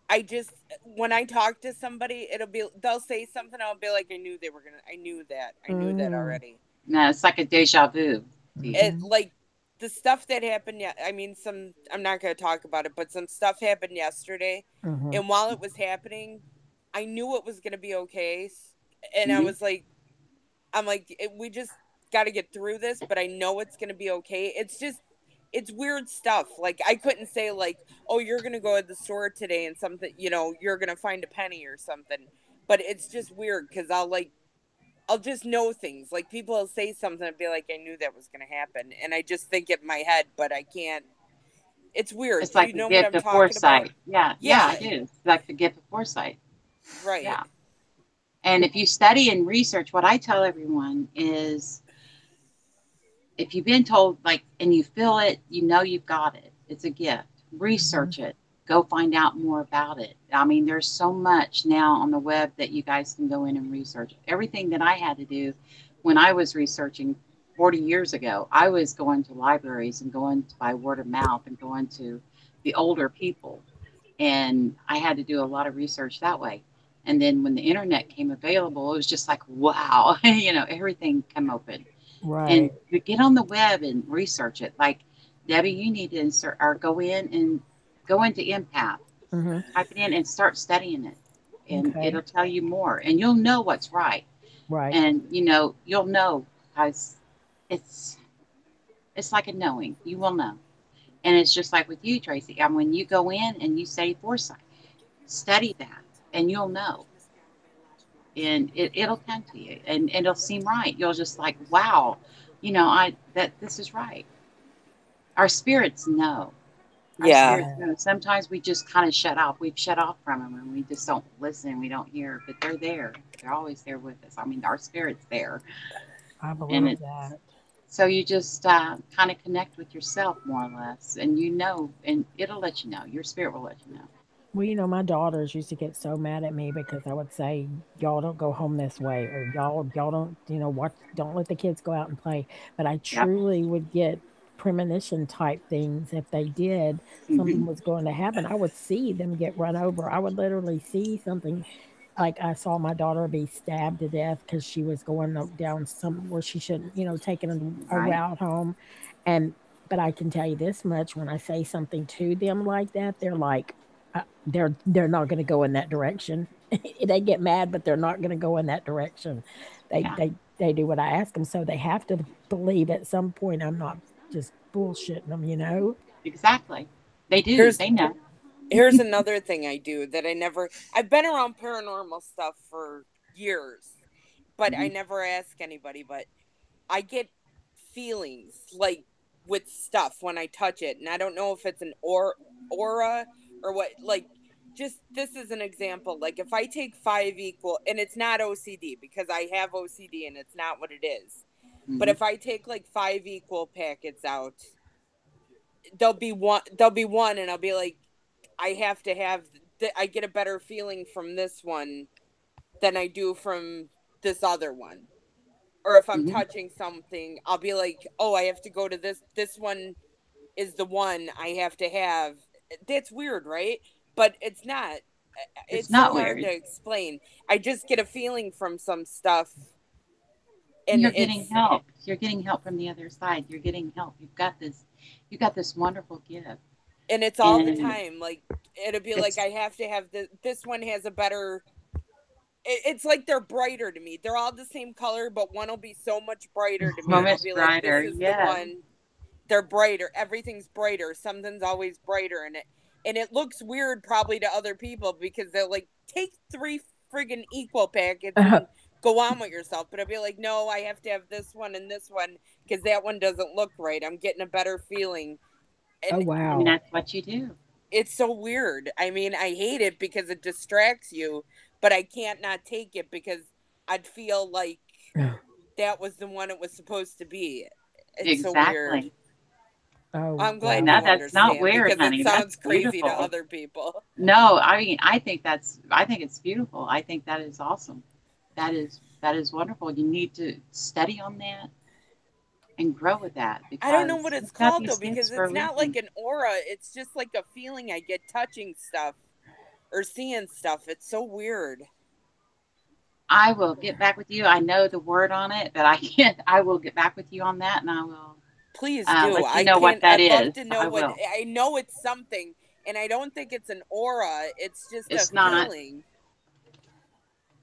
I just, when I talk to somebody, they'll say something, I'll be like, I knew that. I knew that mm, already. No, it's like a deja vu to you. It, mm-hmm, like, the stuff that happened, yeah, I mean, I'm not going to talk about it, but some stuff happened yesterday. mm-hmm, And while it was happening, I knew it was going to be okay. And I Hmm. was like, we just got to get through this, but I know it's going to be okay. It's weird stuff. Like, I couldn't say, like, oh, you're going to go to the store today and something, you're going to find a penny or something. But it's just weird because I'll just know things. Like, people will say something and be like, I knew that was going to happen. And I just think it in my head, but I can't. It's weird. It's Do like you the know what gift I'm of talking about? foresight. Yeah, yeah, I Yeah, do. It's like the gift of foresight. right. Yeah. And if you study and research, what I tell everyone is if you've been told, like, and you feel it, you know you've got it. It's a gift. mm-hmm. Research it. Go find out more about it. I mean, there's so much now on the web that you guys can go in and research. Everything that I had to do when I was researching 40 years ago, I was going to libraries and going by word of mouth and going to the older people. And I had to do a lot of research that way. And then when the internet came available, it was just like, wow, everything come open and Right, you get on the web and research it. Like Debbie, you need to insert or go in and go into empath, mm-hmm, type it in and start studying it. And okay, it'll tell you more and you'll know what's right. right, And you'll know because it's it's like a knowing. You will know. And it's just like with you, Tracy. I mean, when you go in and you say foresight, study that and you'll know. And it'll come to you and it'll seem right. You'll just like, wow, I that this is right. Our spirits know. Our Yeah. spirits know. Sometimes we just kind of shut off. We've shut off from them, and we just don't listen. We don't hear, but they're there. They're always there with us. I mean, our spirit's there, I and believe it. that. So you just kind of connect with yourself more or less, and you know, and it'll let you know. Your spirit will let you know. Well, my daughters used to get so mad at me because I would say, "Y'all don't go home this way," or "Y'all don't, watch, don't let the kids go out and play." But I Yep. truly would get premonition type things if they did Hmm. something was going to happen. I would see them get run over. I would literally see something. Like I saw my daughter be stabbed to death because she was going down some where she shouldn't, taking a Right. route home, and but I can tell you this much: when I say something to them like that, they're like, they're not going to go in that direction. They get mad, but they're not going to go in that direction. They Yeah. they they do what I ask them, so they have to believe at some point I'm not just bullshitting them. Exactly. They do. Here's They know. here's another thing I do that I've been around paranormal stuff for years, but I Hmm. never ask anybody, but I get feelings like with stuff when I touch it, and I don't know if it's an aura or what. Like, just this is an example. Like, if I take five equal, and it's not OCD because I have OCD and it's not what it is. But Hmm. if I take like five equal packets out, there'll be one, and I'll be like, I have to have. I get a better feeling from this one than I do from this other one. Or if I'm Hmm. touching something, I'll be like, "Oh, I have to go to this one is the one I have to have." That's weird, right? But it's not. It's It's not so hard weird. to explain. I just get a feeling from some stuff, and You're getting it's help. You're getting help from the other side. You're getting help. You've got this. You've got this wonderful gift, and it's all the and time. Like, it'll be like, it's I have to have this one has a better. It's like they're brighter to me. They're all the same color, but one will be so much brighter to me, so and I'll much be like, "This brighter. is the Yeah. one." They're brighter. Everything's brighter. Something's always brighter in it. And it looks weird probably to other people because they're like, take three friggin' equal packets and go on with yourself. But I'd be like, no, I have to have this one and this one because that one doesn't look right. I'm getting a better feeling. Oh And And wow. that's what you do. it's so weird. I mean, I hate it because it distracts you, but I can't not take it because I'd feel like that was the one it was supposed to be. It's so weird. Exactly. Oh I'm glad No, wow. you that's not understand weird, because it honey. That's sounds crazy to beautiful. other people. No, I mean, I think it's beautiful. I think that is awesome. That is wonderful. You need to study on that and grow with that I don't know because what it's you've got called though these because gifts for a it's not like reason. an aura. It's just like a feeling I get touching stuff or seeing stuff. It's so weird. I will get back with you. I know the word on it, but I can't. I will get back with you on that, and I will Please do. let you I know what can't. that I'd love is. to know I what. will. I know it's something, and I don't think it's an aura. It's just a It's not. feeling.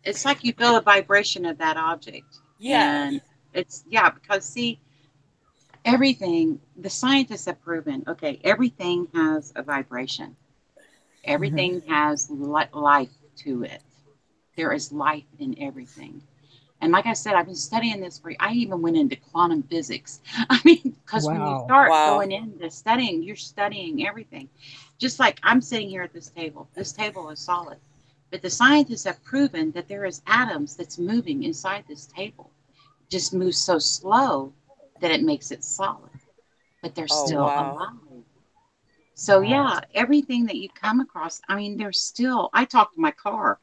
It's like you feel the vibration of that object, Yeah. and it's yeah. Because see, everything the scientists have proven. Okay, everything has a vibration. Mhm. Everything has life to it. There is life in everything. And like I said, I've been studying this for, I even went into quantum physics. I mean, because when you Wow. start Wow. going into studying, you're studying everything. Just like I'm sitting here at this table is solid. But the scientists have proven that there is atoms that's moving inside this table. It just moves so slow that it makes it solid, but they're Oh still wow. alive. So Wow. yeah, everything that you come across, I mean, there's still. I talk to my car.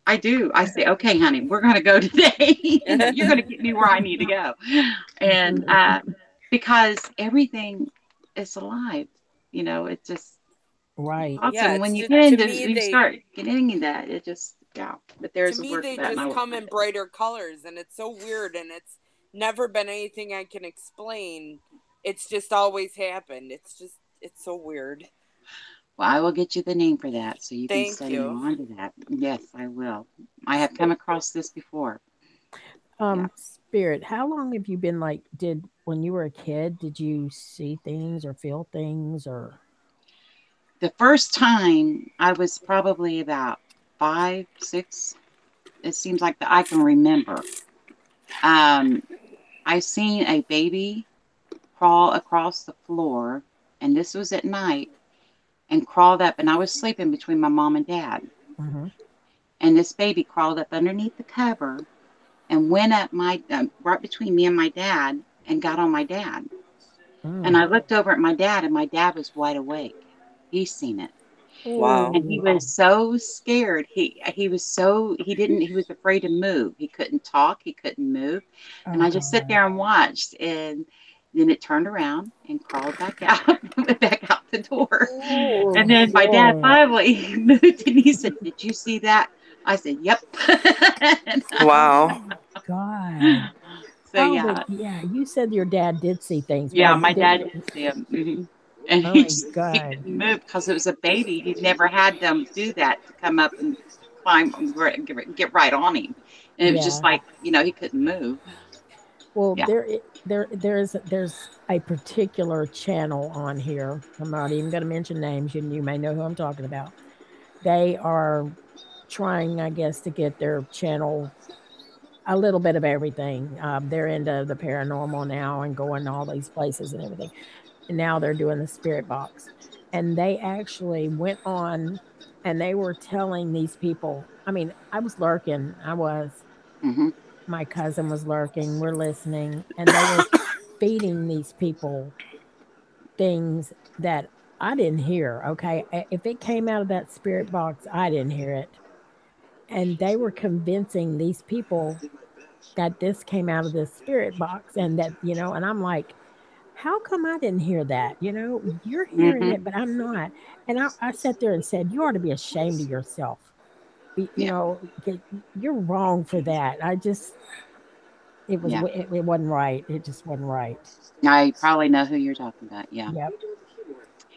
I do. I say, okay, honey, we're going to go today. You're going to get me where I need to go, and because everything is alive. It's just Right. Yeah. awesome when It's you just get to into me when you they start getting into that. It just yeah. But to there's a me word for they that, and I just will come find in it. brighter colors, and it's so weird, and it's never been anything I can explain. It's just always happened. It's so weird. Well, I will get you the name for that so you can Thank study you. more into that. Yes, I will. I have come across this before. Yeah. Spirit, how long have you been like did when you were a kid, did you see things or feel things or The first time I was probably about 5, 6. It seems like that I can remember. Um, I seen a baby crawl across the floor, and this was at night, and crawled up, and I was sleeping between my mom and dad. Mhm. And this baby crawled up underneath the cover and went up my right between me and my dad and got on my dad. And Mm. I looked over at my dad, and my dad was wide awake. He's seen it. Wow. And he Oh. was so scared. He was so he was afraid to move. He couldn't talk, he couldn't move. And Oh I just sit God. there and watched, and then it turned around and crawled back out, back out the door. And Oh then my dad Lord. finally moved, and he said, "Did you see that?" I said, "Yep." Oh Wow. my God. So Oh, but yeah, yeah, you said your dad did see things. yeah, Well, my did dad you? did see him. And Oh my he God. couldn't move because it was a baby. He'd never had them do that to come up and climb, get right on him. And it was just Yeah. like, he couldn't move. Well, Yeah. there's a particular channel on here. I'm not even going to mention names. You may know who I'm talking about. They are trying, I guess, to get their channel a little bit of everything. They're into the paranormal now and going to all these places and everything. And now they're doing the spirit box. And they actually went on and they were telling these people. I mean, I was lurking. I was. Hmm. My cousin was lurking. We're listening. And they were feeding these people things that I didn't hear. Okay. If it came out of that spirit box, I didn't hear it. And they were convincing these people that this came out of this spirit box and that, and I'm like, how come I didn't hear that? You're hearing Hmm. it, but I'm not. And I sat there and said, you ought to be ashamed of yourself. Yeah. 'Cause you're wrong for that. Yeah. It wasn't right. It just wasn't right. I probably know who you're talking about. Yeah. Yep.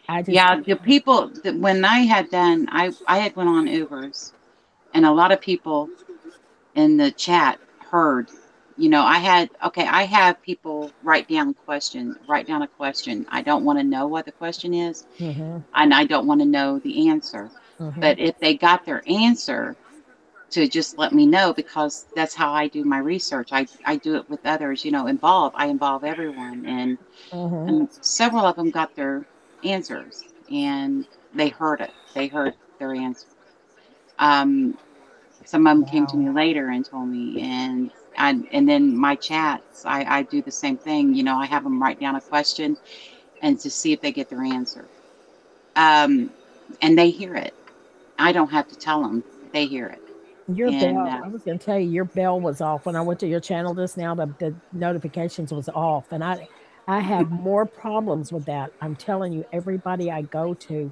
I just, Yeah. The people that when I had done, I had went on Ubers, and a lot of people in the chat heard. I have people write down a question. I don't want to know what the question is, mm-hmm, and I don't want to know the answer. mm-hmm, But if they got their answer, to just let me know, because that's how I do my research. I do it with others, I involve everyone, mm-hmm. and several of them got their answers, and they heard it. They heard their answer. Um, some of them came to Wow. me later and told me, and then my chats, I do the same thing. I have them write down a question and to see if they get their answer. Um, and they hear it. I don't have to tell them; they hear it. Your And bell, I was going to tell you, your bell was off when I went to your channel just now. The notifications was off, and I have more problems with that. I'm telling you, everybody I go to,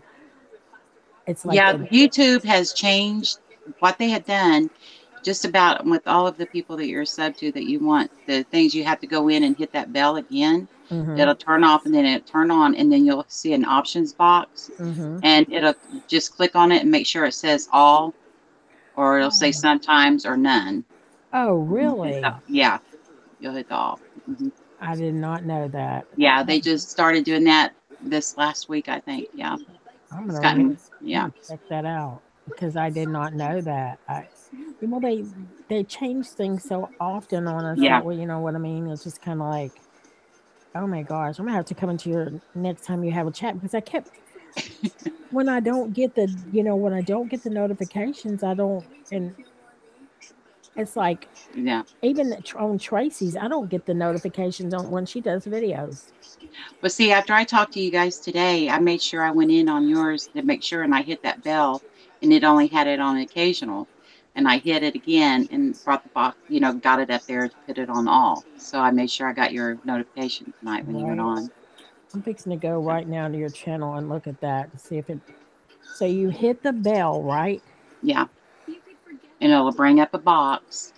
it's like yeah, the YouTube has changed what they had done. Just about with all of the people that you're sub to, that you want the things, you have to go in and hit that bell again. mm-hmm, It'll turn off and then it'll turn on, and then you'll see an options box, mm-hmm. and it'll just click on it and make sure it says all, or it'll say Oh, sometimes or none. oh, And you hit really? yeah, you'll hit the all. Hmm. I did not know that. Yeah, Oh, they just started doing that this last week, I think. Yeah, I'm it's gonna re- gotten, I'm yeah, gonna check that out because I did not know that. Well, they change things so often on us yeah. that way. You know what I mean? It's just kind of like, oh my gosh, I'm gonna have to come into your next time you have a chat because I kept when I don't get when I don't get the notifications, I don't, and it's like Yeah. even on Tracy's, I don't get the notifications on when she does videos. But see, after I talked to you guys today, I made sure I went in on yours to make sure, and I hit that bell, and it only had it on occasional. And I hit it again and brought the box, got it up there to put it on all. So I made sure I got your notification tonight when you went Right. on. I'm fixing to go So, right now to your channel and look at that to see if it. So you hit the bell, right? yeah. And it'll bring up a box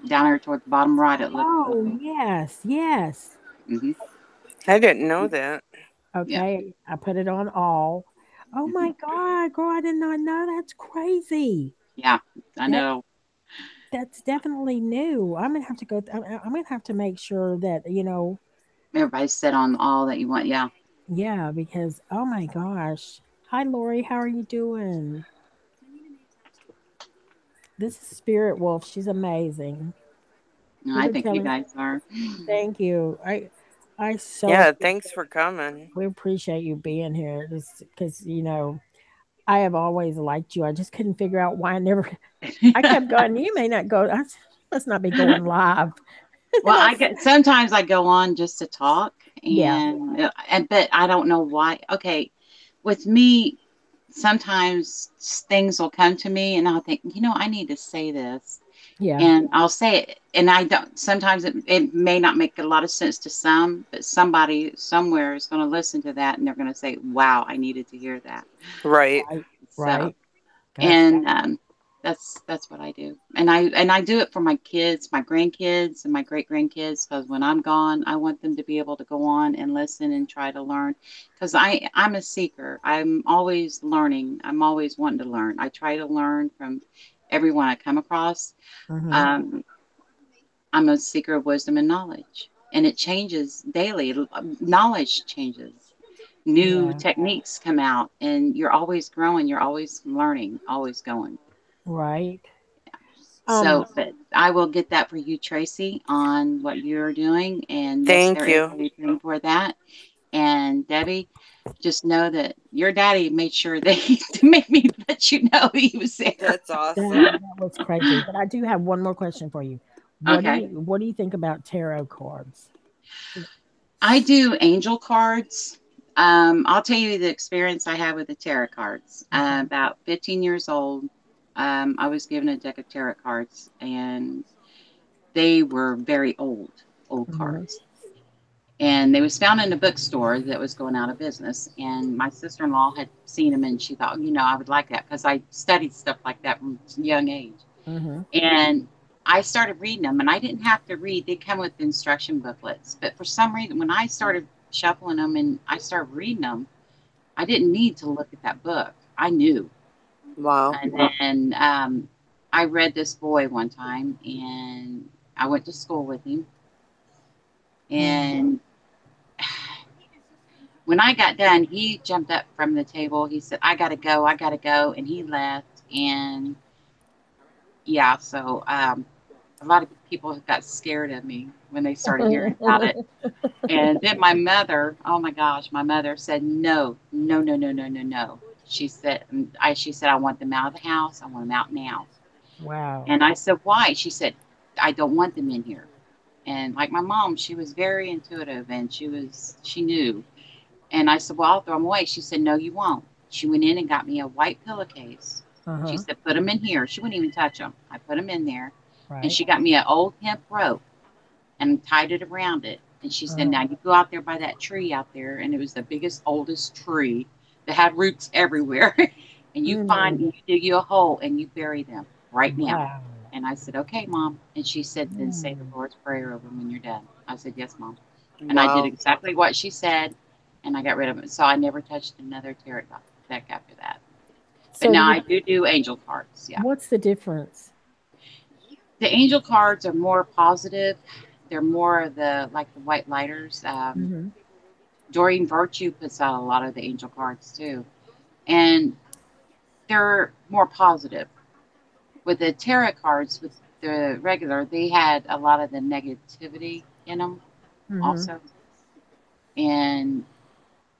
down here toward the bottom right. It looks like. Oh yes, yes. Hmm. I didn't know that. Yeah. Okay, I put it on all. Oh Hmm. my God, girl, I did not know. That's crazy. Yeah. I That know. that's definitely new. I'm gonna have to go. I'm gonna have to make sure that Everybody's set on all that you want. Yeah. yeah, because oh my gosh. Hi, Lori. How are you doing? This is Spirit Wolf. She's amazing. No, We've I been think you telling. guys are. Thank you. I so Yeah, thanks for coming. we appreciate you being here. Just because I have always liked you. I just couldn't figure out why I never. I kept going. You may not go. Must not be going live. Well, I get sometimes I go on just to talk, Yeah, and but I don't know why. Okay, with me, sometimes things will come to me, and I'll think, I need to say this, yeah, and I'll say it, and I don't. Sometimes it may not make a lot of sense to some, but somebody somewhere is going to listen to that, and they're going to say, "Wow, I needed to hear that." Right. right, So right. Gotcha. and that's what I do, and I do it for my kids, my grandkids, and my great grandkids. Because when I'm gone, I want them to be able to go on and listen and try to learn. Because I'm a seeker. I'm always learning. I'm always wanting to learn. I try to learn from everyone I come across. Mm-hmm. Um, I'm a seeker of wisdom and knowledge, and it changes daily. Knowledge changes. New Yeah, techniques come out, and you're always growing. You're always learning. Always going. right. Um, So, but I will get that for you, Tracy, on what you're doing. And yes, Thank there is you. a reason for that. And Debbie, just know that your daddy made sure that he to make me let you know he was there. That's awesome. that was crazy. But I do have one more question for you. Okay. What do you think about tarot cards? I do angel cards. I'll tell you the experience I had with the tarot cards. Okay. About 15 years old, I was given a deck of tarot cards, and they were very old Mm-hmm. cards. And they was found in a bookstore that was going out of business. And my sister-in-law had seen them, and she thought, I would like that because I studied stuff like that from a young age. Mm-hmm. And I started reading them, and I didn't have to read. They come with instruction booklets. But for some reason, when I started shuffling them and I started reading them, I didn't need to look at that book. I knew. Wow. And then I read this boy one time, and I went to school with him. Mm-hmm. And when I got done, he jumped up from the table. He said, I gotta go. And he left. And yeah, so a lot of people got scared of me when they started hearing about it. And then my mother, oh my gosh, my mother said, no, no, no, no, no, no, no. She said, I want them out of the house. I want them out now. Wow. And I said, why? She said, I don't want them in here. And like my mom, she was very intuitive, and she knew. And I said, well, I'll throw them away. She said, no, you won't. She went in and got me a white pillowcase. She Uh-huh. said, put them in here. She wouldn't even touch them. I put them in there. And Right. she got me an old hemp rope and tied it around it. And she said, Uh-huh. now you go out there by that tree out there. And it was the biggest, oldest tree that had roots everywhere. And Mm. you dig you a hole and you bury them right now. Wow. And I said, okay, Mom. And she said, then say the Mm. Lord's Prayer over them when you're done. I said, yes, Mom. And I did Wow. exactly what she said, and I got rid of it. So I never touched another tarot deck after that. But So now you, I do angel cards. Yeah. what's the difference? The angel cards are more positive. They're more of like the white lighters. Mm-hmm. Doreen Virtue puts out a lot of the angel cards too. And they're more positive. With the tarot cards, with the regular, they had a lot of the negativity in them Mm-hmm. also. And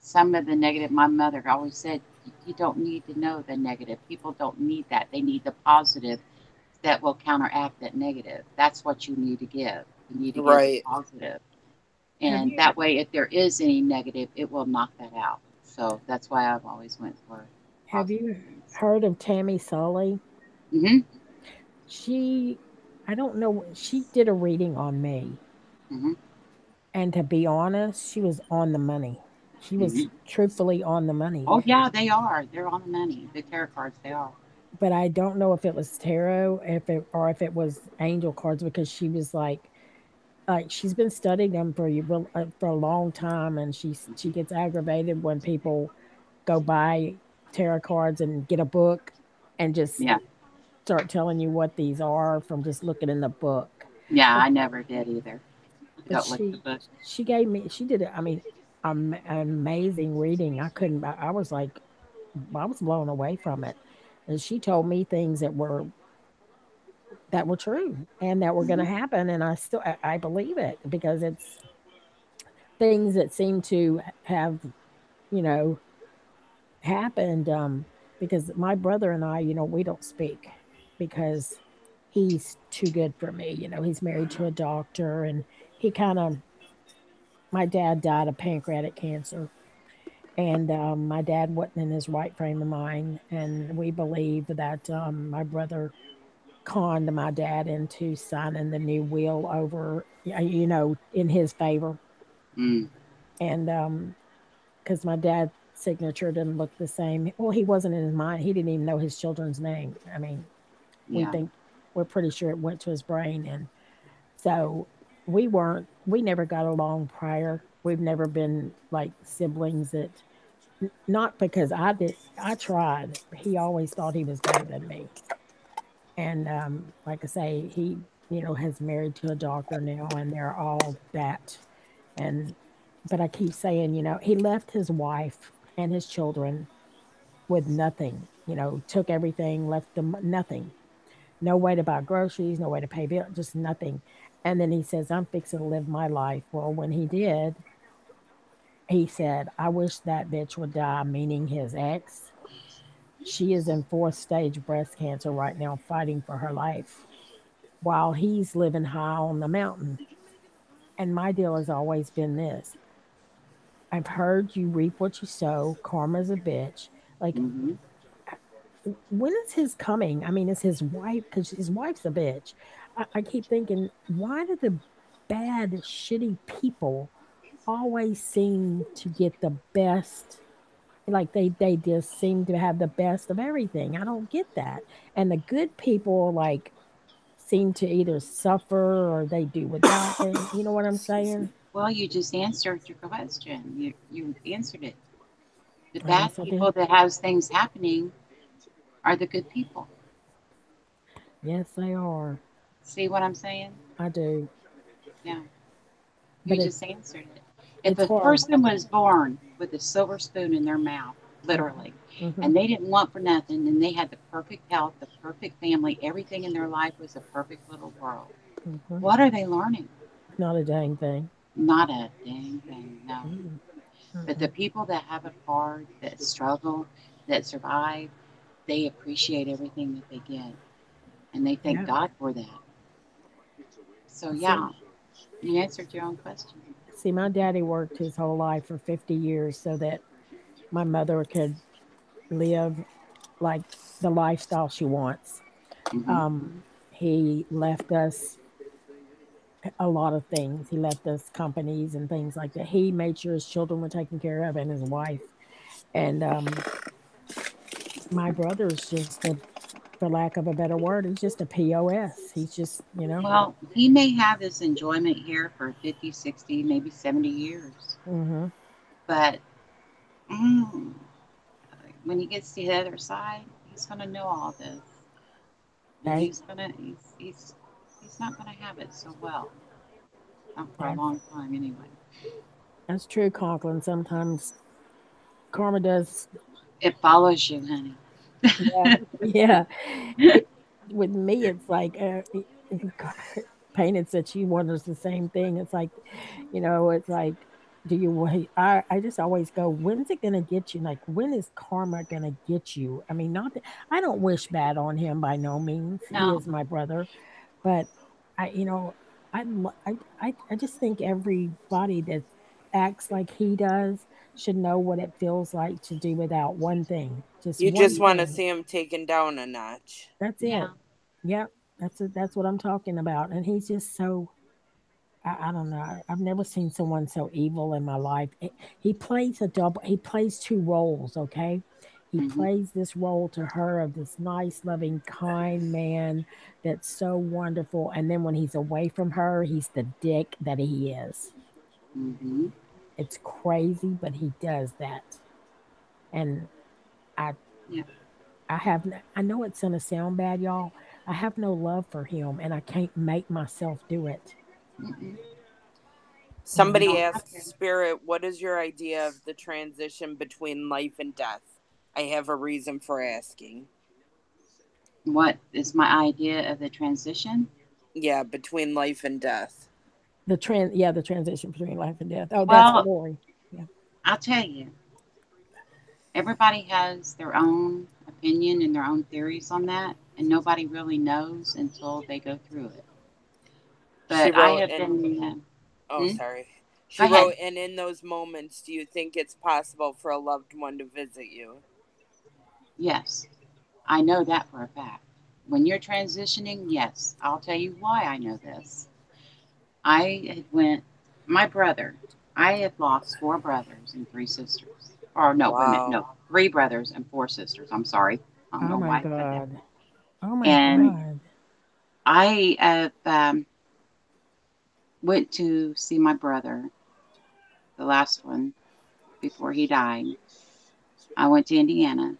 some of the negative, my mother always said, you don't need to know the negative. People don't need that. They need the positive that will counteract that negative. That's what you need to give. You need to give the Right. positive. Have And you that way, if there is any negative, it will knock that out. So that's why I've always went for have positive you things. heard of Tammy Sully? Mm-hmm. She, I don't know, she did a reading on me. Mm-hmm. And to be honest, she was on the money. She was Mm-hmm. truthfully on the money. Oh, yeah, they are. They're on the money. The tarot cards, they are. But I don't know if it was tarot, if it was angel cards, because she was like she's been studying them for a long time, and she gets aggravated when people go buy tarot cards and get a book and just Yeah. start telling you what these are from just looking in the book. Yeah, But I never did either. I but don't look at the book. she gave me she did it. I mean, an amazing reading. I couldn't. I was like, I was blown away from it, and she told me things that were true and that were going to Mm-hmm. happen, and I believe it because things that seem to have, you know, happened, because my brother and I, we don't speak because he's too good for me. He's married to a doctor, and he kind of, my dad died of pancreatic cancer, and my dad wasn't in his right frame of mind, and we believe that my brother conned my dad into signing the new will over, in his favor. Mm, And because my dad's signature didn't look the same. Well, he wasn't in his mind. He didn't even know his children's name. I mean, we yeah. think we're pretty sure it went to his brain, and so we never got along prior. We've never been like siblings that, not because I tried. He always thought he was better than me, and like I say, he has married to a doctor now, and they're all that. And but I keep saying, he left his wife and his children with nothing. Took everything, left them nothing. No way to buy groceries, no way to pay bills, just nothing. And then he says, I'm fixing to live my life. Well, when he did, he said, I wish that bitch would die, meaning his ex. She is in fourth stage breast cancer right now, fighting for her life while he's living high on the mountain. And my deal has always been this: I've heard you reap what you sow, karma's a bitch. Like, Hmm. when is his coming? I mean, is his wife, because his wife's a bitch. I keep thinking, why do the bad, shitty people always seem to get the best? Like they just seem to have the best of everything. I don't get that. And the good people like seem to either suffer or they do without things. You know what I'm Excuse me. saying? Well, you just answered your question. You answered it. The I bad guess I did. people that has things happening are the good people. Yes, they are. See what I'm saying? I do. Yeah, you But just answered it. If it's a hard. person was born with a silver spoon in their mouth, Hmm. literally, Hmm. and they didn't want for nothing, and they had the perfect health, the perfect family, everything in their life was a perfect little world, Hmm. what are they learning? Not a dang thing. Not a dang thing, no. Mm-mm. But the Mm-mm. people that have it hard, that struggle, that survive, they appreciate everything that they get, and they thank Yeah. God for that. So, See, yeah, you answered your own question. see, my daddy worked his whole life for 50 years so that my mother could live like the lifestyle she wants. Hmm. Um, he left us a lot of things. He left us companies and things like that. He made sure his children were taken care of and his wife. And my brother's just a, for lack of a better word, he's just a POS. He's just, Well, he may have his enjoyment here for 50, 60, maybe 70 years. hmm But mm, when he gets to the other side, he's going to know all this. And hey, he's not going to have it so well. Not for a that's, long time, anyway. that's true, Conklin. Sometimes karma does, It follows you, honey. yeah, yeah. It, with me, it's like, painted said she wonders the same thing. It's like, it's like, do you wait? I just always go, when's it gonna get you? Like, when is karma gonna get you? I mean, not that I don't wish bad on him by no means. He No. is my brother, but I, I just think everybody that acts like he does should know what it feels like to do without one thing, just You one just want to thing. see him taken down a notch. That's Yeah. it. Yep, that's it. That's what I'm talking about. And he's just so, I don't know. I've never seen someone so evil in my life. He plays a double. He plays two roles. Okay, he Hmm. plays this role to her of this nice, loving, kind man that's so wonderful, and then when he's away from her, he's the dick that he is. Hmm. It's crazy, but he does that, and I, Yeah. I know it's gonna sound bad, y'all. I have no love for him, and I can't make myself do it. Mm-mm. And You Somebody don't have asked to. Spirit, what is your idea of the transition between life and death? I have a reason for asking. What is my idea of the transition? Yeah, between life and death. the transition between life and death. Oh, that's Well, Lori. Yeah. I'll tell you, everybody has their own opinion and their own theories on that, and nobody really knows until they go through it. She But I wrote have in. been, Oh, hmm? sorry. Go She ahead. wrote, and in those moments, do you think it's possible for a loved one to visit you? Yes, I know that for a fact. When you're transitioning, yes, I'll tell you why I know this. I had went, my brother, I have lost four brothers and three sisters. Or no, wait a minute, Wow. no, three brothers and four sisters. I'm sorry. I don't Oh know my why I said that. God. Oh my And God. I went to see my brother, the last one, before he died. I went to Indiana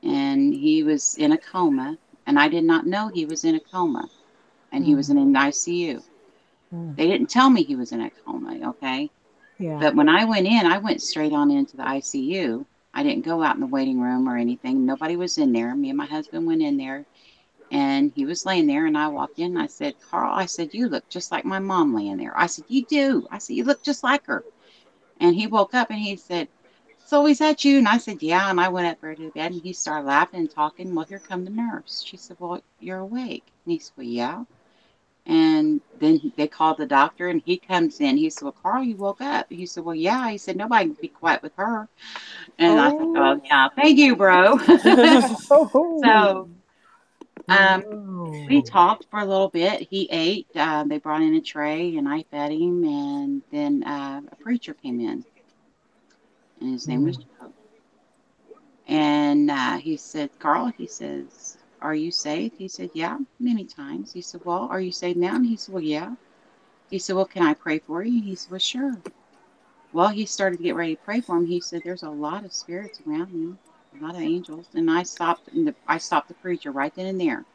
and he was in a coma, and I did not know he was in a coma, and he was Mm, in an ICU. mm, They didn't tell me he was in a coma, okay? yeah. But when I went in, I went straight on into the ICU. I didn't go out in the waiting room or anything. Nobody was in there. Me and my husband went in there, and he was laying there, and I walked in, and I said, Carl, I said, you look just like my mom laying there. I said, you do. I said, you look just like her. And he woke up and he said, so is that you? And I said, yeah. And I went up there to the bed and he started laughing and talking. Well, here come the nurse. She said, well, you're awake. And he said, well, yeah. And then they called the doctor and he comes in. He said, well, Carl, you woke up. He said, well, yeah. He said, nobody can be quiet with her. And I said, oh, Oh, yeah, thank you, bro. oh, So um, we whoa. talked for a little bit. He ate. They brought in a tray and I fed him. And then a preacher came in and his name was Mm, Joe. And he said, Carl, he says, are you saved? He said, yeah, many times. He said, well, are you saved now? And he said, well, yeah. He said, well, can I pray for you? He said, well, sure. Well, he started to get ready to pray for him. He said, there's a lot of spirits around you, a lot of angels. And I stopped the preacher right then and there.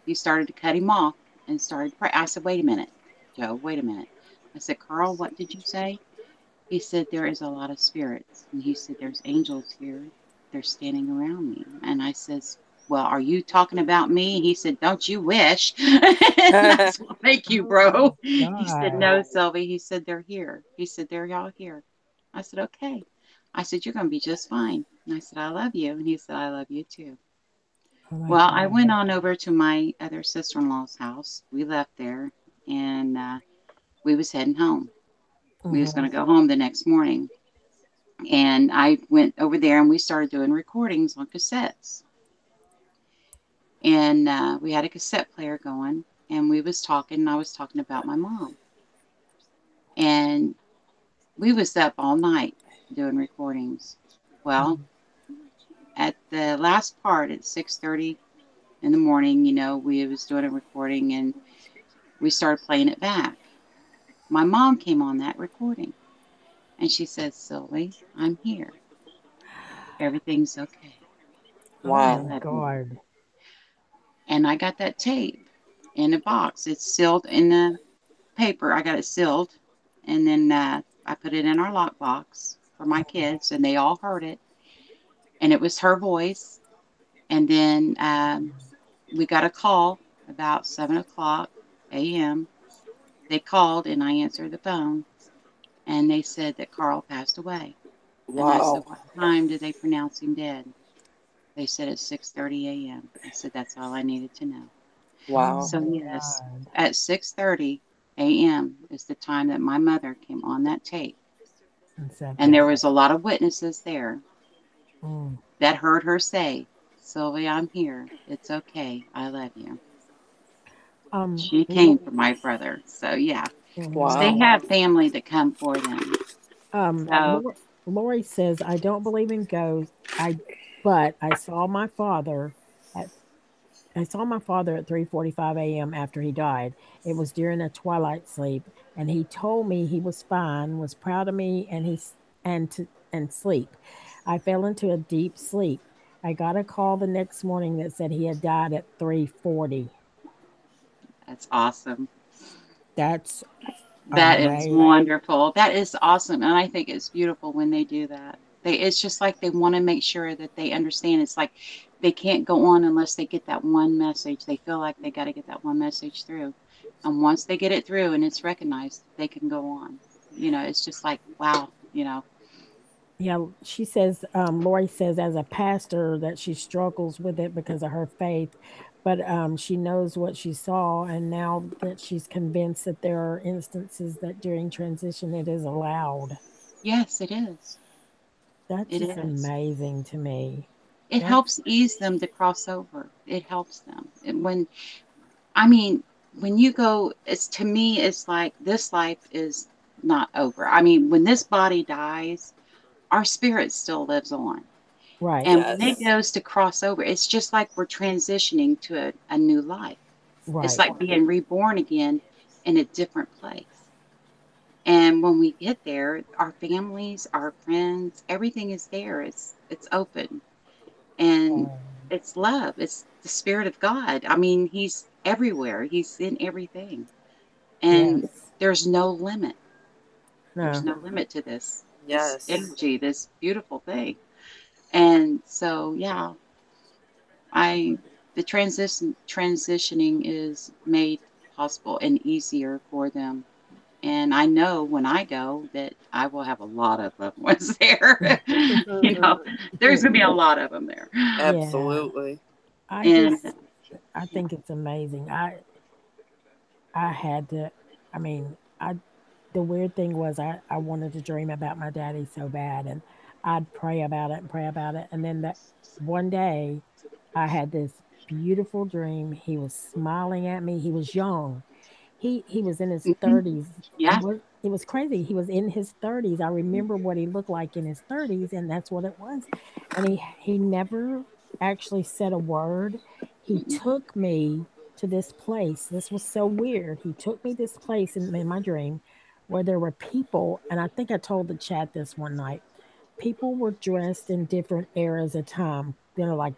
He started to cut him off and started to pray. I said, wait a minute, Joe, wait a minute. I said, Carl, what did you say? He said, there is a lot of spirits. And he said, there's angels here. They're standing around me. And I says, well, are you talking about me? He said, don't you wish? And I said, well, thank you, oh my bro. He said, God. no, Sylvie. He said, they're here. He said, they're all here. I said, okay. I said, you're going to be just fine. And I said, I love you. And he said, I love you too. Oh my Well, I went God. on over to my other sister-in-law's house. We left there and we was heading home. We was Mm-hmm. going to go home the next morning. And I went over there and we started doing recordings on cassettes. And we had a cassette player going and we was talking and I was talking about my mom. And we was up all night doing recordings. Well, Mm, at the last part at 6:30 in the morning, we was doing a recording and we started playing it back. My mom came on that recording and she said, Sylvie, I'm here. Everything's okay. oh I my Wow. love you. God. And I got that tape in a box. It's sealed in the paper. I got it sealed, and then I put it in our lockbox for my kids, and they all heard it. And it was her voice. And then we got a call about 7:00 a.m. They called, and I answered the phone, and they said that Carl passed away. And I said, Wow. "What time did they pronounce him dead?" They said at 6:30 a.m. I said, "That's all I needed to know." Oh Wow. So my yes, God. at 6:30 a.m. is the time that my mother came on that tape. And said And there that. was a lot of witnesses there Mm. that heard her say, Sylvia, I'm here. It's okay. I love you. She came Lo- for my brother. So yeah. mhm. They Wow. have family that come for them. So Lori says, I don't believe in ghosts. But at I saw my father at 3:45 a.m. after he died. It was during a twilight sleep, and he told me he was fine, was proud of me, and sleep. I fell into a deep sleep. I got a call the next morning that said he had died at 3:40. that's awesome. That's That is amazing. wonderful. That is awesome. And I think it's beautiful when they do that. It's just like they want to make sure that they understand. It's like they can't go on unless they get that one message. They feel like they got to get that one message through. And once they get it through and it's recognized, they can go on. It's just like, wow, Yeah, she says, Lori says, as a pastor, that she struggles with it because of her faith, but she knows what she saw, and now that she's convinced that there are instances that during transition it is allowed. yes, it is. That's It just is. amazing to me. It That's helps ease them to cross over. It helps them. And I mean, when you go, it's to me, it's like this life is not over. I mean, when this body dies, our spirit still lives on. right, And when it Yes. goes to cross over, it's just like we're transitioning to a new life. It's right, like being reborn again in a different place. And when we get there, our families, our friends, everything is there. It's open and it's love. It's the spirit of God. I mean, he's everywhere. He's in everything. And yes, there's no limit. There's no, no limit to this Yes. energy, this beautiful thing. And so, yeah, I the transitioning is made possible and easier for them. And I know when I go that I will have a lot of loved ones there. you know, there's gonna be a lot of them there. yeah. Absolutely. I And just, I yeah, think it's amazing. I had to, I mean, I the weird thing was I wanted to dream about my daddy so bad, and I'd pray about it and pray about it. And then that one day I had this beautiful dream. He was smiling at me. He was young. He was in his mhm, 30s. He yeah, was it was crazy. He was in his 30s. I remember what he looked like in his 30s, and that's what it was. And he never actually said a word. He mm-mm, took me to this place. This was so weird. He took me this place in my dream where there were people, and I think I told the chat this one night. People were dressed in different eras of time. Like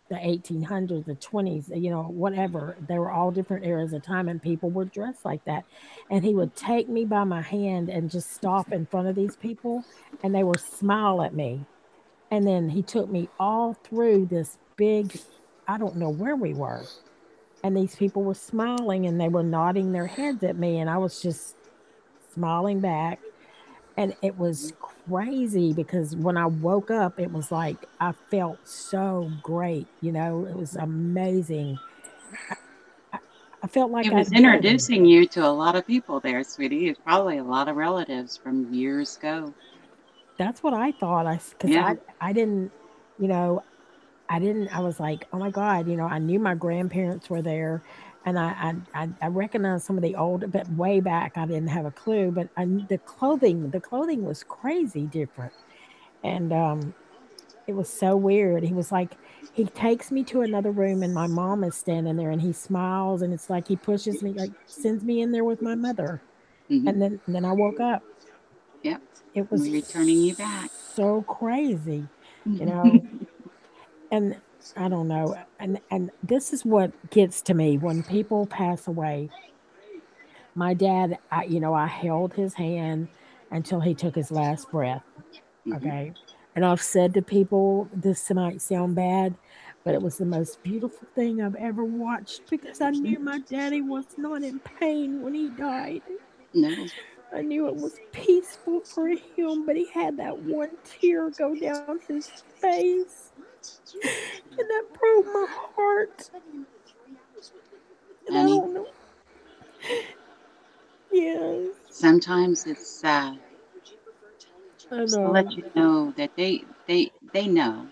the 1800s, the 20s, whatever. They were all different eras of time, and people were dressed like that. And he would take me by my hand and just stop in front of these people, and they would smile at me. And then he took me all through this big, I don't know where we were. And these people were smiling and they were nodding their heads at me, and I was just smiling back. And it was mhm. crazy because when I woke up, it was like I felt so great. It was amazing. I, I, I felt He like was I'd killed him. introducing you to a lot of people there, sweetie. It's probably a lot of relatives from years ago. That's what I thought. Because Yeah. I didn't, you know, I was like, oh my God, I knew my grandparents were there, and I recognized some of the old, but way back I didn't have a clue. But the clothing was crazy different, and it was so weird. He was like, he takes me to another room, and my mom is standing there, and he smiles, and it's like he pushes me, like sends me in there with my mother, Hmm. and then I woke up. Yep. It was We're returning you back. so crazy, you know. And I don't know, and this is what gets to me when people pass away. My dad, I held his hand until he took his last breath. Hmm. Okay. And I've said to people, this might sound bad, but it was the most beautiful thing I've ever watched because I knew my daddy was not in pain when he died. No. I knew it was peaceful for him, but he had that one tear go down his face, and that broke my heart. And I Honey, don't know. Yes, sometimes it's I just to let know. you know that they know.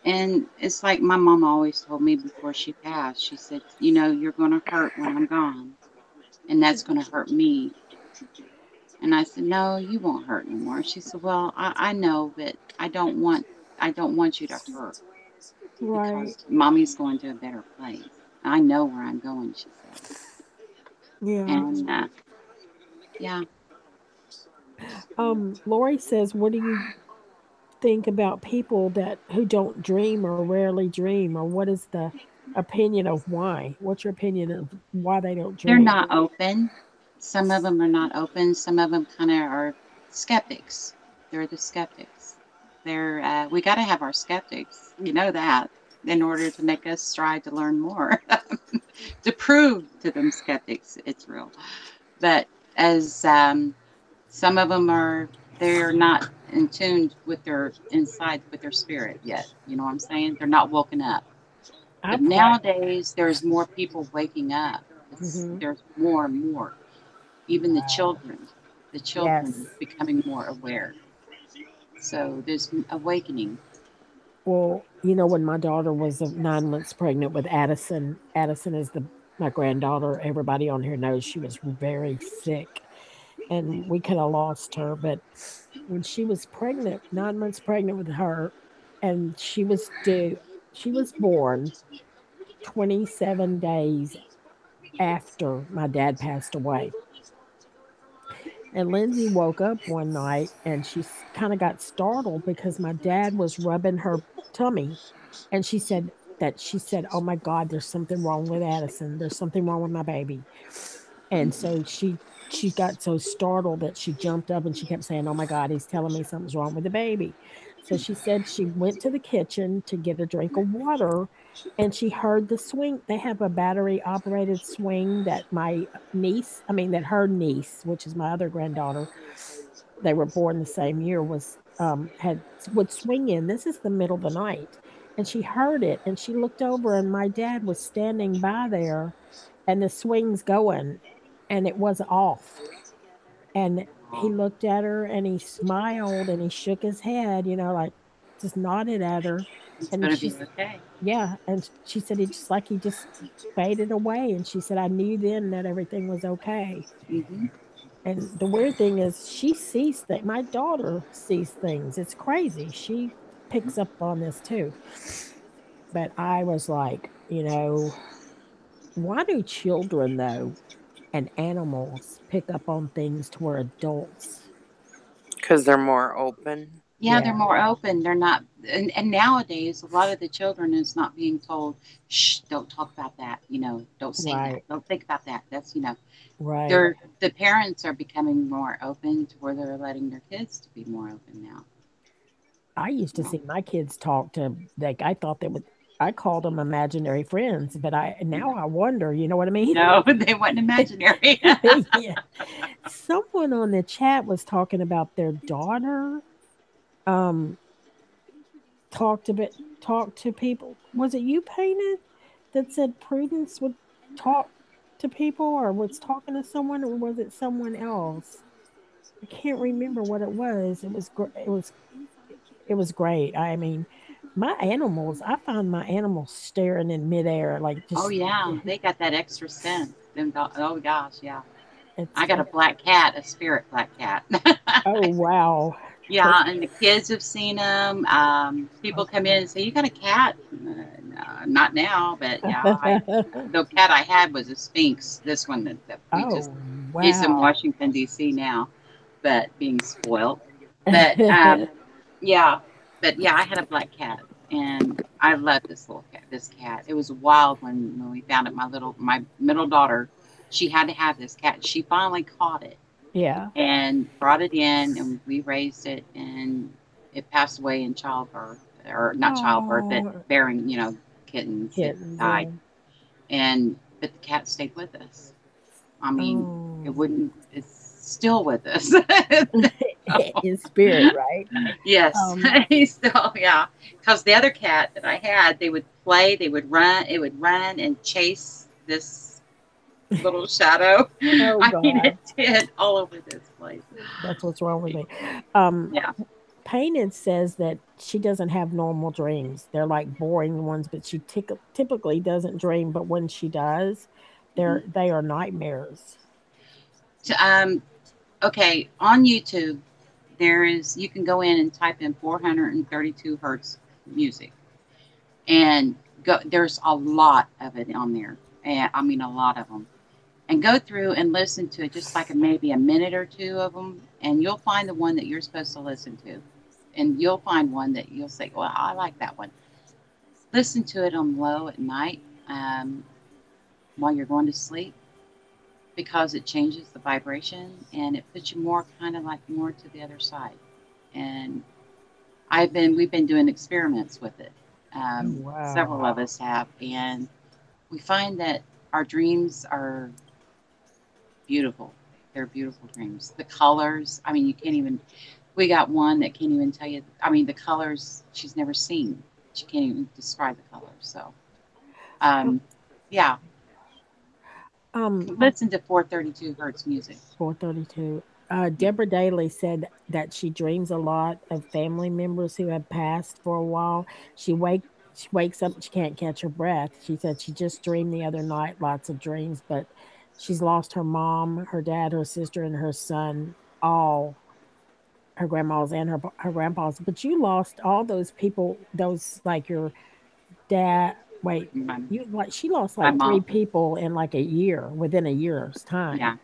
And it's like my mom always told me before she passed. She said, you're going to hurt when I'm gone, and that's going to hurt me. And I said, no, you won't hurt no more. She said, well, I know, but I don't want you to hurt Right. because mommy's going to a better place. I know where I'm going, she said. Yeah. And yeah, Lori says, what do you think about people that who don't dream or rarely dream, or what is the opinion of why? What's your opinion of why they don't they're dream? not open. Some of them are not open. Some of them kind of are skeptics. They're the skeptics. We got to have our skeptics. You know that. in order to make us strive to learn more, to prove to them skeptics it's real. But as some of them are, they're not in tune with their inside, with their spirit yet. You know what I'm saying? They're not woken up. I But pray. nowadays, there's more people waking up. Hmm. There's more and more. Even the children Yes. becoming more aware. So there's awakening. Well, when my daughter was 9 months pregnant with Addison, Addison is my granddaughter. Everybody on here knows she was very sick, and we could have lost her. But when she was pregnant, 9 months pregnant with her, and she was born 27 days after my dad passed away. And Lindsay woke up one night and she kind of got startled because my dad was rubbing her tummy. And she said, "Oh my God, there's something wrong with Addison. There's something wrong with my baby." And so she got so startled that she jumped up and she kept saying, "Oh my God, he's telling me something's wrong with the baby." So she said she went to the kitchen to get a drink of water and she heard the swing. They have a battery operated swing that that her niece, which is my other granddaughter, they were born the same year, was had would swing in. This is the middle of the night. And she heard it and she looked over and my dad was standing by there and the swing's going and it was off. And he Oh, looked at her and he smiled and he shook his head, like just nodded at her. it's And going to be okay. yeah, and she said he just like he just faded away. And she said, "I knew then that everything was okay." Hmm. And the weird thing is, she sees that my daughter sees things. It's crazy. She picks up on this too. But I was like, why do children though and animals pick up on things to where adults? Because they're more open. Yeah, they're Yeah, more open. They're not, and nowadays, a lot of the children is not being told, shh, don't talk about that. Don't say that. right, Don't think about that. right. The parents are becoming more open to where they're letting their kids to be more open now. I used to No, see my kids talk to like I thought they would. I called them imaginary friends, but I now I wonder. You know what I mean? no, they wasn't imaginary. Yeah. Someone on the chat was talking about their daughter. Um, talked a bit, talked to people. Was it you, Painted, that said Prudence would talk to people, or was talking to someone, or was it someone else? I can't remember what it was. It was great. I mean, my animals. I find my animals staring in midair, like Oh just. yeah, they got that extra sense. Oh gosh, yeah. It's I got a funny. black cat, a spirit black cat. Oh wow. Yeah, and the kids have seen them. People come in and say, "You got a cat?" No, not now, but yeah, the cat I had was a Sphinx. This one that we just Oh he's in wow. Washington D.C. now, but being spoiled. But yeah, but yeah, I had a black cat, and I love this little cat. This cat, it was wild when we found it. My middle daughter, she had to have this cat. She finally caught it Yeah. and brought it in, and we raised it, and it passed away in childbirth, or not childbirth, but Oh, bearing, kittens. It kittens. died, Yeah. and but the cat stayed with us. I mean, it Oh. wouldn't. It's still with us. In spirit, right? Yes, Um, he's still, yeah. Because the other cat that I had, they would play, they would run, it would run and chase this little shadow. oh I mean, God, it did all over this place. that's what's wrong with me. Um, Yeah. Painted says that she doesn't have normal dreams. They're like boring ones, but she typically doesn't dream. But when she does, they are nightmares. To, okay, on YouTube, you can go in and type in 432 hertz music, and there's a lot of it on there. And I mean, a lot of them. And go through and listen to it, just like maybe a minute or two of them, and you'll find the one that you're supposed to listen to. And you'll find one that you'll say, well, I like that one. Listen to it on low at night, um, while you're going to sleep, because it changes the vibration and it puts you more kind of like more to the other side. And we've been doing experiments with it. Oh, Several wow. of us have, and we find that our dreams are beautiful. They're beautiful dreams. The colors, I mean, you can't even. We got one that can't even tell you. I mean, the colors she's never seen. She can't even describe the colors. So, Um, um, yeah, um, listen to 432 hertz music. 432. Deborah Daly said that she dreams a lot of family members who have passed for a while. She wakes up, she can't catch her breath. She said she just dreamed the other night, lots of dreams, but she's lost her mom, her dad, her sister, and her son, all her grandmas and her grandpas. But you lost all those people, those like your dad. Wait, My, you like she lost my like three mom. people in like a year, within a year's Yeah, time.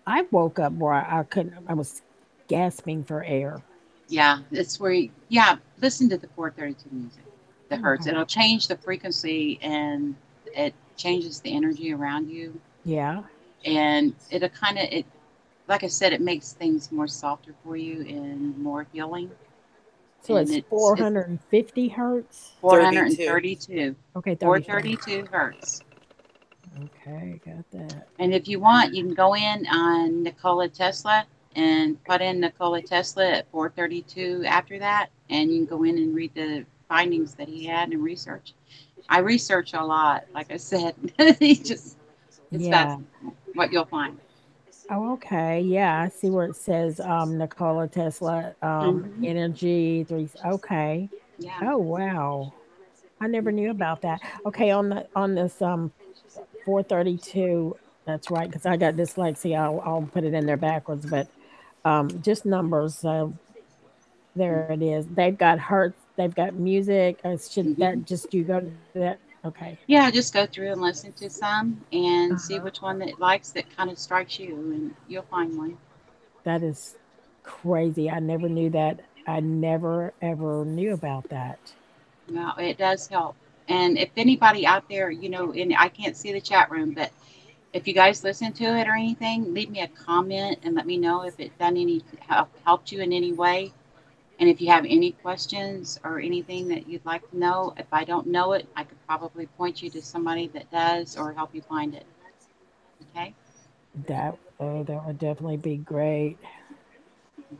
I woke up where I couldn't, I was gasping for air. yeah. It's where yeah. Listen to the 432 music. The hertz. Okay. It'll change the frequency and it changes the energy around you, Yeah. and it'll kind of it. Like I said, it makes things more softer for you and more healing. So And it's it's 450 hertz. 32. 432, Okay, 32. 432 hertz. Okay, got that. And if you want, you can go in on Nikola Tesla and put in Nikola Tesla at 432 after that, and you can go in and read the findings that he had and research. I research a lot, like I said. he just it's Yeah. fascinating what you'll find. Oh, okay. Yeah, I see where it says Nikola Tesla Hmm. energy three. Okay. Yeah. Oh, wow. I never knew about that. Okay, on this 432, that's right, because I got dyslexia. I'll put it in there backwards, but just numbers. So there it is. They've got hertz. They've got music. Should Hmm. that just you go to that? Okay. Yeah, just go through and listen to some and see Uh-huh. which one that likes that kind of strikes you, and you'll find one. That is crazy. I never knew that. I never ever knew about that. Well, it does help. And if anybody out there, and I can't see the chat room, but if you guys listen to it or anything, leave me a comment and let me know if it done any helped you in any way. And if you have any questions or anything that you'd like to know, if I don't know it, I could probably point you to somebody that does or help you find it. Okay. That would definitely be great.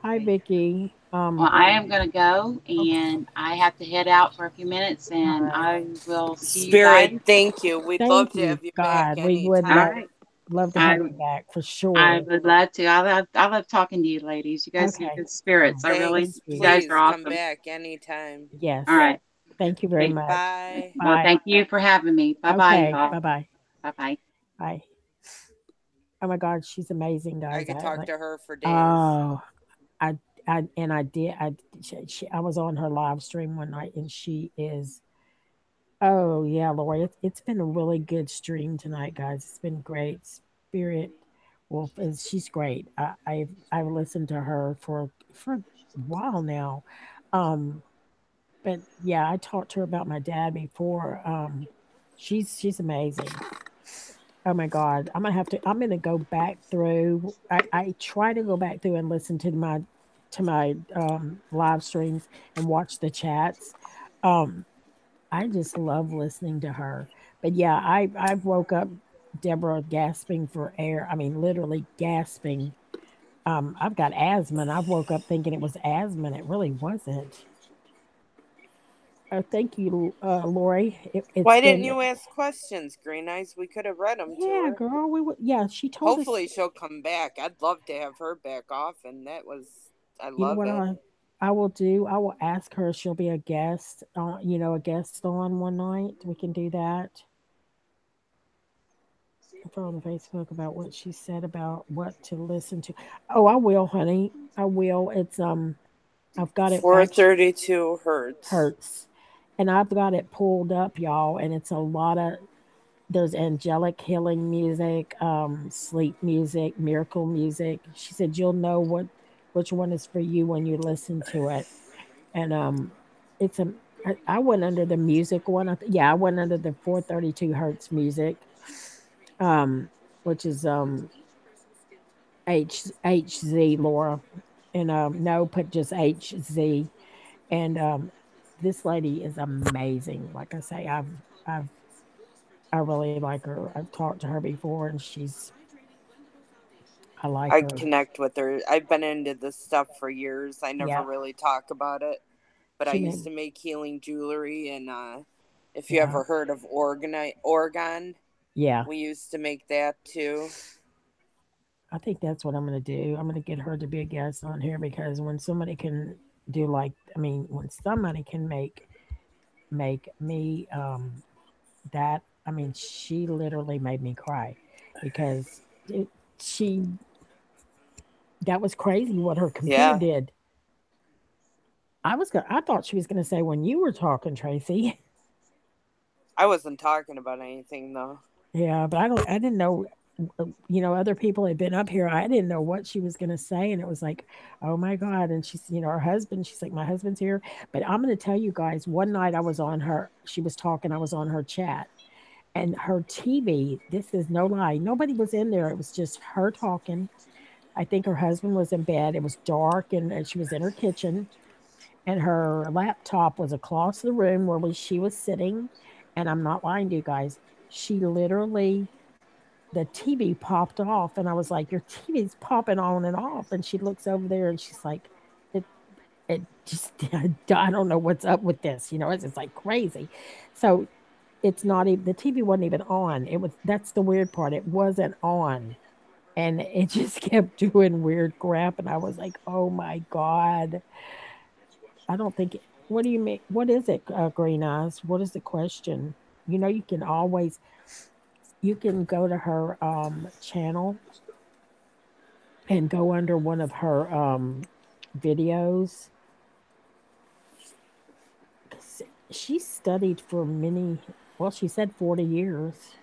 Hi, Vicky. Well, I am going to go Okay. and I have to head out for a few minutes All and right. I will see you Spirit, guys. thank you. We'd Thank love to you, have you back God. We would All anytime. right. love to I have you back for I sure. would love to. I love talking to you ladies. You guys are Okay. good Oh, spirits. I so really, Thanks. you sweet. guys are Please come awesome. back anytime. Yes. All right. Thank you very Okay. much. Bye. Well, Bye. thank you for having me. Bye bye, Okay. y'all. Bye bye. Bye bye. Bye. Oh my God, she's amazing, I guys. could I talk like. to her for days. Oh, I I did. I was on her live stream one night, and she is. Oh yeah, Lori, it's been a really good stream tonight, guys. It's been great. Spirit Wolf is she's great. I've listened to her for a while now. Um, but yeah, I talked to her about my dad before. She's amazing. Oh my God, I'm gonna go back through. I try to go back through and listen to my live streams and watch the chats. Um, I just love listening to her. But yeah, I've woke up Deborah gasping for air. I mean, literally gasping. I've got asthma, and I woke up thinking it was asthma, and it really wasn't. Thank you, Lori. It's Why didn't been you ask questions, Green Eyes? We could have read them to yeah, her. girl. We would yeah. She told us. Hopefully, she'll come back. I'd love to have her back off, and I You know love what it. I will do? I will ask her if she'll be a guest. A guest on one night. We can do that. Put on Facebook about what she said about what to listen to. Oh, I will, honey. I will. I've got it actually 432 hertz. hurts, and I've got it pulled up, y'all. And it's a lot of there's angelic healing music, sleep music, miracle music. She said you'll know which one is for you when you listen to it. And it's a I went under the music one. Yeah, I went under the 432 hertz music, um, which is HZ Laura, and no, put just HZ, and this lady is amazing. Like I say, I've I really like her. I've talked to her before, and I like I her. connect with her. I've been into this stuff for years. I never Yeah, really talk about it, but I she used made to make healing jewelry. And if you yeah ever heard of Oregon, yeah. we used to make that too. I think that's what I'm gonna do. I'm gonna get her to be a guest on here because when somebody can do like I mean when somebody can make me that I mean she literally made me cry because she that was crazy what her computer Yeah, did. I thought she was gonna say when you were talking, Tracy. I wasn't talking about anything though. Yeah, but I didn't know, other people had been up here. I didn't know what she was going to say. And it was like, oh my God. And she's, her husband, she's like, my husband's here. But I'm going to tell you guys, one night I was on she was talking, I was on her chat and her TV. This is no lie. Nobody was in there. It was just her talking. I think her husband was in bed. It was dark and she was in her kitchen and her laptop was across the room where she was sitting. And I'm not lying to you guys. She literally the TV popped off, and I was like, "Your TV's popping on and off." And she looks over there, and she's like, "It, it just, I don't know what's up with this. It's just like crazy." So it's not even the TV wasn't even on. It was that's the weird part. It wasn't on, and it just kept doing weird crap, and I was like, "Oh my God." I don't think. What do you mean? What is it, Green Eyes? What is the question? You can always you can go to her channel and go under one of her videos. 'Cause she studied for well, she said 40 years.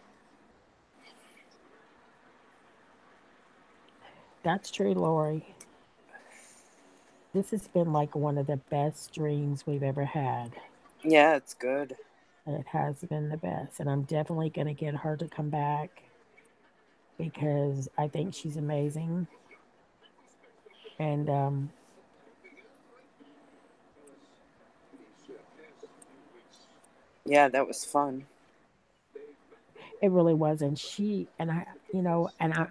That's true, Lori. This has been like one of the best dreams we've ever had. Yeah, it's good. It has been the best. And I'm definitely going to get her to come back because I think she's amazing. And Yeah, that was fun. it really was. And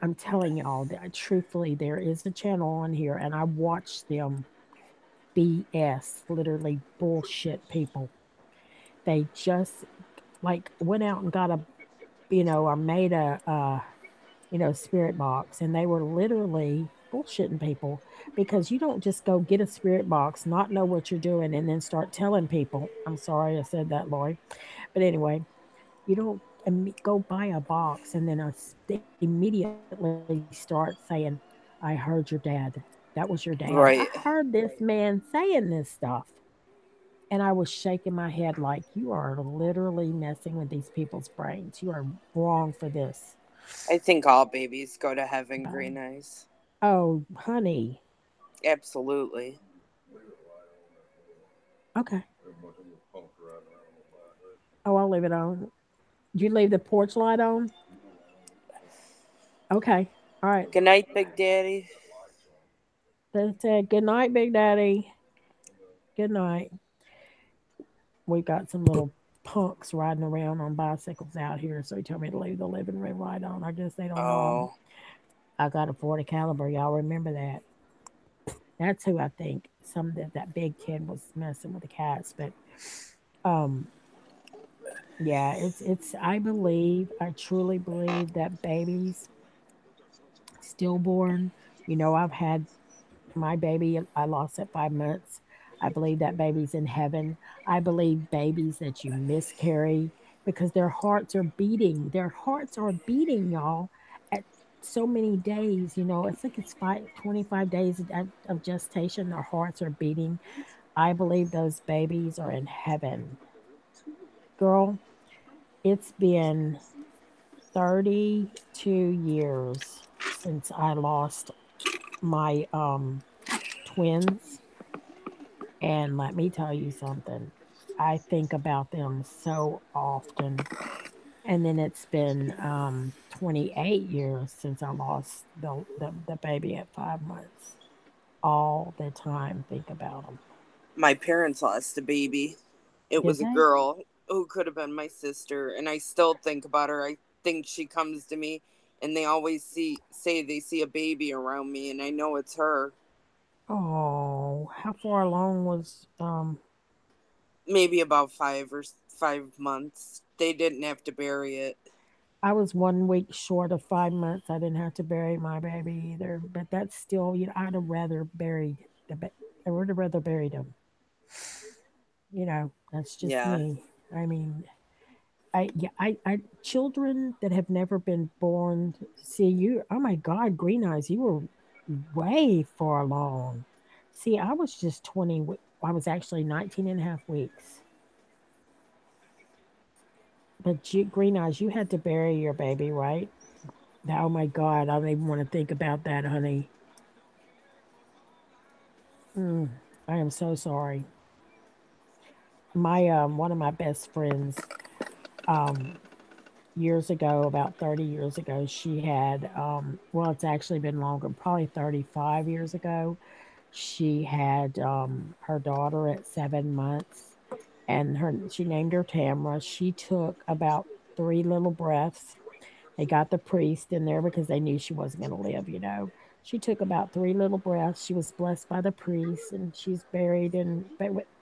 I'm telling y'all that truthfully, there is a channel on here and I watched them BS, literally bullshit people. They just like went out and got or made a spirit box, and they were literally bullshitting people because you don't just go get a spirit box, not know what you're doing, and then start telling people. I'm sorry I said that, Lori, but anyway, you don't go buy a box and then immediately start saying, "I heard your dad. That was your dad. I heard Right. this man saying this stuff." And I was shaking my head like, you are literally messing with these people's brains. You are wrong for this. I think all babies go to heaven, Bye. Green Eyes. Oh, honey. Absolutely. Okay. Oh, I'll leave it on. Did you leave the porch light on? Okay. All right. Good night, Big Daddy. That's it. Good night, Big Daddy. Good night. We got some little punks riding around on bicycles out here, so he told me to leave the living room light on. I guess they don't know Oh, I got a 40 caliber. Y'all remember that? That's who I think that big kid was messing with the cats. But um, yeah, it's. I truly believe that babies stillborn. I've had my baby. I lost at 5 months. I believe that baby's in heaven. I believe babies that you miscarry because their hearts are beating. Their hearts are beating, y'all, at so many days. It's like it's 25 days of gestation. Their hearts are beating. I believe those babies are in heaven. Girl, it's been 32 years since I lost my twins. And let me tell you something. I think about them so often. And then it's been 28 years since I lost the baby at 5 months. All the time, think about them. my parents lost a baby. It Did was a they? girl who could have been my sister, and I still think about her. I think she comes to me, and they always say they see a baby around me, and I know it's her. Oh, how far along was Maybe about 5 months. They didn't have to bury it. I was 1 week short of 5 months. I didn't have to bury my baby either, but that's still, I'd have rather buried I would have rather buried him. That's just Yeah. me. I mean, children that have never been born see you. Oh my God, Green Eyes, you were way far along. See, I was just 20. I was actually 19 and a half weeks. But Green Eyes, you had to bury your baby, right? Oh my God, I don't even want to think about that, honey. Mm, I am so sorry. My one of my best friends, um, years ago, about 30 years ago, she had well, it's actually been longer, probably 35 years ago. She had her daughter at 7 months, and she named her Tamara. She took about three little breaths. They got the priest in there because they knew she wasn't going to live. She took about three little breaths. She was blessed by the priest, and she's buried in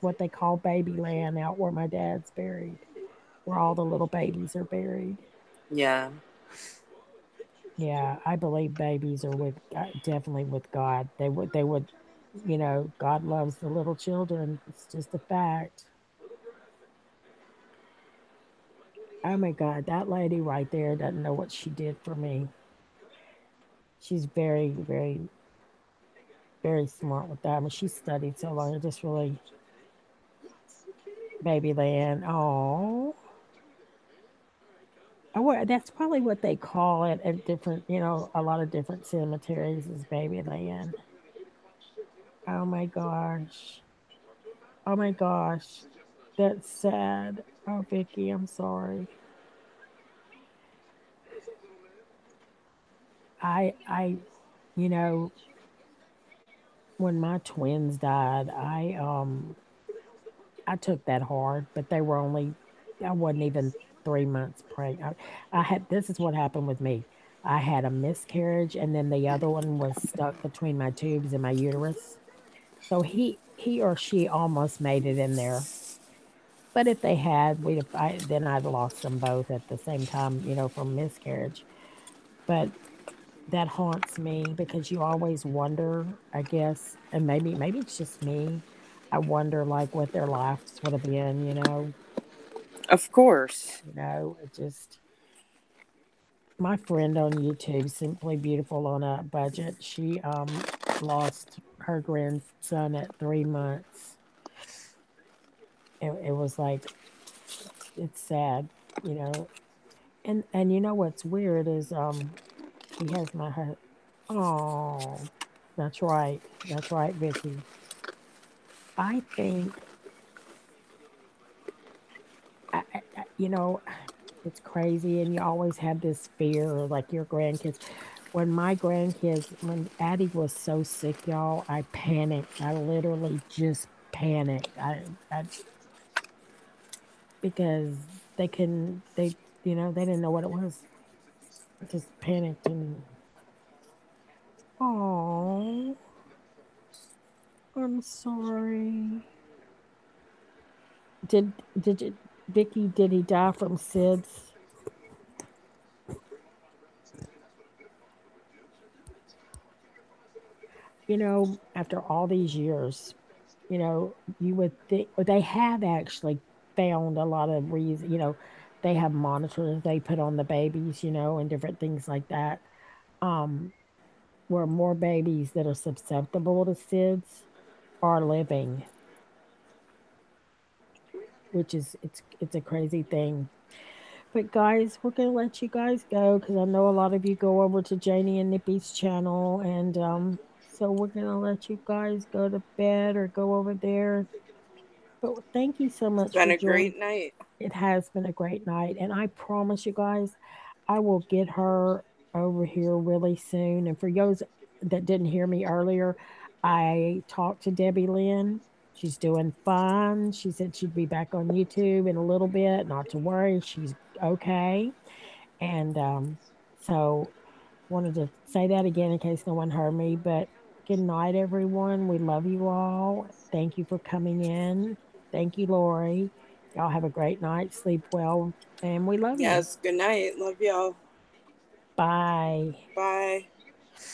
what they call baby land out where my dad's buried, where all the little babies are buried. Yeah. Yeah, I believe babies are with definitely with God. They would, God loves the little children. It's just a fact. Oh my God, that lady right there doesn't know what she did for me. She's very, very, very smart with that. I mean, she studied so long. It just really, baby land. Oh, that's probably what they call it at different, a lot of different cemeteries is baby land. Oh my gosh. Oh my gosh. That's sad. Oh, Vicky, I'm sorry. I, you know, when my twins died, I took that hard, but they were only, I wasn't even 3 months pregnant. This is what happened with me. I had a miscarriage, and then the other one was stuck between my tubes and my uterus. So he or she almost made it in there. But if they had, then I'd lost them both at the same time, from miscarriage. But that haunts me because you always wonder, I guess, and maybe it's just me. I wonder like what their lives would have been. Of course. It just my friend on YouTube, Simply Beautiful on a Budget, she lost her grandson at 3 months. It was like it's sad, you know. And what's weird is he has oh, that's right. That's right, Vicky. I think you know, it's crazy, and you always have this fear, like your grandkids. When Addie was so sick, y'all, I panicked. I literally just panicked. Because they didn't know what it was. I just panicked and oh, I'm sorry. Did you, Vicky? Did he die from SIDS? After all these years, you would think they have actually found a lot of reason. They have monitors they put on the babies, and different things like that. Um, where more babies that are susceptible to SIDS are living, which is it's a crazy thing. But guys, we're gonna let you guys go because I know a lot of you go over to Janie and Nippy's channel, and so we're gonna let you guys go to bed or go over there. But thank you so It's much been for a joining. great night. It has been a great night, and I promise you guys, I will get her over here really soon. And for those that didn't hear me earlier, I talked to Debbie Lynn. She's doing fine. She said she'd be back on YouTube in a little bit, not to worry. She's okay. And so wanted to say that again in case no one heard me. But good night, everyone. We love you all. Thank you for coming in. Thank you, Lori. Y'all have a great night. Sleep well. And we love you. Yes, good night. Love y'all. Bye. Bye.